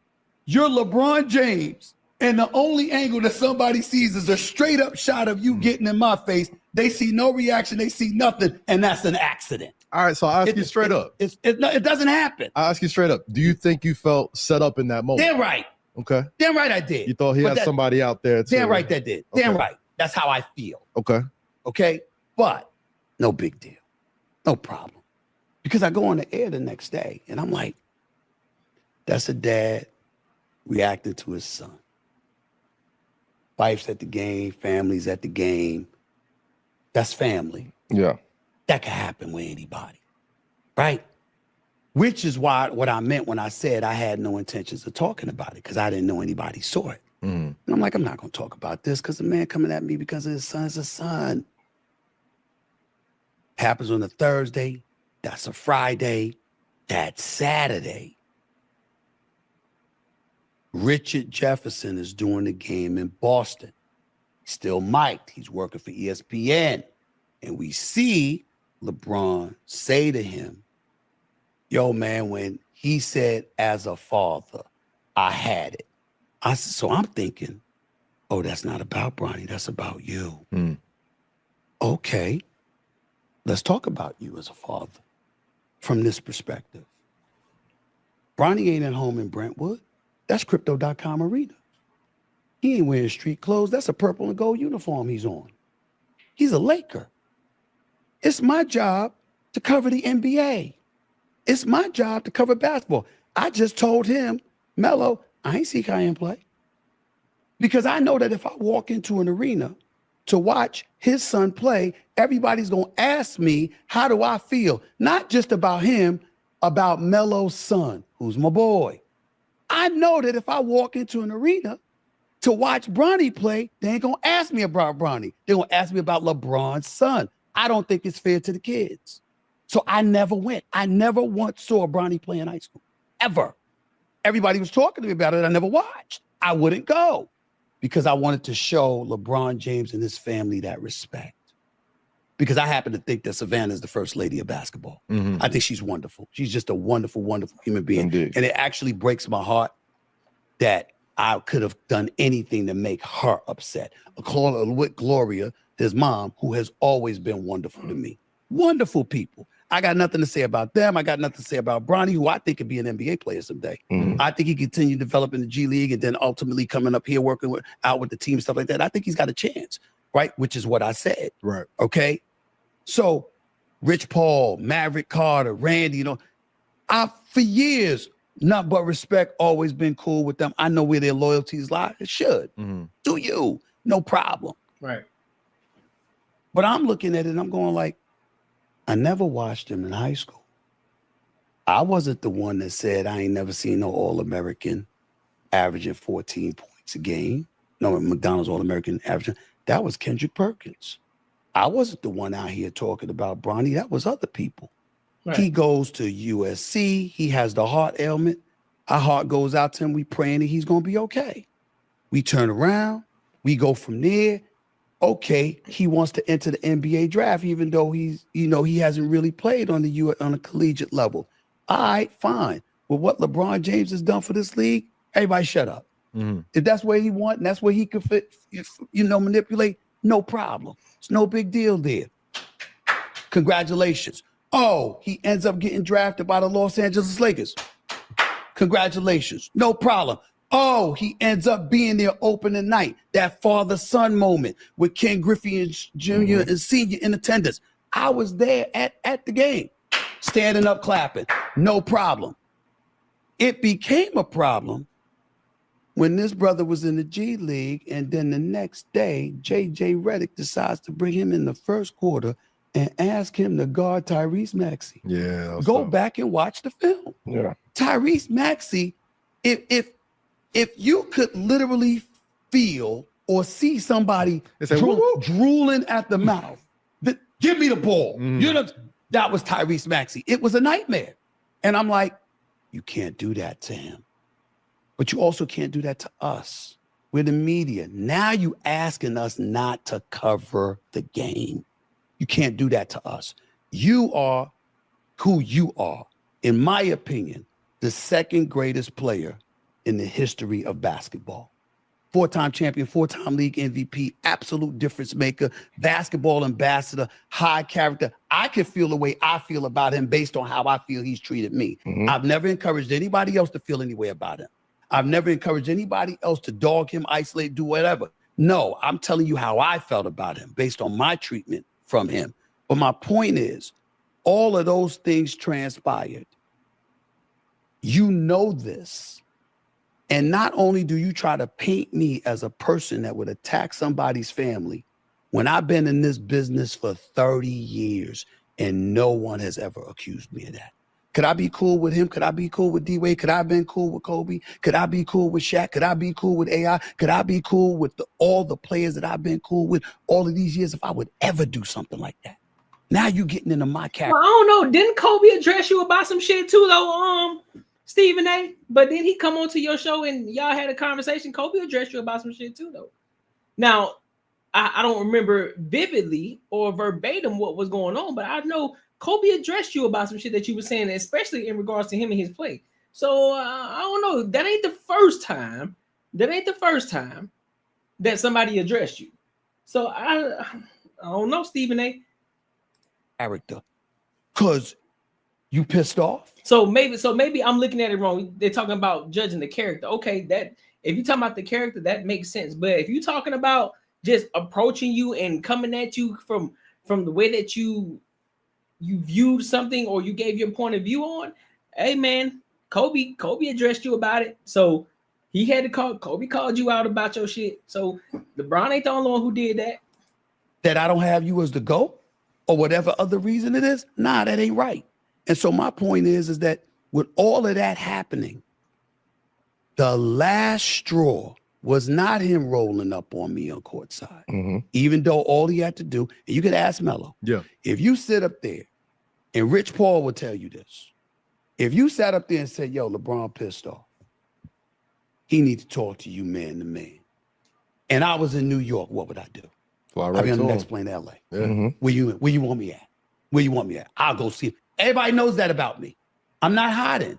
Speaker 25: you're LeBron James, and the only angle that somebody sees is a straight up shot of you getting in my face. They see no reaction. They see nothing. And that's an accident.
Speaker 5: All right. So I ask you straight up.
Speaker 25: It doesn't happen.
Speaker 5: I ask you straight up. Do you think you felt set up in that moment?
Speaker 25: Damn right.
Speaker 5: Okay.
Speaker 25: Damn right I did.
Speaker 5: You thought he had somebody out there too.
Speaker 25: Damn right that did.
Speaker 5: Okay.
Speaker 25: Damn right. That's how I feel.
Speaker 5: Okay.
Speaker 25: Okay. But no big deal. No problem. Because I go on the air the next day and I'm like, that's a dad reacting to his son. Wife's at the game, family's at the game. That's family.
Speaker 5: Yeah.
Speaker 25: That can happen with anybody. Right? Which is why what I meant when I said I had no intentions of talking about it, because I didn't know anybody saw it. And I'm like, I'm not going to talk about this because the man coming at me because of his son's a son. Happens on a Thursday. That's a Friday. That's Saturday. Richard Jefferson is doing the game in Boston. He's still mic'd. He's working for ESPN. And we see LeBron say to him, yo, man, when he said, as a father, I had it. So I'm thinking, oh, that's not about Bronny. That's about you. Okay. Let's talk about you as a father from this perspective. Bronny ain't at home in Brentwood. That's Crypto.com Arena. He ain't wearing street clothes. That's a purple and gold uniform he's on. He's a Laker. It's my job to cover the NBA. It's my job to cover basketball. I just told him, Melo, I ain't see Kyan play. Because I know that if I walk into an arena to watch his son play, everybody's going to ask me, how do I feel? Not just about him, about Melo's son, who's my boy. I know that if I walk into an arena to watch Bronny play, they ain't going to ask me about Bronny. They're going to ask me about LeBron's son. I don't think it's fair to the kids. So I never went. I never once saw Bronny play in high school, ever. Everybody was talking to me about it. I never watched. I wouldn't go because I wanted to show LeBron James and his family that respect. Because I happen to think that Savannah is the first lady of basketball. I think she's wonderful. She's just a wonderful, wonderful human being.
Speaker 5: Indeed.
Speaker 25: And it actually breaks my heart that I could have done anything to make her upset. With Gloria, his mom, who has always been wonderful to me. Wonderful people. I got nothing to say about them. I got nothing to say about Bronny, who I think could be an NBA player someday. I think he continue developing the G League and then ultimately coming up here working out with the team, stuff like that. I think he's got a chance, right? Which is what I said.
Speaker 5: Right.
Speaker 25: Okay. So Rich Paul, Maverick Carter, Randy, I for years, not but respect, always been cool with them. I know where their loyalties lie. It should. Do you? No problem.
Speaker 1: Right.
Speaker 25: But I'm looking at it and I'm going like, I never watched him in high school. I wasn't the one that said I ain't never seen no All-American averaging 14 points a game. No, McDonald's All-American averaging. That was Kendrick Perkins. I wasn't the one out here talking about Bronny. That was other people. Right. He goes to USC. He has the heart ailment. Our heart goes out to him. We praying that he's going to be okay. We turn around. We go from there. Okay, he wants to enter the NBA draft, even though he hasn't really played on a collegiate level. All right, fine. Well, what LeBron James has done for this league, everybody shut up. If that's where he wants and that's where he could fit, manipulate, no problem. It's no big deal there. Congratulations. Oh, he ends up getting drafted by the Los Angeles Lakers. Congratulations. No problem. Oh, he ends up being there opening night. That father-son moment with Ken Griffey Jr. and Sr. in attendance. I was there at the game, standing up, clapping. No problem. It became a problem when this brother was in the G League, and then the next day, J.J. Redick decides to bring him in the first quarter and ask him to guard Tyrese Maxey.
Speaker 5: Yeah.
Speaker 25: Go back and watch the film.
Speaker 5: Yeah.
Speaker 25: Tyrese Maxey, if you could literally feel or see somebody drooling at the mouth, give me the ball. That was Tyrese Maxey. It was a nightmare. And I'm like, you can't do that to him. But you also can't do that to us. We're the media. Now you asking us not to cover the game. You can't do that to us. You are who you are. In my opinion, the second greatest player in the history of basketball. 4-time champion, 4-time league MVP, absolute difference maker, basketball ambassador, high character. I can feel the way I feel about him based on how I feel he's treated me. I've never encouraged anybody else to feel any way about him. I've never encouraged anybody else to dog him, isolate, do whatever. No, I'm telling you how I felt about him based on my treatment from him. But my point is, all of those things transpired. You know this. And not only do you try to paint me as a person that would attack somebody's family, when I've been in this business for 30 years and no one has ever accused me of that. Could I be cool with him? Could I be cool with D-Wade? Could I have been cool with Kobe? Could I be cool with Shaq? Could I be cool with AI? Could I be cool with all the players that I've been cool with all of these years if I would ever do something like that? Now you getting into my character.
Speaker 1: Well, I don't know. Didn't Kobe address you about some shit too, though, Stephen A? But then he come onto your show and y'all had a conversation. Kobe addressed you about some shit too, though. Now, I don't remember vividly or verbatim what was going on, but I know Kobe addressed you about some shit that you were saying, especially in regards to him and his play. So I don't know. That ain't the first time. That somebody addressed you. So I don't know, Stephen A.
Speaker 25: Character, cause you pissed off.
Speaker 1: So maybe I'm looking at it wrong. They're talking about judging the character. Okay, that if you're talking about the character, that makes sense. But if you're talking about just approaching you and coming at you from the way that you viewed something or you gave your point of view on, hey man, Kobe addressed you about it. So He had to call. Kobe called you out about your shit. So LeBron ain't the only one who did that.
Speaker 25: That I don't have you as the GOAT or whatever other reason it is. Nah, that ain't right. And so my point is that with all of that happening, the last straw was not him rolling up on me on courtside. Even though all he had to do, and you could ask Melo, if you sit up there, and Rich Paul will tell you this, if you sat up there and said, yo, LeBron pissed off, he needs to talk to you man to man. And I was in New York, what would I do? I'd be on the next plane to LA. Where you want me at? Where you want me at? I'll go see him. Everybody knows that about me. I'm not hiding.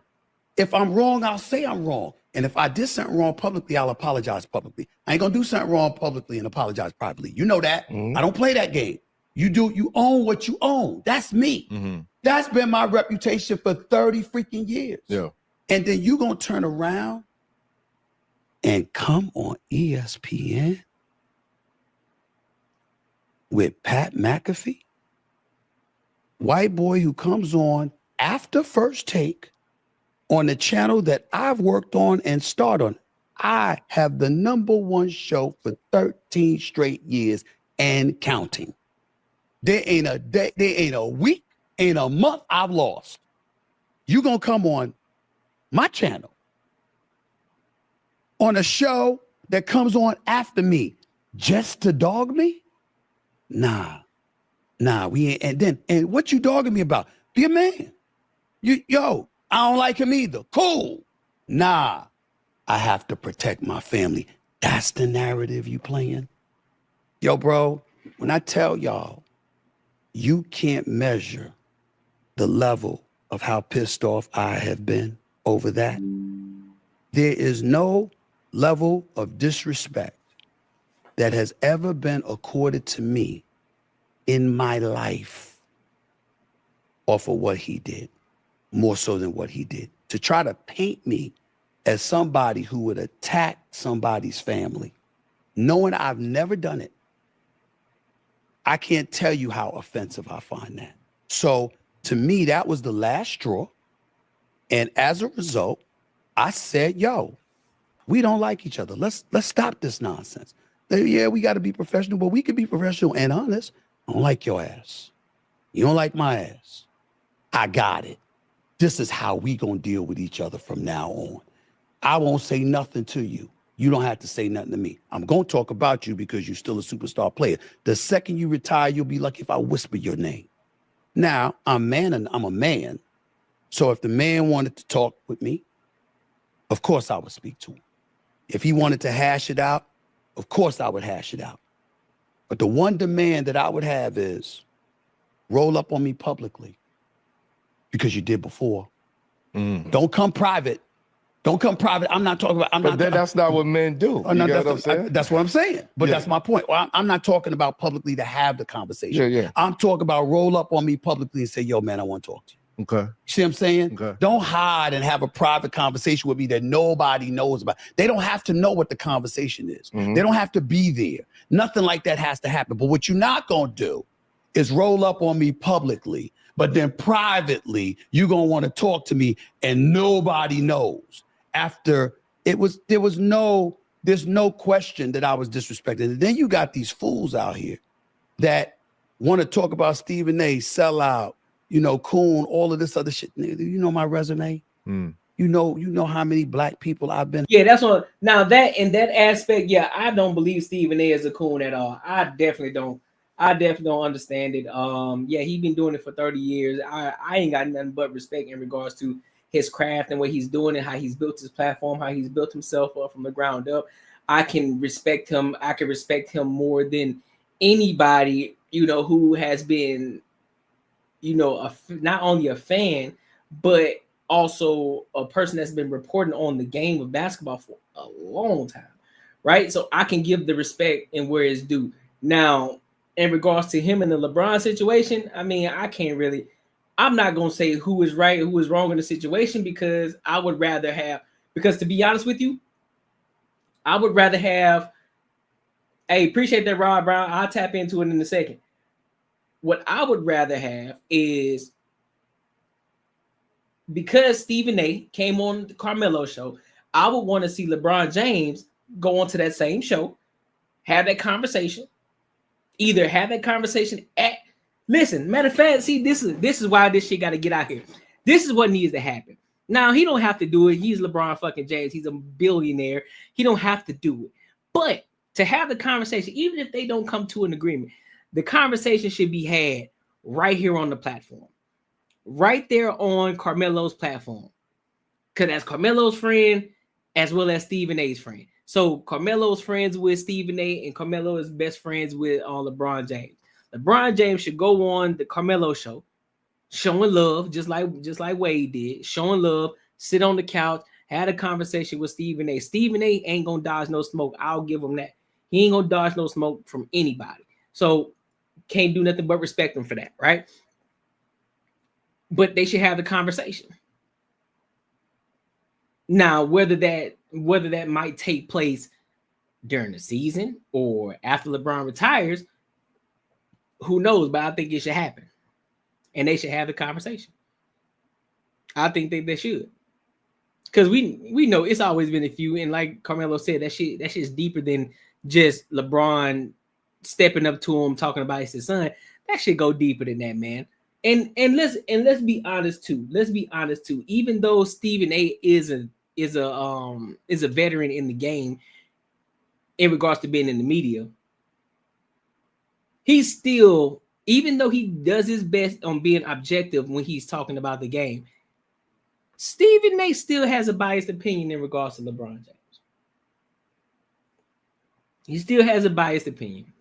Speaker 25: If I'm wrong, I'll say I'm wrong. And if I did something wrong publicly, I'll apologize publicly. I ain't gonna do something wrong publicly and apologize privately. You know that. I don't play that game. You own what you own. That's me. That's been my reputation for 30 freaking years. And then you gonna turn around and come on ESPN with Pat McAfee, white boy who comes on after First Take on the channel that I've worked on and starred on. I have the #1 show for 13 straight years and counting. There ain't a day, there ain't a week, ain't a month I've lost. You gonna come on my channel on a show that comes on after me just to dog me? Nah, we ain't. And what you dogging me about? Be a man. Yo, I don't like him either. Cool. Nah, I have to protect my family. That's the narrative you playing. Yo, bro, when I tell y'all, you can't measure the level of how pissed off I have been over that. There is no level of disrespect that has ever been accorded to me in my life off of what he did, more so than what he did. To try to paint me as somebody who would attack somebody's family, knowing I've never done it, I can't tell you how offensive I find that. So to me, that was the last straw. And as a result, I said, yo, we don't like each other. Let's stop this nonsense. Yeah, we got to be professional, but we can be professional and honest. I don't like your ass. You don't like my ass. I got it. This is how we gonna deal with each other from now on. I won't say nothing to you. You don't have to say nothing to me. I'm gonna talk about you because you're still a superstar player. The second you retire, you'll be lucky if I whisper your name. Now, I'm a man. So if the man wanted to talk with me, of course I would speak to him. If he wanted to hash it out, of course I would hash it out. But the one demand that I would have is roll up on me publicly because you did before. Don't come private. Don't come private. I'm not talking about.
Speaker 26: That's not what men do.
Speaker 25: Oh, no, that's what I'm saying. But that's my point. Well, I'm not talking about publicly to have the conversation. I'm talking about roll up on me publicly and say, yo, man, I want to talk to you.
Speaker 26: Okay.
Speaker 25: See what I'm saying? Okay. Don't hide and have a private conversation with me that nobody knows about. They don't have to know what the conversation is. They don't have to be there. Nothing like that has to happen. But what you're not going to do is roll up on me publicly, but then privately, you're going to want to talk to me and nobody knows. After there's no question that I was disrespected. And then you got these fools out here that want to talk about Stephen A, sellout, Coon, all of this other shit. You know my resume. You know how many black people I've been.
Speaker 1: Yeah, that's what. Now that in that aspect, yeah, I don't believe Stephen A is a coon at all. I definitely don't understand it. Yeah, he's been doing it for 30 years. I ain't got nothing but respect in regards to his craft and what he's doing and how he's built his platform, how he's built himself up from the ground up. I can respect him. I can respect him more than anybody, who has been, not only a fan, but also a person that's been reporting on the game of basketball for a long time, right? So I can give the respect and where it's due. Now, in regards to him and the LeBron situation, I mean, I'm not going to say who is right, who is wrong in the situation, because I would rather have, because to be honest with you, I would rather have, hey, appreciate that, Rod Brown. I'll tap into it in a second. What I would rather have is, because Stephen A came on the Carmelo show, I would want to see LeBron James go onto that same show, have that conversation, either have that conversation at, listen, matter of fact, see, this is why this shit got to get out here. This is what needs to happen. Now, he don't have to do it. He's LeBron fucking James. He's a billionaire. He don't have to do it. But to have the conversation, even if they don't come to an agreement, the conversation should be had right here on the platform. Right there on Carmelo's platform. Because that's Carmelo's friend as well as Stephen A's friend. So Carmelo's friends with Stephen A, and Carmelo is best friends with LeBron James. LeBron James should go on the Carmelo show, showing love, just like Wade did, showing love, sit on the couch, had a conversation with Stephen A. Stephen A ain't gonna dodge no smoke. I'll give him that. He ain't gonna dodge no smoke from anybody. So can't do nothing but respect him for that, right? But they should have the conversation. Now, whether that might take place during the season or after LeBron retires, who knows? But I think it should happen. And they should have the conversation. I think they should. Because we know it's always been a few, and like Carmelo said, that shit's deeper than just LeBron stepping up to him talking about his son. That shit go deeper than that, man. And let's be honest too. Let's be honest too. Even though Stephen A is a veteran in the game in regards to being in the media, he's still, even though he does his best on being objective when he's talking about the game, Stephen A still has a biased opinion in regards to LeBron James. He still has a biased opinion.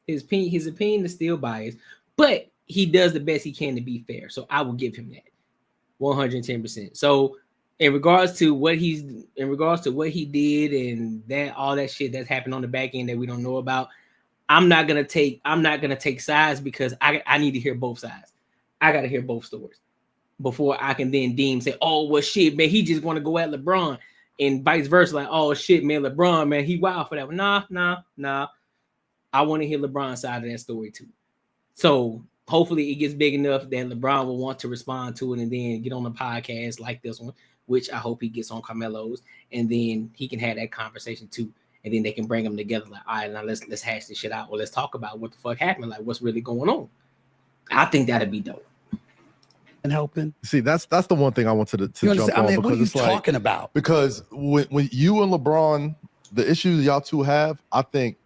Speaker 1: His opinion is still biased, but he does the best he can to be fair. So I will give him that 110%. So in regards to what he did and that all that shit that's happened on the back end that we don't know about, I'm not gonna take sides because I need to hear both sides. I gotta hear both stories before I can then say, oh well shit, man, he just want to go at LeBron, and vice versa, like, oh shit, man, LeBron, man, he wild for that. Nah. I want to hear LeBron's side of that story too. So hopefully it gets big enough that LeBron will want to respond to it and then get on a podcast like this one, which I hope he gets on Carmelo's, and then he can have that conversation too. And then they can bring them together, like, all right, now let's hash this shit out. Well, let's talk about what the fuck happened, like what's really going on. I think that'd be dope.
Speaker 25: And helping.
Speaker 5: See, that's the one thing I wanted to jump on.
Speaker 25: I mean,
Speaker 5: because
Speaker 25: what are you
Speaker 5: it's like,
Speaker 25: talking about?
Speaker 5: Because when you and LeBron, the issues y'all two have, I think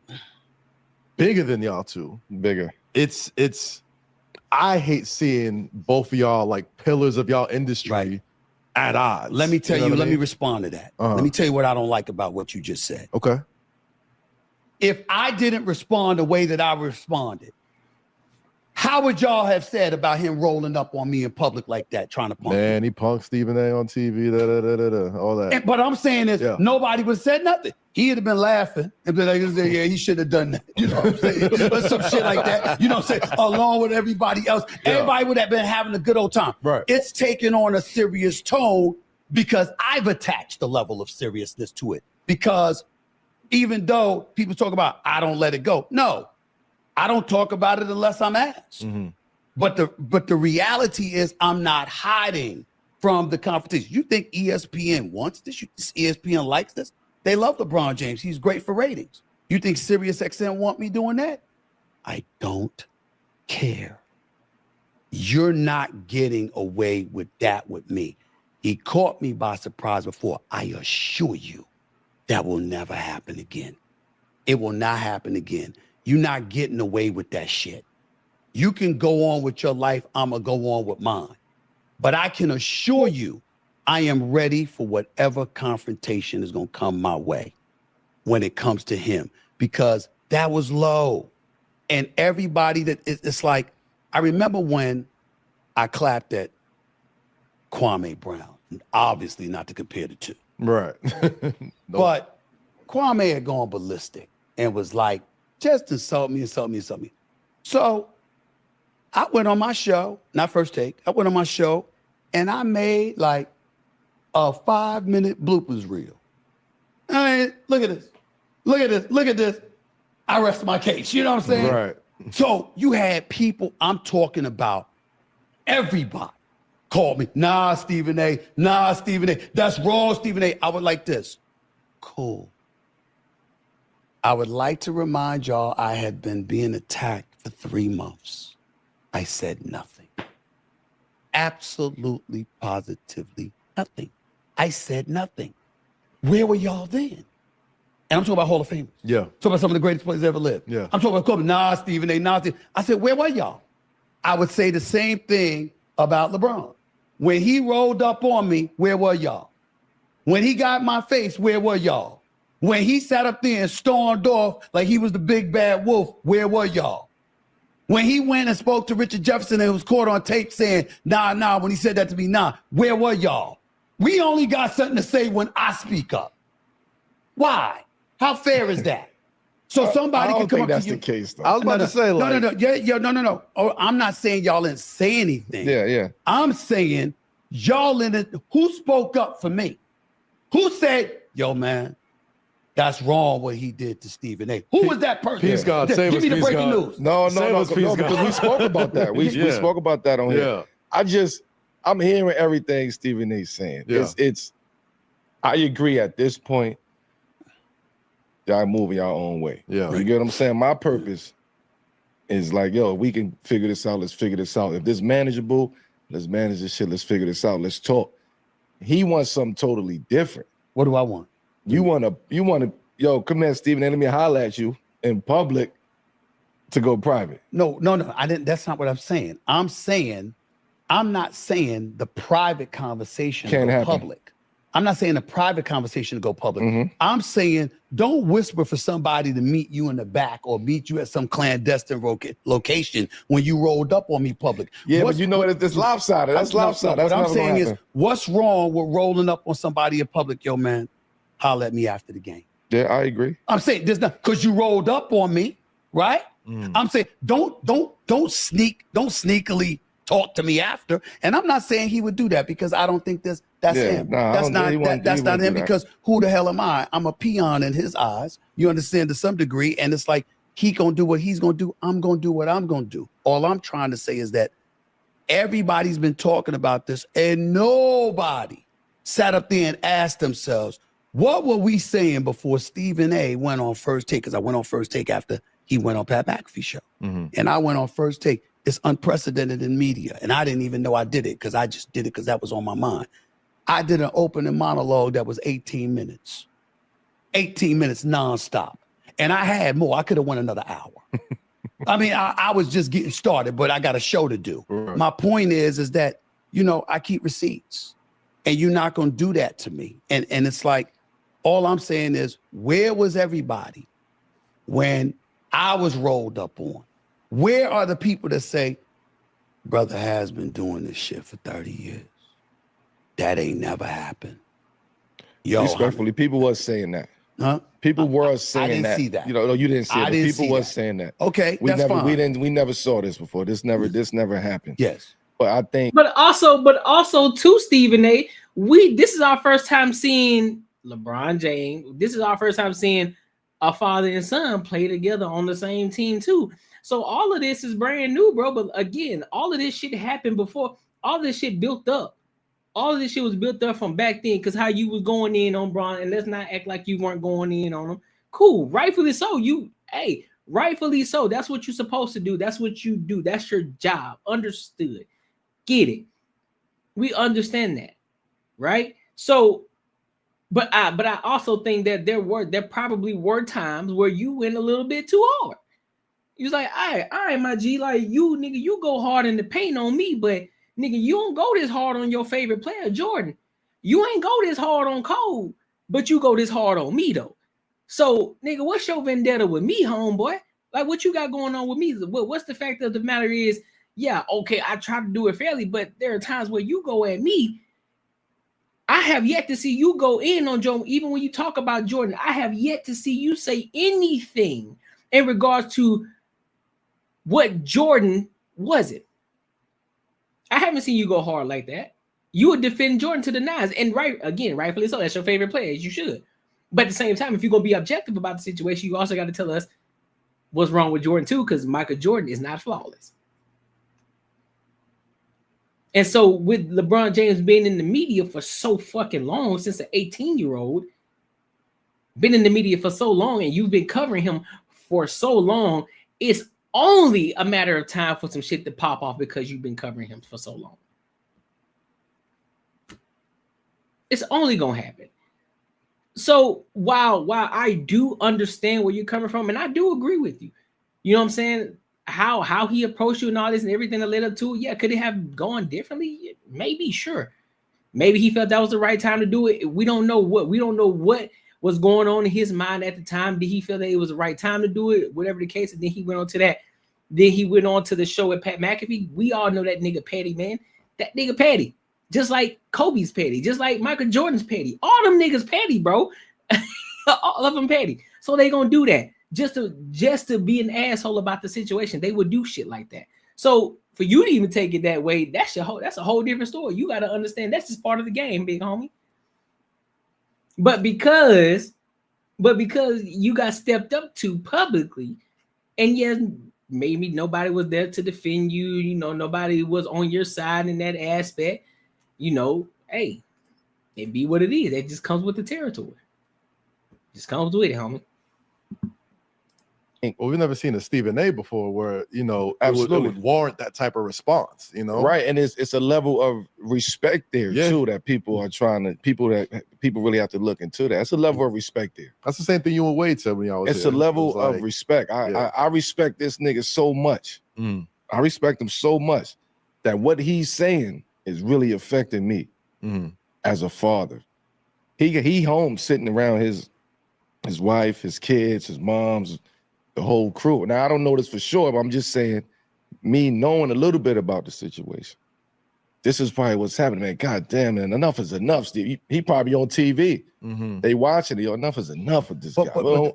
Speaker 5: bigger than y'all two.
Speaker 26: Bigger.
Speaker 5: It's I hate seeing both of y'all like pillars of y'all industry at odds.
Speaker 25: Let me tell you,
Speaker 5: what I
Speaker 25: let me
Speaker 5: mean?
Speaker 25: respond to that. Let me tell you what I don't like about what you just said.
Speaker 5: Okay.
Speaker 25: If I didn't respond the way that I responded, how would y'all have said about him rolling up on me in public like that, trying to punk
Speaker 5: Man, he punked Stephen A on TV, all that.
Speaker 25: But I'm saying is nobody would have said nothing. He'd have been laughing and been like, yeah, he should have done that. You know what I'm saying? Or some shit like that. You know what I'm saying? Along with everybody else. Everybody would have been having a good old time.
Speaker 5: Right.
Speaker 25: It's taken on a serious tone because I've attached a level of seriousness to it. Because even though people talk about, I don't let it go. No, I don't talk about it unless I'm asked.
Speaker 5: Mm-hmm.
Speaker 25: But the reality is I'm not hiding from the confrontation. You think ESPN wants this? You think ESPN likes this? They love LeBron James. He's great for ratings. You think SiriusXM want me doing that? I don't care. You're not getting away with that with me. He caught me by surprise before. I assure you that will never happen again. It will not happen again. You're not getting away with that shit. You can go on with your life. I'm going to go on with mine. But I can assure you, I am ready for whatever confrontation is going to come my way when it comes to him, because that was low. And everybody it's like, I remember when I clapped at Kwame Brown, obviously not to compare the two.
Speaker 5: Right.
Speaker 25: Nope. But Kwame had gone ballistic and was like, just insult me. So I went on my show, not First Take. I went on my show and I made like a 5-minute bloopers reel. I mean, look at this. I rest my case. You know what I'm saying?
Speaker 5: Right.
Speaker 25: So you had people, I'm talking about everybody called me. Nah, Stephen A. Nah, Stephen A. That's wrong, Stephen A. I would like this. Cool. I would like to remind y'all I had been being attacked for 3 months. I said nothing. Absolutely, positively nothing. I said nothing. Where were y'all then? And I'm talking about Hall of Famers.
Speaker 5: Yeah.
Speaker 25: Talking about some of the greatest players ever lived.
Speaker 5: Yeah.
Speaker 25: I'm talking about Kobe. Nah, Stephen A. Nah, Stephen. I said, where were y'all? I would say the same thing about LeBron. When he rolled up on me, where were y'all? When he got in my face, where were y'all? When he sat up there and stormed off like he was the big bad wolf, where were y'all? When he went and spoke to Richard Jefferson and was caught on tape saying, nah, when he said that to me, nah, where were y'all? We only got something to say when I speak up. Why? How fair is that? So somebody can come up to you.
Speaker 5: I don't think that's the case, though. I was about to say, like,
Speaker 25: no. Oh, I'm not saying y'all didn't say anything.
Speaker 5: Yeah.
Speaker 25: I'm saying y'all in it. Who spoke up for me? Who said, yo, man, that's wrong what he did to Stephen A? Who was that person?
Speaker 5: Peace God, save
Speaker 25: Give
Speaker 5: us,
Speaker 25: me the
Speaker 5: peace
Speaker 25: breaking
Speaker 5: God.
Speaker 25: news.
Speaker 5: No,
Speaker 25: Save
Speaker 5: because we spoke about that. We spoke about that on here. I'm hearing everything Stephen A's saying.
Speaker 25: Yeah.
Speaker 5: I agree at this point. Y'all moving your own way.
Speaker 25: Yeah.
Speaker 5: You get what I'm saying? My purpose is like, yo, we can figure this out. Let's figure this out. If this manageable, let's manage this shit. Let's figure this out. Let's talk. He wants something totally different.
Speaker 25: What do I want?
Speaker 5: You want to, yo, come here, Stephen, and let me holler at you in public to go private.
Speaker 25: No, I didn't. That's not what I'm saying. I'm not saying the private conversation
Speaker 5: Can't
Speaker 25: go
Speaker 5: happen.
Speaker 25: public. I'm not saying the private conversation to go public.
Speaker 5: Mm-hmm.
Speaker 25: I'm saying don't whisper for somebody to meet you in the back or meet you at some clandestine location when you rolled up on me public.
Speaker 5: Yeah, but you know what? It's lopsided. That's lopsided. That's
Speaker 25: what I'm
Speaker 5: never gonna
Speaker 25: saying is,
Speaker 5: happen.
Speaker 25: what's wrong with rolling up on somebody in public? Yo, man, holler at me after the game.
Speaker 5: Yeah, I agree.
Speaker 25: I'm saying there's not because you rolled up on me, right? I'm saying don't sneakily talk to me after. And I'm not saying he would do that because I don't think that's him. That's not him because who the hell am I? I'm a peon in his eyes. You understand to some degree. And it's like he gonna do what he's gonna do. I'm gonna do what I'm gonna do. All I'm trying to say is that everybody's been talking about this and nobody sat up there and asked themselves, what were we saying before Stephen A went on First Take? Because I went on First Take after he went on Pat McAfee's show. And I went on First Take. It's unprecedented in media. And I didn't even know I did it because I just did it because that was on my mind. I did an opening monologue that was 18 minutes. 18 minutes nonstop. And I had more. I could have went another hour. I mean, I was just getting started, but I got a show to do.
Speaker 5: Right.
Speaker 25: My point is that, I keep receipts. And you're not going to do that to me. And it's like, all I'm saying is, where was everybody when I was rolled up on? Where are the people that say, brother has been doing this shit for 30 years? That ain't never happened. Yo,
Speaker 5: respectfully, people was saying that.
Speaker 25: Huh?
Speaker 5: People were saying
Speaker 25: I didn't
Speaker 5: that.
Speaker 25: see that.
Speaker 5: No, you didn't see it.
Speaker 25: I
Speaker 5: But
Speaker 25: didn't
Speaker 5: people
Speaker 25: see
Speaker 5: was
Speaker 25: that.
Speaker 5: saying that.
Speaker 25: Okay,
Speaker 5: we
Speaker 25: that's
Speaker 5: never,
Speaker 25: fine.
Speaker 5: We never saw this before. This never happened.
Speaker 25: Yes.
Speaker 5: But I think.
Speaker 1: But also to Stephen A, this is our first time seeing LeBron James. This is our first time seeing a father and son play together on the same team too. So all of this is brand new, bro. But again, all of this shit happened before. All this shit built up. All of this shit was built up from back then because how you was going in on Bron, and let's not act like you weren't going in on him. Cool, rightfully so. Rightfully so. That's what you're supposed to do. That's what you do. That's your job. Understood. Get it. We understand that, right? So, but I also think that there probably were times where you went a little bit too hard. You was like, all right, my G, like you, nigga, you go hard in the paint on me, but nigga, you don't go this hard on your favorite player, Jordan. You ain't go this hard on Cole, but you go this hard on me, though. So, nigga, what's your vendetta with me, homeboy? Like, what you got going on with me? What's the fact of the matter is, yeah, okay, I try to do it fairly, but there are times where you go at me. I have yet to see you go in on Jordan. Even when you talk about Jordan, I have yet to see you say anything in regards to what Jordan wasn't. I haven't seen you go hard like that. You would defend Jordan to the nines. And rightfully so. That's your favorite player. You should. But at the same time, if you're going to be objective about the situation, you also got to tell us what's wrong with Jordan too, because Michael Jordan is not flawless. And so with LeBron James being in the media for so fucking long, since an 18-year-old, been in the media for so long, and you've been covering him for so long, it's only a matter of time for some shit to pop off because you've been covering him for so long. It's only gonna happen. So while I do understand where you're coming from, and I do agree with you, you know what I'm saying? How he approached you and all this and everything that led up to it, yeah, could it have gone differently? Maybe, sure. Maybe he felt that was the right time to do it. We don't know what was going on in his mind at the time. Did he feel that it was the right time to do it? Whatever the case, and then he went on to that. Then he went on to the show with Pat McAfee. We all know that nigga petty, man. That nigga petty. Just like Kobe's petty, just like Michael Jordan's petty. All them niggas petty, bro. All of them petty. So they gonna do that just to be an asshole about the situation. They would do shit like that. So for you to even take it that way, that's a whole different story. You got to understand that's just part of the game, big homie. But because you got stepped up to publicly, and yes, maybe nobody was there to defend you. You know, nobody was on your side in that aspect. You know, hey, it be what it is. It just comes with the territory. Just comes with it, homie.
Speaker 5: Well, we've never seen a Stephen A before where, you know, it would warrant that type of response, you know?
Speaker 26: Right. And it's a level of respect there too that people really have to look into that. It's a level of respect there.
Speaker 5: That's the same thing you and Wade said when y'all was
Speaker 26: It's
Speaker 5: here.
Speaker 26: a level of respect. I respect this nigga so much. I respect him so much that what he's saying is really affecting me as a father. He home sitting around his wife, his kids, his moms, the whole crew. Now, I don't know this for sure, but I'm just saying, me knowing a little bit about the situation, this is probably what's happening, man. God damn, man, enough is enough, Steve. He probably on TV. They watching it. Enough is enough of this guy.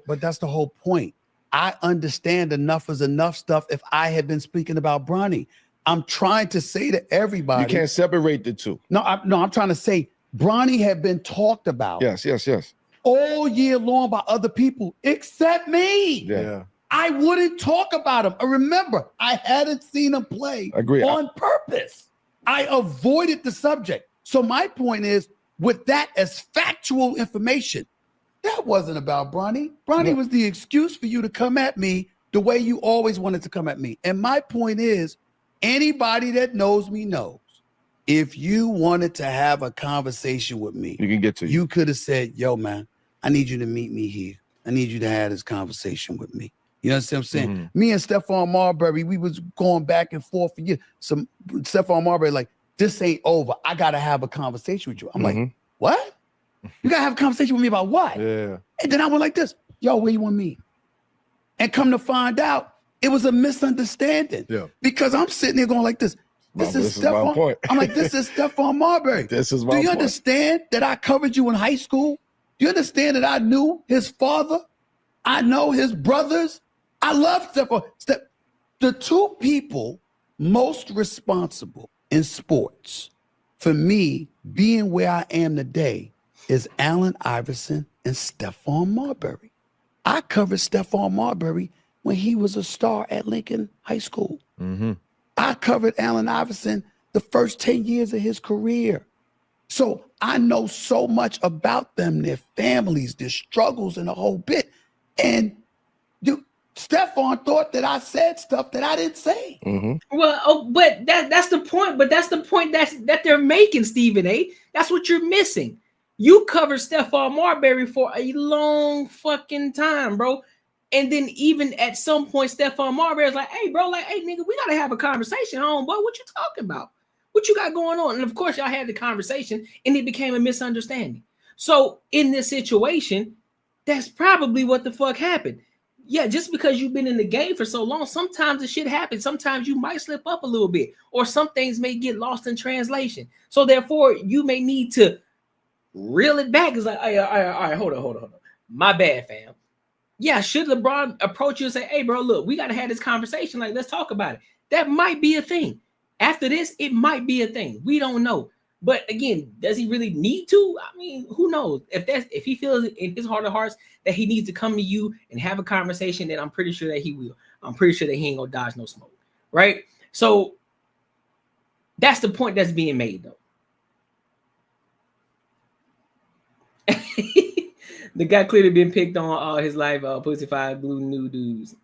Speaker 25: But that's the whole point. I understand enough is enough stuff if I had been speaking about Bronny. I'm trying to say to everybody.
Speaker 26: You can't separate the two.
Speaker 25: No, I'm trying to say Bronny had been talked about.
Speaker 26: Yes.
Speaker 25: All year long by other people except me.
Speaker 26: Yeah.
Speaker 25: I wouldn't talk about him. Remember, I hadn't seen him play on purpose. I avoided the subject. So my point is, with that as factual information, that wasn't about Bronny. Bronny was the excuse for you to come at me the way you always wanted to come at me. And my point is, anybody that knows me knows, if you wanted to have a conversation with me,
Speaker 26: you can get to
Speaker 25: you could have said, yo, man, I need you to meet me here. I need you to have this conversation with me. You understand what I'm saying? Me and Stephon Marbury, we was going back and forth for years. Some Stephon Marbury, like, this ain't over. I got to have a conversation with you. I'm like, what? You got to have a conversation with me about what?
Speaker 5: Yeah.
Speaker 25: And then I went like this, yo, where you want me? And come to find out, it was a misunderstanding.
Speaker 5: Yeah.
Speaker 25: Because I'm sitting there going like this. This is
Speaker 26: my point.
Speaker 25: I'm like, this is Stephon Marbury.
Speaker 26: This is my
Speaker 25: Do you
Speaker 26: point.
Speaker 25: understand that I covered you in high school? Do you understand that I knew his father? I know his brothers. I love Stephon. The two people most responsible in sports for me being where I am today is Allen Iverson and Stephon Marbury. I covered Stephon Marbury when he was a star at Lincoln High School. I covered Allen Iverson the first 10 years of his career. So I know so much about them, their families, their struggles, and the whole bit. And Stephon thought that I said stuff that I didn't say.
Speaker 1: Well, but that's the point. But that's the point that they're making, Stephen A. That's what you're missing. You covered Stephon Marbury for a long fucking time, bro. And then even at some point, Stephon Marbury is like, hey, bro, like, hey, nigga, we got to have a conversation, homeboy. What you talking about? What you got going on? And of course, y'all had the conversation and it became a misunderstanding. So in this situation, that's probably what the fuck happened. Yeah, just because you've been in the game for so long, sometimes the shit happens. Sometimes you might slip up a little bit, or some things may get lost in translation. So therefore, you may need to reel it back. It's like, all right, hold on. My bad, fam. Yeah, should LeBron approach you and say, hey, bro, look, we got to have this conversation. Like, let's talk about it. That might be a thing. After this, it might be a thing. We don't know. But again, does he really need to? I mean, who knows? If he feels in his heart of hearts that he needs to come to you and have a conversation, then I'm pretty sure that he will. I'm pretty sure that he ain't gonna dodge no smoke, right? So That's the point that's being made, though. The guy clearly been picked on all his life. Pussy 5 blue new dudes.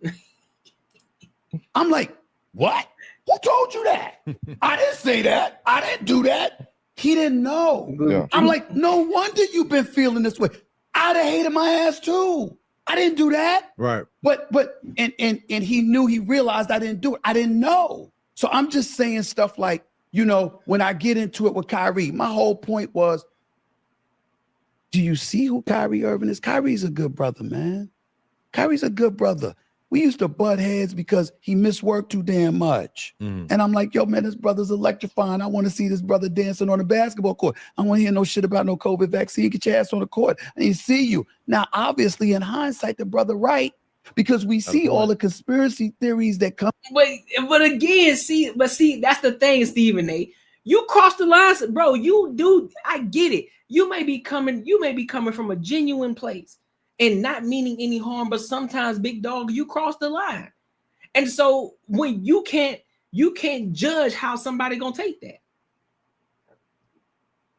Speaker 25: I'm like, what? Who told you that? I didn't say that. I didn't do that. He didn't know.
Speaker 5: Yeah.
Speaker 25: I'm like, no wonder you've been feeling this way. I'd have hated my ass too. I didn't do that.
Speaker 5: Right.
Speaker 25: But he knew, he realized I didn't do it. I didn't know. So I'm just saying stuff like, you know, when I get into it with Kyrie, my whole point was, do you see who Kyrie Irving is? Kyrie's a good brother, man. Kyrie's a good brother. We used to butt heads because he missed work too damn much. And I'm like, yo, man, this brother's electrifying. I want to see this brother dancing on the basketball court. I don't want to hear no shit about no COVID vaccine. Get your ass on the court. I need to see you. Now, obviously, in hindsight, the brother right, because we see all the conspiracy theories that come.
Speaker 1: But again, see, that's the thing, Stephen A. You cross the lines, bro. You do. I get it. You may be coming from a genuine place and not meaning any harm, but sometimes, big dog, you cross the line. And so when you can't judge how somebody gonna take that.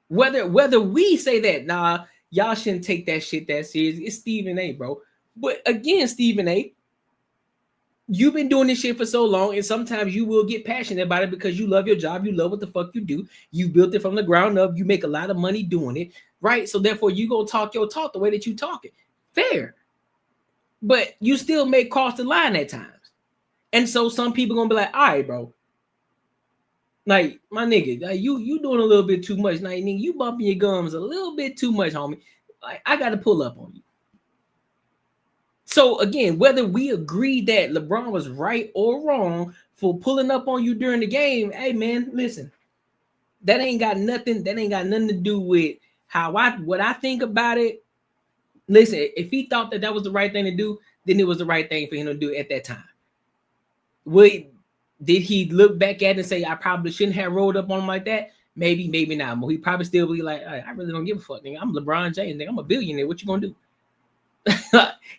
Speaker 1: Whether we say that, nah, y'all shouldn't take that shit that serious. It's Stephen A, bro. But again, Stephen A, you've been doing this shit for so long, and sometimes you will get passionate about it because you love your job. You love what the fuck you do. You built it from the ground up. You make a lot of money doing it, right? So therefore, you go talk your talk the way that you talk it. Fair. But you still may cross the line at times. And so some people gonna be like, all right, bro. Like, my nigga, like, you doing a little bit too much. Like, nigga, you bumping your gums a little bit too much, homie. Like, I got to pull up on you. So again, whether we agree that LeBron was right or wrong for pulling up on you during the game, hey man, listen, that ain't got nothing to do with what I think about it. Listen, if he thought that was the right thing to do, then it was the right thing for him to do at that time. Did he look back at it and say, I probably shouldn't have rolled up on him like that? Maybe, maybe not. But he probably still be like, I really don't give a fuck, nigga. I'm LeBron James, nigga. I'm a billionaire. What you gonna do?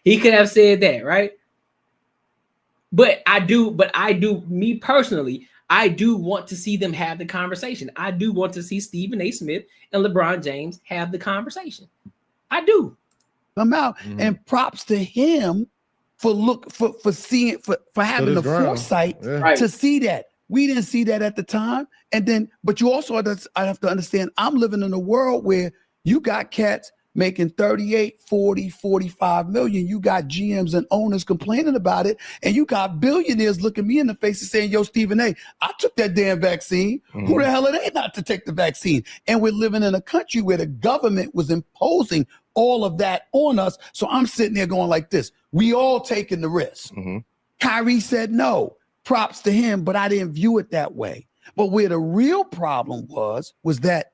Speaker 1: He could have said that, right? But me personally, I do want to see them have the conversation. I do want to see Stephen A. Smith and LeBron James have the conversation. I do.
Speaker 25: Come out and props to him for having the foresight to see that. We didn't see that at the time. And then, but you also have to understand, I'm living in a world where you got cats making 38, 40, 45 million. You got GMs and owners complaining about it. And you got billionaires looking me in the face and saying, yo, Stephen A., I took that damn vaccine. Who the hell are they not to take the vaccine? And we're living in a country where the government was imposing all of that on us. So I'm sitting there going like this. We all taking the risk. Kyrie said no. Props to him, but I didn't view it that way. But where the real problem was that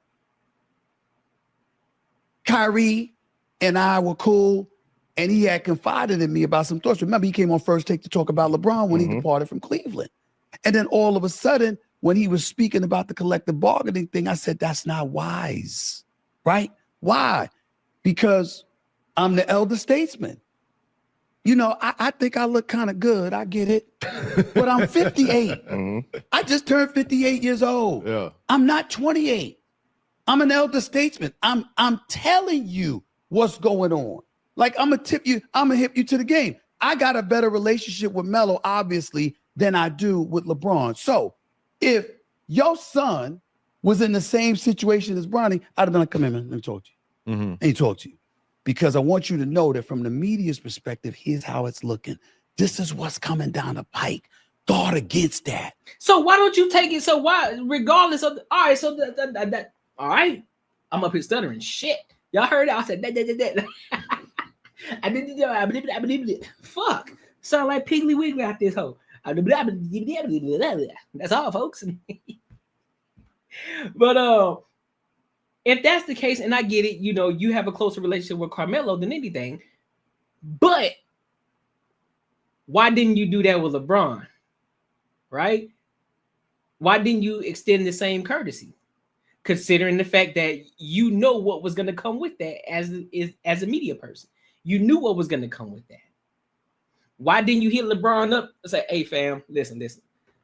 Speaker 25: Kyrie and I were cool, and he had confided in me about some thoughts. Remember, he came on First Take to talk about LeBron when he departed from Cleveland. And then all of a sudden, when he was speaking about the collective bargaining thing, I said, that's not wise, right? Why? Because I'm the elder statesman. You know, I think I look kind of good. I get it. But I'm 58. I just turned 58 years old.
Speaker 5: Yeah.
Speaker 25: I'm not 28. I'm an elder statesman. I'm telling you what's going on. Like, I'm gonna hip you to the game. I got a better relationship with Melo, obviously, than I do with LeBron. So if your son was in the same situation as Bronny, I'd have been like, come here, man, let me talk to you. And he talked to you. Because I want you to know that from the media's perspective, here's how it's looking. This is what's coming down the pike. Guard against that.
Speaker 1: So why don't you take it? So why, regardless of, all right, so that all right, I'm up here stuttering. Shit. Y'all heard it? I said, that. I did. Fuck. Sound like Piggly Wiggly out this hoe. That's all, folks. But if that's the case, and I get it, you know, you have a closer relationship with Carmelo than anything, but why didn't you do that with LeBron? Right? Why didn't you extend the same courtesy? Considering the fact that you know what was going to come with that as a media person. You knew what was going to come with that. Why didn't you hit LeBron up and say, hey, fam, listen.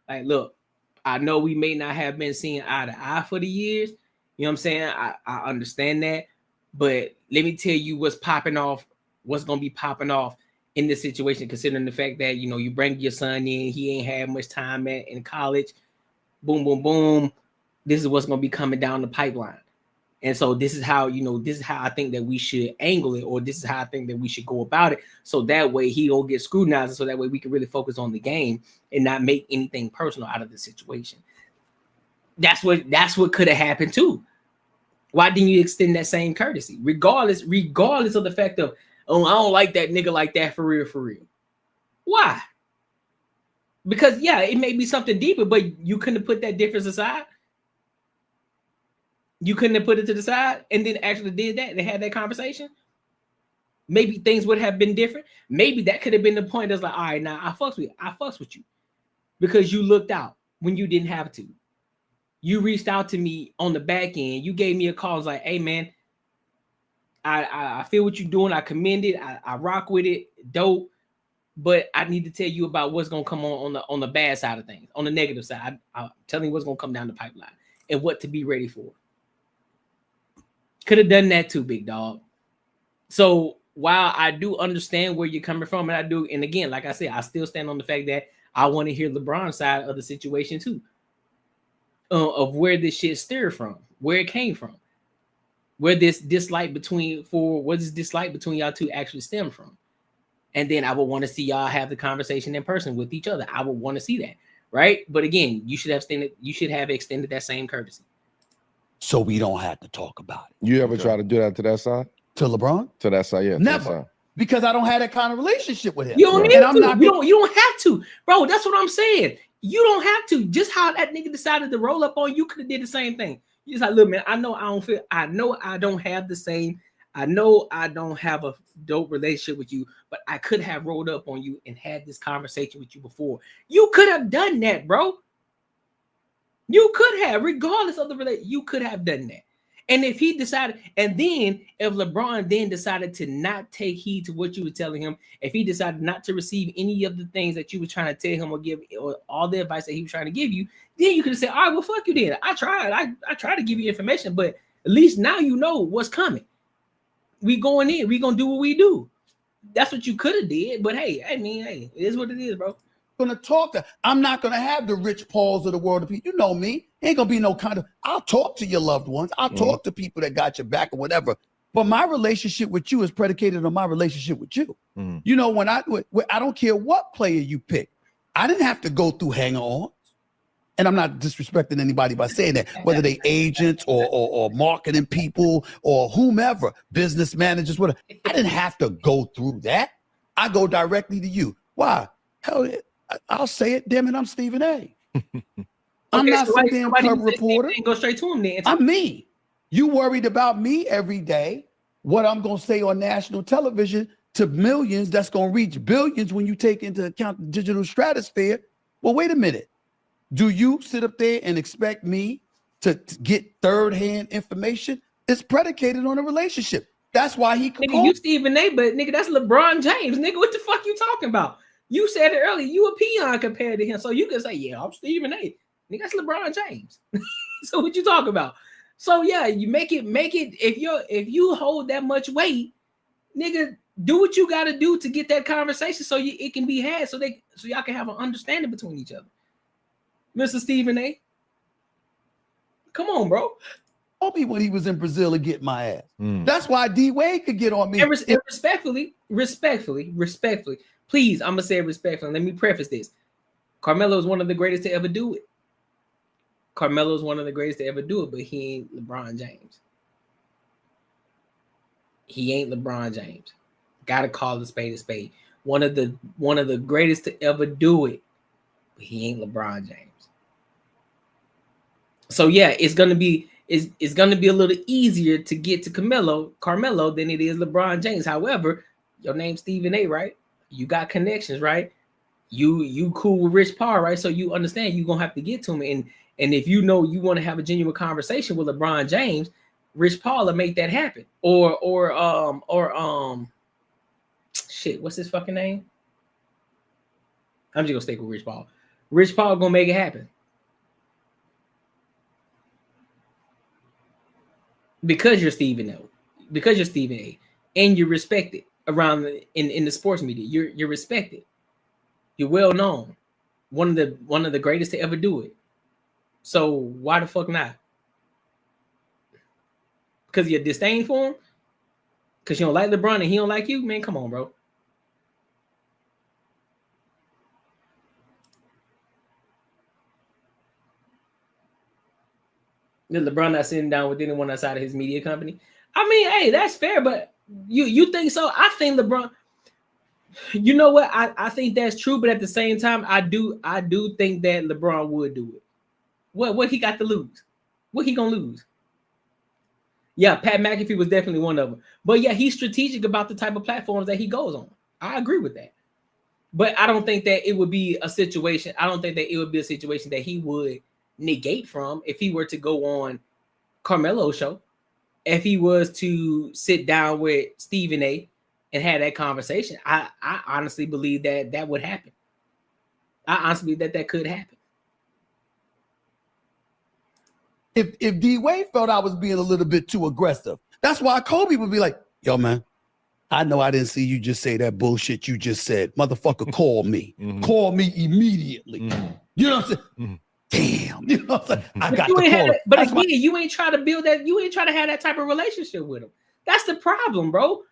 Speaker 1: Like, look, I know we may not have been seeing eye to eye for the years. You know what I'm saying? I understand that. But let me tell you what's popping off, what's going to be popping off in this situation, considering the fact that, you know, you bring your son in, he ain't had much time in college. Boom, boom, boom. This is what's going to be coming down the pipeline. And so this is how, you know, this is how I think that we should angle it, or this is how I think that we should go about it. So that way he don't get scrutinized. So that way we can really focus on the game and not make anything personal out of the situation. That's what could have happened too. Why didn't you extend that same courtesy? Regardless of the fact of, oh, I don't like that nigga like that for real, for real. Why? Because yeah, it may be something deeper, but you couldn't have put that difference aside. You couldn't have put it to the side and then actually did that and had that conversation. Maybe things would have been different. Maybe that could have been the point that's like, all right, now I fucks with you because you looked out when you didn't have to. You reached out to me on the back end. You gave me a call. I was like, hey man, I feel what you're doing. I commend it. I rock with it. Dope. But I need to tell you about what's gonna come on the bad side of things, on the negative side. I'm telling you what's gonna come down the pipeline and what to be ready for. Could have done that too, big dog. So while I do understand where you're coming from, and I do, and again, like I said, I still stand on the fact that I want to hear LeBron's side of the situation too, of where this shit stirred from, where it came from, where this dislike between y'all two actually stemmed from. And then I would want to see y'all have the conversation in person with each other. I would want to see that, right? But again, you should have extended that same courtesy.
Speaker 25: So we don't have to talk about it.
Speaker 5: You ever try to do that to that side?
Speaker 25: To LeBron?
Speaker 5: To that side, yeah.
Speaker 25: Never. Because I don't have that kind of relationship with him.
Speaker 1: You don't need to. You don't have to, bro. That's what I'm saying. You don't have to. Just how that nigga decided to roll up on you, could have did the same thing. You just like, look, man, I know I don't have the same. I know I don't have a dope relationship with you, but I could have rolled up on you and had this conversation with you before. You could have done that, bro. You could have, regardless of the relationship, you could have done that. And if he decided, and then if LeBron then decided to not take heed to what you were telling him, if he decided not to receive any of the things that you were trying to tell him or give, or all the advice that he was trying to give you, then you could have said, all right, well, fuck you then. I tried. I tried to give you information, but at least now you know what's coming. We going in. We gonna do what we do. That's what you could have did. But hey, I mean, hey, it is what it is, bro.
Speaker 25: Gonna talk to. I'm not gonna have the Rich Pauls of the world. You know me. Ain't gonna be no kind of. I'll talk to your loved ones. I'll talk to people that got your back or whatever. But my relationship with you is predicated on my relationship with you. You know, when I don't care what player you pick, I didn't have to go through hanger-ons. And I'm not disrespecting anybody by saying that, whether they agents or marketing people or whomever, business managers, whatever. I didn't have to go through that. I go directly to you. Why? Hell, I'll say it. Damn it, I'm Stephen A. I'm not some damn club reporter.
Speaker 1: Go straight to him then.
Speaker 25: I'm me. You worried about me every day, what I'm going to say on national television to millions that's going to reach billions when you take into account the digital stratosphere. Well, wait a minute. Do you sit up there and expect me to get third-hand information? It's predicated on a relationship. That's why he could
Speaker 1: call you Stephen A, but nigga, that's LeBron James. Nigga, what the fuck you talking about? You said it earlier. You a peon compared to him. So you can say, yeah, I'm Stephen A. Nigga, that's LeBron James. So what you talking about? So yeah, you make it if you hold that much weight, nigga, do what you gotta do to get that conversation so it can be had so y'all can have an understanding between each other. Mr. Stephen A. Come on, bro.
Speaker 25: Told me when he was in Brazil to get my ass. That's why D Wade could get on me.
Speaker 1: And respectfully, please, I'm gonna say it respectfully. Let me preface this. Carmelo is one of the greatest to ever do it. Carmelo is one of the greatest to ever do it, but he ain't LeBron James. He ain't LeBron James. Gotta call a spade a spade. One of the greatest to ever do it, but he ain't LeBron James. So yeah, it's gonna be a little easier to get to Carmelo than it is LeBron James. However, your name's Stephen A, right? You got connections, right? You cool with Rich Paul, right? So you understand you're gonna have to get to him. And if you know you want to have a genuine conversation with LeBron James, Rich Paul will make that happen. Or shit, what's his fucking name? I'm just gonna stick with Rich Paul. Rich Paul gonna make it happen. because you're Stephen A. Because you're Stephen A. And you're respected around in the sports media. You're respected. You're well known. One of the greatest to ever do it. So why the fuck not? Because of your disdain for him? Because you don't like LeBron and he don't like you? Man, come on, bro. LeBron not sitting down with anyone outside of his media company. I mean, hey, that's fair, but you think so? I think LeBron. You know what? I think that's true, but at the same time, I do think that LeBron would do it. What he got to lose? What he gonna lose? Yeah, Pat McAfee was definitely one of them. But yeah, he's strategic about the type of platforms that he goes on. I agree with that. But I don't think that it would be a situation. I don't think that it would be a situation that he would negate from if he were to go on Carmelo's show. If he was to sit down with Stephen A. and have that conversation, I honestly believe that would happen. I honestly believe that could happen.
Speaker 25: If D Wade felt I was being a little bit too aggressive, that's why Kobe would be like, yo, man, I know I didn't see you just say that bullshit you just said. Motherfucker, call me. Call me immediately. You know what I'm saying? Damn. You know what I'm saying? I got to call him.
Speaker 1: But again, you ain't trying to build that. You ain't trying to have that type of relationship with him. That's the problem, bro.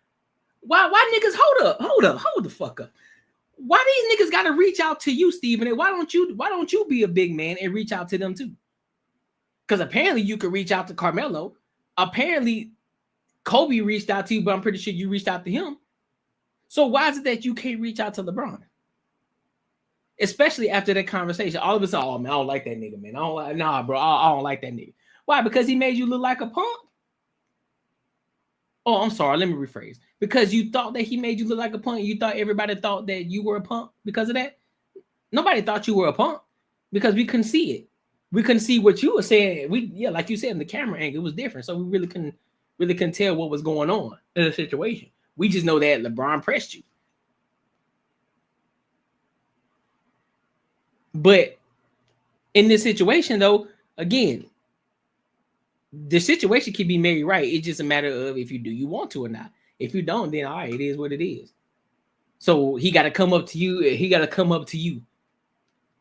Speaker 1: Why niggas hold the fuck up? Why these niggas got to reach out to you, Stephen? And why don't you be a big man and reach out to them too? Because apparently you could reach out to Carmelo. Apparently Kobe reached out to you, but I'm pretty sure you reached out to him. So why is it that you can't reach out to LeBron? Especially after that conversation. All of a sudden, oh man, I don't like that nigga, man. I don't like that nigga. Why? Because he made you look like a punk? Oh, I'm sorry. Let me rephrase. Because you thought that he made you look like a punk. You thought everybody thought that you were a punk because of that. Nobody thought you were a punk because we couldn't see it. We couldn't see what you were saying. Like you said, in the camera angle, it was different. So we really couldn't tell what was going on in the situation. We just know that LeBron pressed you. But in this situation, though, again, the situation can be made right. It's just a matter of if you want to or not. If you don't, then all right, it is what it is. So he got to come up to you. He got to come up to you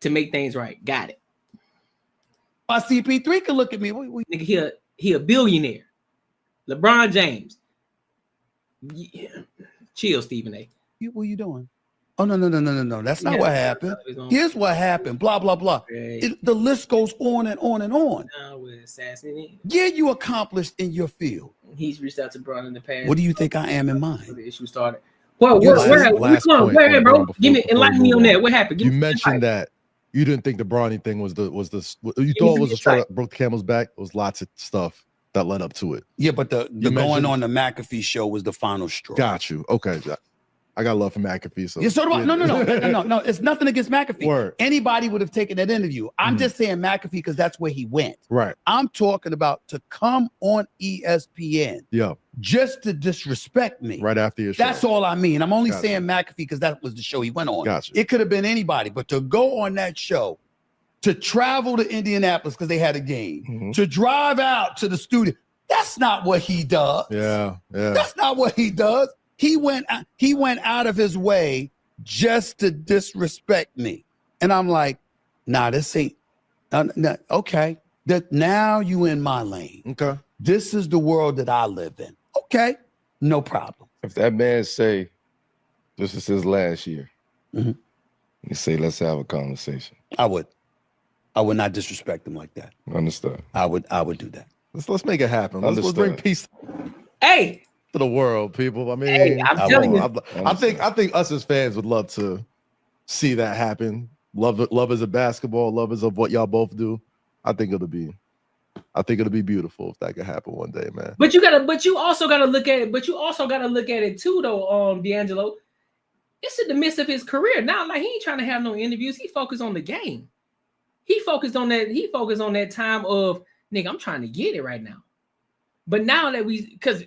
Speaker 1: to make things right. Got it.
Speaker 25: My CP3 can look at me.
Speaker 1: Nigga, he a billionaire. LeBron James. Yeah. Chill, Stephen A.
Speaker 25: What are you doing? Oh, no. That's not what happened. Here's what happened. Blah, blah, blah. The list goes on and on and on. Yeah, you accomplished in your field.
Speaker 1: He's reached out to Bronny in the past.
Speaker 25: What do you think I am in mine?
Speaker 1: The issue started. Well, where, bro? Give me, enlighten me on that. What happened?
Speaker 5: You mentioned that you didn't think the Bronny thing was you thought it was the straw that broke the camel's back. It was lots of stuff that led up to it.
Speaker 25: Yeah, but the going on the McAfee show was the final straw.
Speaker 5: Got you. Okay. I got love for McAfee. So
Speaker 25: yeah, so do I. No. It's nothing against McAfee.
Speaker 5: Word.
Speaker 25: Anybody would have taken that interview. I'm just saying McAfee because that's where he went.
Speaker 5: Right.
Speaker 25: I'm talking about to come on ESPN.
Speaker 5: Yeah.
Speaker 25: Just to disrespect me.
Speaker 5: Right after your show.
Speaker 25: That's all I mean. I'm only saying McAfee because that was the show he went on.
Speaker 5: Gotcha.
Speaker 25: It could have been anybody, but to go on that show, to travel to Indianapolis because they had a game, to drive out to the studio, that's not what he does.
Speaker 5: Yeah.
Speaker 25: That's not what he does. He went out of his way just to disrespect me. And I'm like, nah, this ain't, okay. That now you in my lane.
Speaker 5: Okay.
Speaker 25: This is the world that I live in. Okay, no problem.
Speaker 26: If that man say, this is his last year, you say, let's have a conversation.
Speaker 25: I would not disrespect him like that.
Speaker 26: Understood.
Speaker 25: I would do that.
Speaker 5: Let's make it happen. Let's bring peace.
Speaker 1: Hey.
Speaker 5: To the world, people. I mean,
Speaker 1: hey, I'm telling you.
Speaker 5: I think us as fans would love to see that happen. Love is a basketball. Love is of what y'all both do. I think it'll be beautiful if that could happen one day, man.
Speaker 1: But you also gotta look at it too, though, D'Angelo. It's in the midst of his career. Now, like he ain't trying to have no interviews. He focused on the game. He focused on that time of nigga, I'm trying to get it right now. But now that because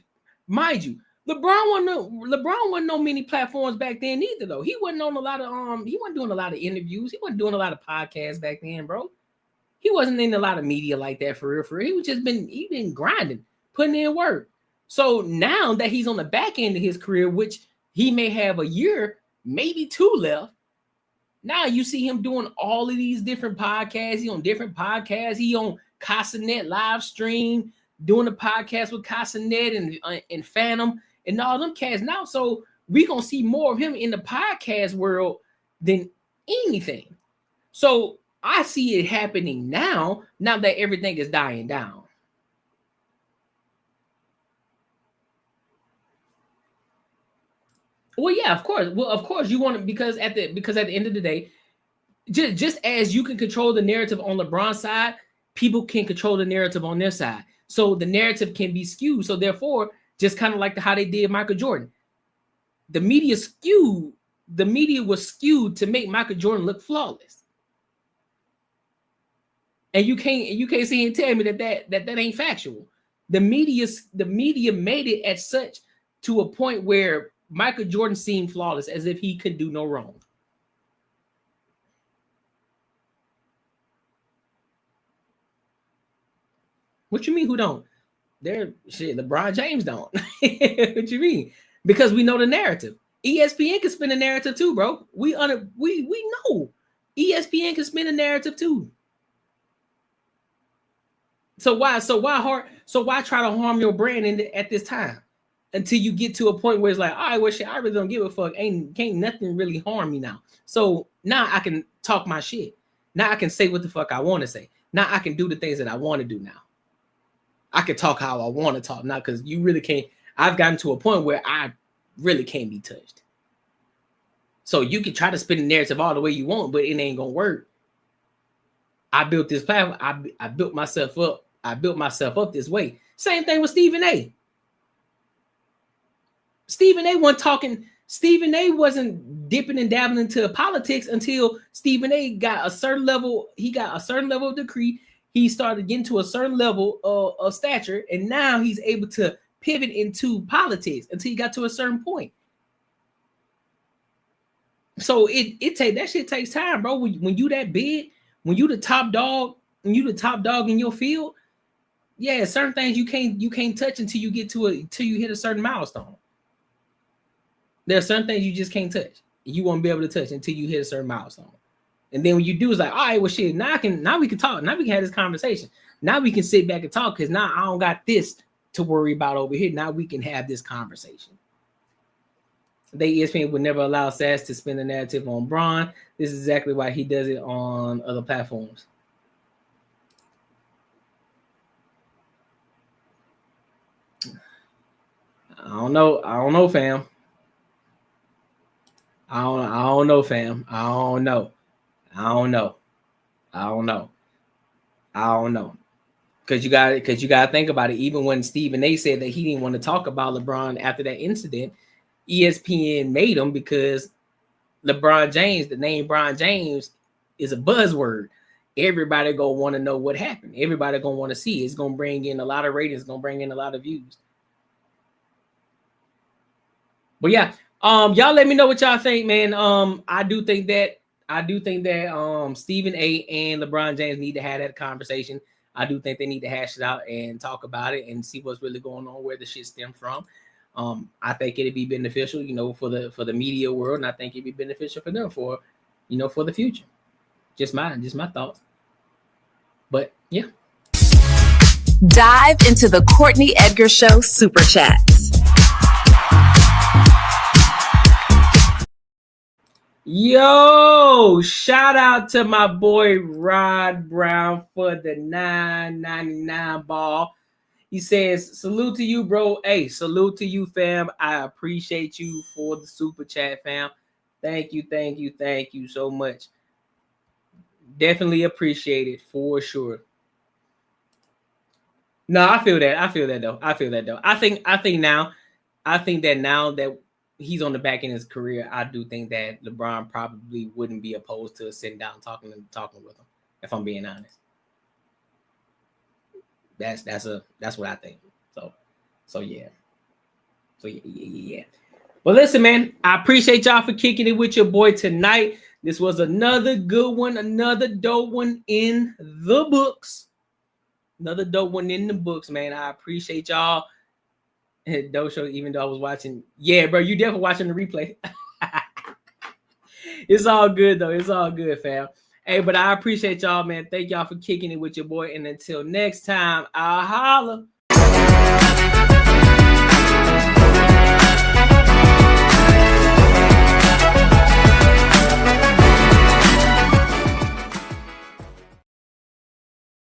Speaker 1: mind you, LeBron wasn't on many platforms back then either, though. He wasn't on a lot of he wasn't doing a lot of interviews. He wasn't doing a lot of podcasts back then, bro. He wasn't in a lot of media like that for real. He been grinding. putting in work. So now that he's on the back end of his career, which he may have a year, maybe 2 left, now you see him doing all of these different podcasts. He on different podcasts. He on CasaNet live stream, doing a podcast with CasaNet and Phantom and all them cats now. So we gonna see more of him in the podcast world than anything. So I see it happening now that everything is dying down. Well, yeah, of course. Well, of course you want to, because at the end of the day, just as you can control the narrative on LeBron's side, people can control the narrative on their side. So the narrative can be skewed. So therefore, just kind of like how they did Michael Jordan. The media was skewed to make Michael Jordan look flawless. And you can't see and tell me that ain't factual. The media made it at such to a point where Michael Jordan seemed flawless, as if he could do no wrong. What you mean who don't? LeBron James don't. What you mean? Because we know the narrative. ESPN can spin a narrative too, bro. We know ESPN can spin a narrative too. So why try to harm your brand at this time until you get to a point where it's like, all right, well, shit, I really don't give a fuck. Can't nothing really harm me now. So now I can talk my shit. Now I can say what the fuck I want to say. Now I can do the things that I want to do now. I can talk how I want to talk now, because you really can't. I've gotten to a point where I really can't be touched. So you can try to spin the narrative all the way you want, but it ain't gonna work. I built this platform. I built myself up. I built myself up this way. Same thing with Stephen A. Stephen A. wasn't talking. Stephen A. wasn't dipping and dabbling into politics until Stephen A. got a certain level. He got a certain level of degree. He started getting to a certain level of stature, and now he's able to pivot into politics until he got to a certain point. So that shit takes time, bro. When you that big, when you the top dog, in your field, yeah, certain things you can't touch until you hit a certain milestone. There are certain things you just can't touch. You won't be able to touch until you hit a certain milestone. And then when you do, it's like, all right, well, shit, now we can talk. Now we can have this conversation. Now we can sit back and talk, because now I don't got this to worry about over here. Now we can have this conversation. ESPN would never allow Sass to spin the narrative on Bron. This is exactly why he does it on other platforms. I don't know, fam. I don't know, fam. I don't know. Because you gotta think about it. Even when Stephen A. said that he didn't want to talk about LeBron after that incident, ESPN made him, because LeBron James, the name Bron James, is a buzzword. Everybody gonna want to know what happened. Everybody gonna want to see. It's gonna bring in a lot of ratings. It's gonna bring in a lot of views. But yeah, y'all let me know what y'all think, man. I do think that Stephen A. and LeBron James need to have that conversation. I do think they need to hash it out and talk about it and see what's really going on, where the shit stemmed from. I think it'd be beneficial, for the media world, and I think it'd be beneficial for them for the future. Just my thoughts. But yeah.
Speaker 6: Dive into the Courtnee Edgar Show Super Chats.
Speaker 1: Yo, shout out to my boy Rod Brown for the $9.99 ball. He says, salute to you, bro. Hey, salute to you, fam. I appreciate you for the super chat, fam. Thank you so much. Definitely appreciate it for sure. No, I feel that though. I think that now that he's on the back end of his career, I do think that LeBron probably wouldn't be opposed to sitting down and talking with him, if I'm being honest. That's what I think. So yeah. Well, listen, man, I appreciate y'all for kicking it with your boy tonight. This was another good one, another dope one in the books. Another dope one in the books, man. I appreciate y'all. And Dope Show, even though I was watching, yeah, bro, you definitely watching the replay. It's all good though. It's all good, fam. Hey, but I appreciate y'all, man. Thank y'all for kicking it with your boy. And until next time, I'll holla.